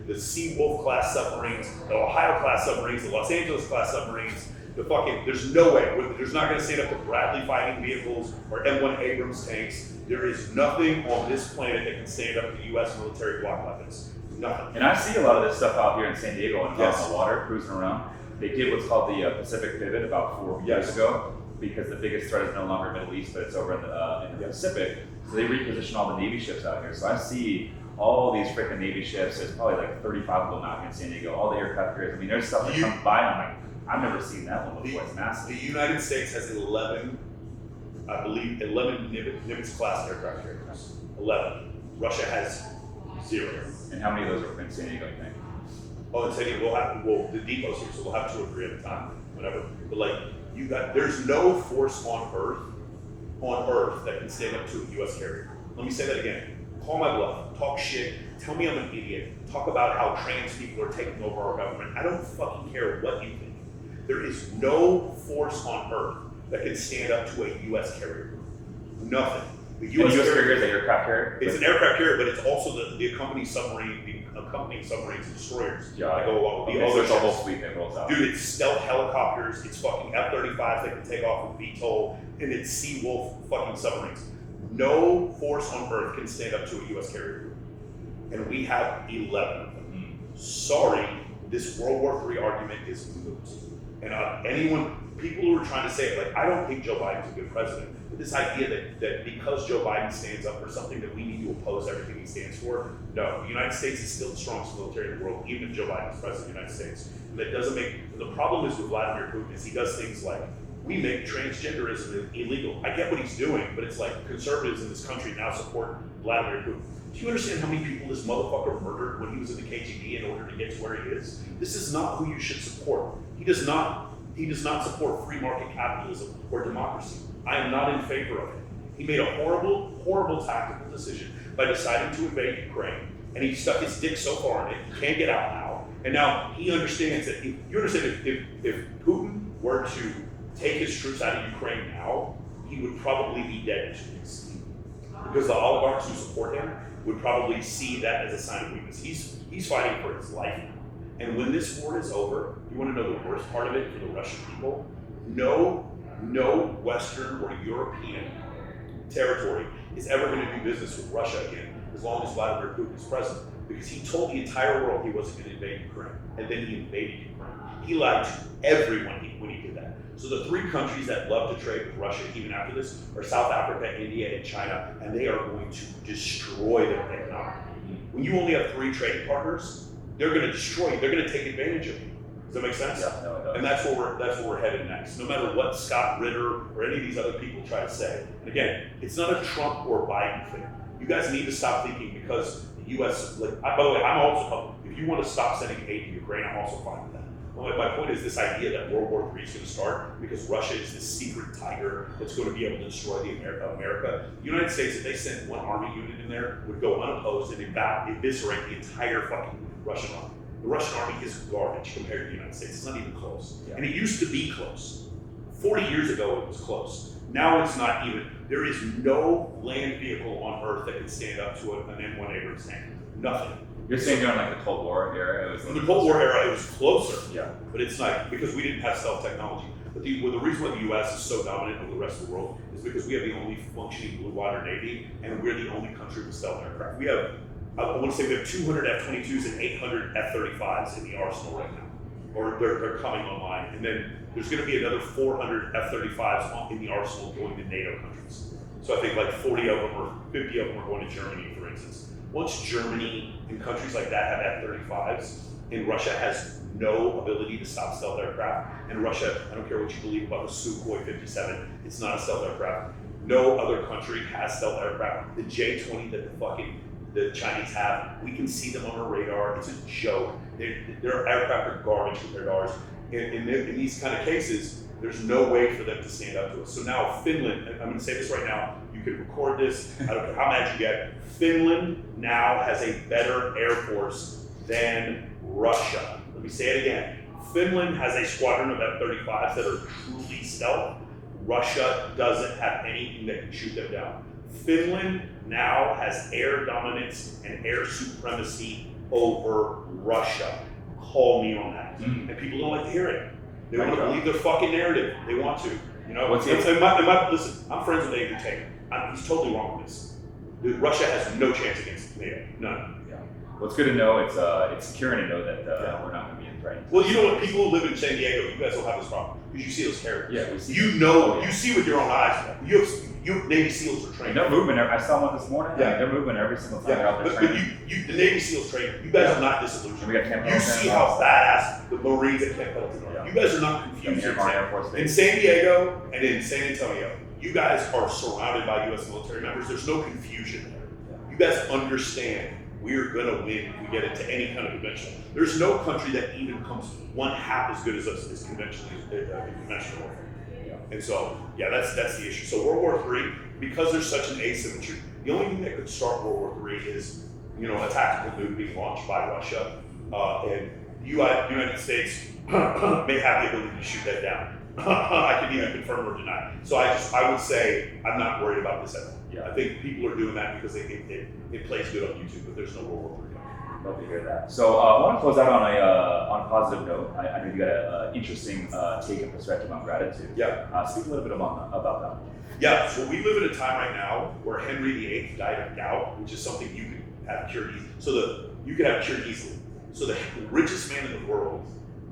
the Sea-Wolf class submarines, the Ohio class submarines, the Los Angeles class submarines, there's no way. There's not going to stand up to Bradley fighting vehicles or M1 Abrams tanks. There is nothing on this planet that can stand up to U.S. military block weapons. Nothing. And I see a lot of this stuff out here in San Diego and Yes. on the water, cruising around. They did what's called the Pacific Pivot about 4 years ago, because the biggest threat is no longer Middle East, but it's over in the Pacific. So they reposition all the Navy ships out here. So I see all these freaking Navy ships. There's probably like 35 of them out here in San Diego. All the aircraft carriers. I mean, there's stuff that comes by, and I'm like, I've never seen that one before. It's massive. The United States has 11, I believe, 11 Nimitz class aircraft carriers. 11. Russia has 0. And how many of those are in San Diego, you think? Oh, in San Diego, the depot's here, so we'll have 2 or 3 at a time, whatever. But like, there's no force on Earth that can stand up to a U.S. carrier. Let me say that again. Call my bluff, talk shit, tell me I'm an idiot, talk about how trans people are taking over our government. I don't fucking care what you think. There is no force on Earth that can stand up to a U.S. carrier. Nothing. The U.S. carrier is an aircraft carrier? It's an aircraft carrier, but it's also the accompanying submarines and destroyers that go along with the other ships. The whole fleet that rolls out. Dude, it's stealth helicopters, it's fucking F-35s that can take off with VTOL, and it's Sea-Wolf fucking submarines. No force on Earth can stand up to a U.S. carrier. And we have 11 of them. Sorry, this World War III argument is moot. And people who are trying to say it, like, I don't think Joe Biden's a good president, but this idea that because Joe Biden stands up for something that we need to oppose everything he stands for, no, the United States is still the strongest military in the world, even if Joe Biden is president of the United States. And that doesn't the problem is with Vladimir Putin is he does things like, we make transgenderism illegal. I get what he's doing, but it's like conservatives in this country now support Vladimir Putin. Do you understand how many people this motherfucker murdered when he was in the KGB in order to get to where he is? This is not who you should support. He does not support free market capitalism or democracy. I am not in favor of it. He made a horrible, horrible tactical decision by deciding to invade Ukraine, and he stuck his dick so far in it, he can't get out now. And now he understands that if Putin were to take his troops out of Ukraine now, he would probably be dead in 2 weeks. Because the oligarchs who support him would probably see that as a sign of weakness. He's fighting for his life now. And when this war is over, you want to know the worst part of it for the Russian people? No Western or European territory is ever going to do business with Russia again as long as Vladimir Putin is president. Because he told the entire world he wasn't going to invade Ukraine, and then he invaded Ukraine. He lied to everyone when he did that. So the 3 countries that love to trade with Russia, even after this, are South Africa, India, and China, and they are going to destroy their economy. When you only have 3 trading partners, they're going to destroy you. They're going to take advantage of you. Does that make sense? Yeah, no, it does. And that's where we're headed next. No matter what Scott Ritter or any of these other people try to say. And again, it's not a Trump or Biden thing. You guys need to stop thinking because the U.S. By the way, I'm also, if you want to stop sending aid to Ukraine, I'm also fine with that. Well, my point is this idea that World War III is going to start because Russia is this secret tiger that's going to be able to destroy America. The United States, if they sent 1 army unit in there, would go unopposed and eviscerate the entire fucking Russian army. The Russian army is garbage compared to the United States. It's not even close. Yeah. And it used to be close. 40 years ago, it was close. Now it's not even. There is no land vehicle on Earth that can stand up to an M1 Abrams tank. Nothing. You're saying during like the Cold War era? In the Cold War era, it was closer. Yeah. But it's not, because we didn't have stealth technology. But the reason why the U.S. is so dominant over the rest of the world is because we have the only functioning blue water Navy, and we're the only country with stealth aircraft. We have, I want to say we have 200 F-22s and 800 F-35s in the arsenal right now. Or they're coming online. And then there's going to be another 400 F-35s in the arsenal going to NATO countries. So I think like 40 of them or 50 of them are going to Germany, for instance. Once Germany and countries like that have F-35s, and Russia has no ability to stop stealth aircraft, and Russia, I don't care what you believe about the Sukhoi 57, it's not a stealth aircraft. No other country has stealth aircraft. The J-20 that the Chinese have, we can see them on our radar. It's a joke. Their aircraft are garbage compared to ours. In these kind of cases, there's no way for them to stand up to us. So now Finland, I'm going to say this right now, you can record this, I don't care how mad you get, Finland now has a better air force than Russia. Let me say it again. Finland has a squadron of F-35s that are truly stealth. Russia doesn't have anything that can shoot them down. Finland now has air dominance and air supremacy over Russia. Call me on that. And people don't like to hear it. They want to believe their fucking narrative. They want to. You know, listen, I'm friends with E318. He's totally wrong with this. Russia has no chance against NATO. None. Yeah. Well, it's good to know. It's secure to know that we're not going to be threatened. Well, you know what? People who live in San Diego, you guys don't have this problem because you see those characters. Yeah, we see. You see with your own eyes. You Navy SEALs are trained. They're moving. I saw one this morning. Yeah, they're moving every single time they're out there training. But the Navy SEALs train. You guys are not disillusioned. You see how badass the Marines at Camp Pendleton are. Yeah. You guys are not confused. In San Diego and in San Antonio, you guys are surrounded by U.S. military members. There's no confusion there. Yeah. You guys understand we're going to win if we get into any kind of conventional. There's no country that even comes one half as good as us as conventional warfare. And so, yeah, that's the issue. So World War III, because there's such an asymmetry, the only thing that could start World War III is, a tactical nuke being launched by Russia, and the United States may have the ability to shoot that down. I can neither confirm or deny. So I would say I'm not worried about this at all. Yeah. I think people are doing that because it plays good on YouTube, but there's no World War III. Love to hear that. So I want to close out on a positive note. I know you got an interesting take and perspective on gratitude. Yeah. Speak a little bit about that. Yeah. So we live in a time right now where Henry VIII died of gout, which is something you can have cured easily. You can have cured easily. So the richest man in the world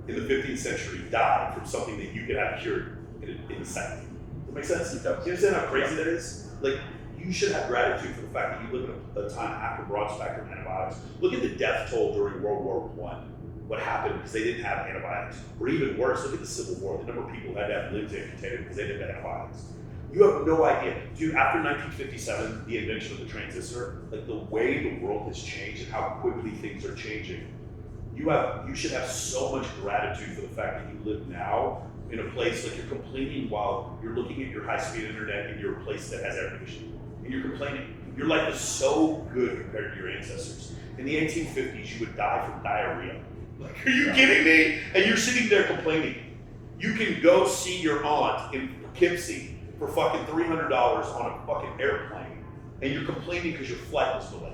in the 15th century died from something that you could have cured in a second. Does that make sense? You understand how crazy that is? Like, you should have gratitude for the fact that you live in a time after broad-spectrum antibiotics. Look at the death toll during World War I. What happened because they didn't have antibiotics. Or even worse, look at the Civil War. The number of people who had to have limbs amputated because they didn't have antibiotics. You have no idea. Dude, after 1957, the invention of the transistor, like the way the world has changed and how quickly things are changing, you should have so much gratitude for the fact that you live now in a place like you're complaining while you're looking at your high-speed internet in your place that has air conditioning. And you're complaining. Your life is so good compared to your ancestors. In the 1850s, you would die from diarrhea. Like, are you kidding me? And you're sitting there complaining. You can go see your aunt in Poughkeepsie for fucking $300 on a fucking airplane, and you're complaining because your flight was delayed.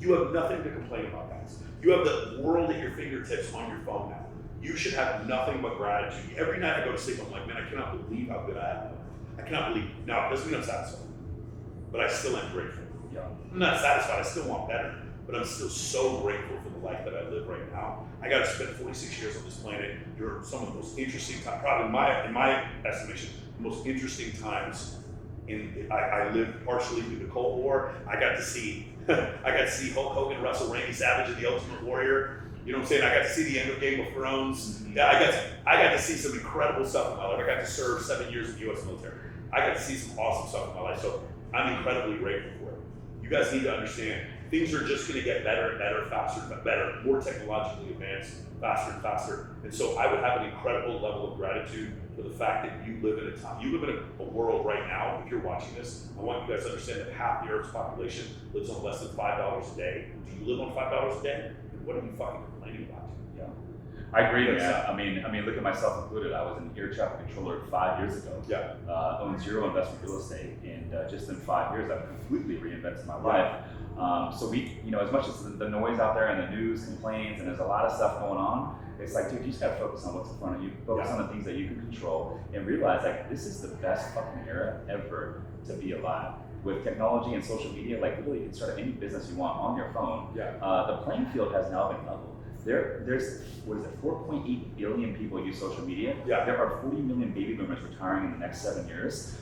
You have nothing to complain about, guys. You have the world at your fingertips on your phone now. You should have nothing but gratitude. Every night I go to sleep, I'm like, man, I cannot believe how good I am. I cannot believe. Now, it doesn't mean I'm satisfied, but I still am grateful. Yeah. I'm not satisfied. I still want better, but I'm still so grateful for the life that I live right now. I got to spend 46 years on this planet during some of the most interesting times, probably in my estimation, the most interesting times. I lived partially through the Cold War. I got to see Hulk Hogan wrestle Randy Savage in The Ultimate Warrior. You know what I'm saying? I got to see the end of Game of Thrones. Yeah, I got to see some incredible stuff in my life. I got to serve 7 years in the U.S. military. I got to see some awesome stuff in my life. So I'm incredibly grateful for it. You guys need to understand, things are just going to get better and better, faster and better, more technologically advanced, faster and faster. And so I would have an incredible level of gratitude for the fact that you live in a world right now, if you're watching this, I want you guys to understand that half the Earth's population lives on less than $5 a day. Do you live on $5 a day? And what are you fucking complaining about? Yeah. I agree with that. I mean, look at myself included. I was an air traffic controller 5 years ago. Yeah. Owned zero investment real estate, and just in 5 years, I've completely reinvented my life. So we, as much as the noise out there and the news complains, and there's a lot of stuff going on, it's like, dude, you just gotta focus on what's in front of you, focus on the things that you can control, and realize like this is the best fucking era ever to be alive. With technology and social media, like literally you can start any business you want on your phone. Yeah. The playing field has now been leveled. There's 4.8 billion people use social media. Yeah. There are 40 million baby boomers retiring in the next 7 years.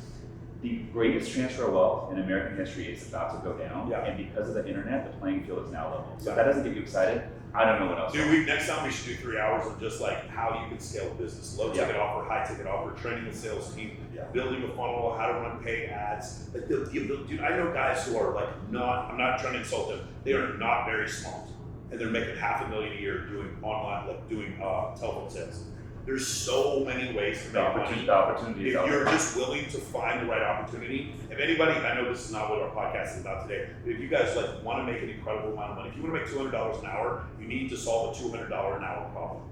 The greatest transfer of wealth in American history is about to go down, and because of the internet, the playing field is now level. So if that doesn't get you excited, I don't know what else. Dude, next time we should do 3 hours of just like how you can scale a business. Low ticket offer, high ticket offer, training the sales team, building a funnel, how to run paid ads. Like dude, I know guys who are like I'm not trying to insult them, they are not very smart. And they're making $500,000 a year doing online, like doing telephone sales. There's so many ways to make money. If you're just willing to find the right opportunity. If anybody, I know this is not what our podcast is about today, but if you guys like want to make an incredible amount of money, if you want to make $200 an hour, you need to solve a $200 an hour problem.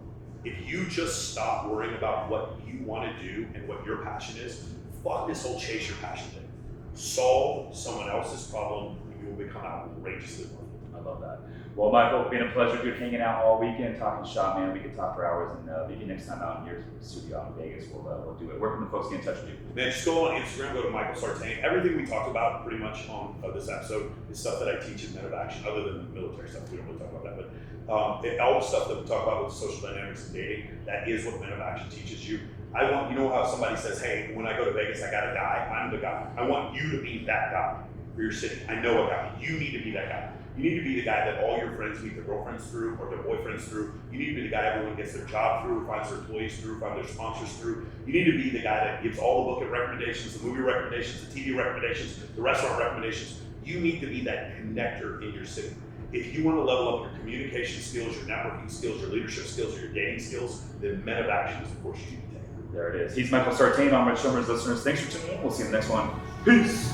If you just stop worrying about what you want to do and what your passion is, fuck this whole chase your passion thing. Solve someone else's problem, and you will become outrageously wealthy. I love that. Well, Michael, been a pleasure, dude, hanging out all weekend, talking shop, man. We could talk for hours, and maybe next time out in your studio out in Vegas, we'll do it. Where can the folks get in touch with you? Man, just go on Instagram, go to Michael Sartain. Everything we talked about pretty much on this episode is stuff that I teach in Men of Action, other than the military stuff. We don't really talk about that, but all the stuff that we talk about with social dynamics and dating, that is what Men of Action teaches you. I want, you know how somebody says, hey, when I go to Vegas, I got a guy. I'm the guy. I want you to be that guy for your city. I know a guy. You need to be that guy. You need to be the guy that all your friends meet their girlfriends through or their boyfriends through. You need to be the guy everyone gets their job through, finds their employees through, finds their sponsors through. You need to be the guy that gives all the book recommendations, the movie recommendations, the TV recommendations, the restaurant recommendations. You need to be that connector in your city. If you want to level up your communication skills, your networking skills, your leadership skills, or your dating skills, then Men of Action is the course you need to take. There it is. He's Michael Sartain. I'm Rich Summers. Listeners, thanks for tuning in. We'll see you in the next one. Peace.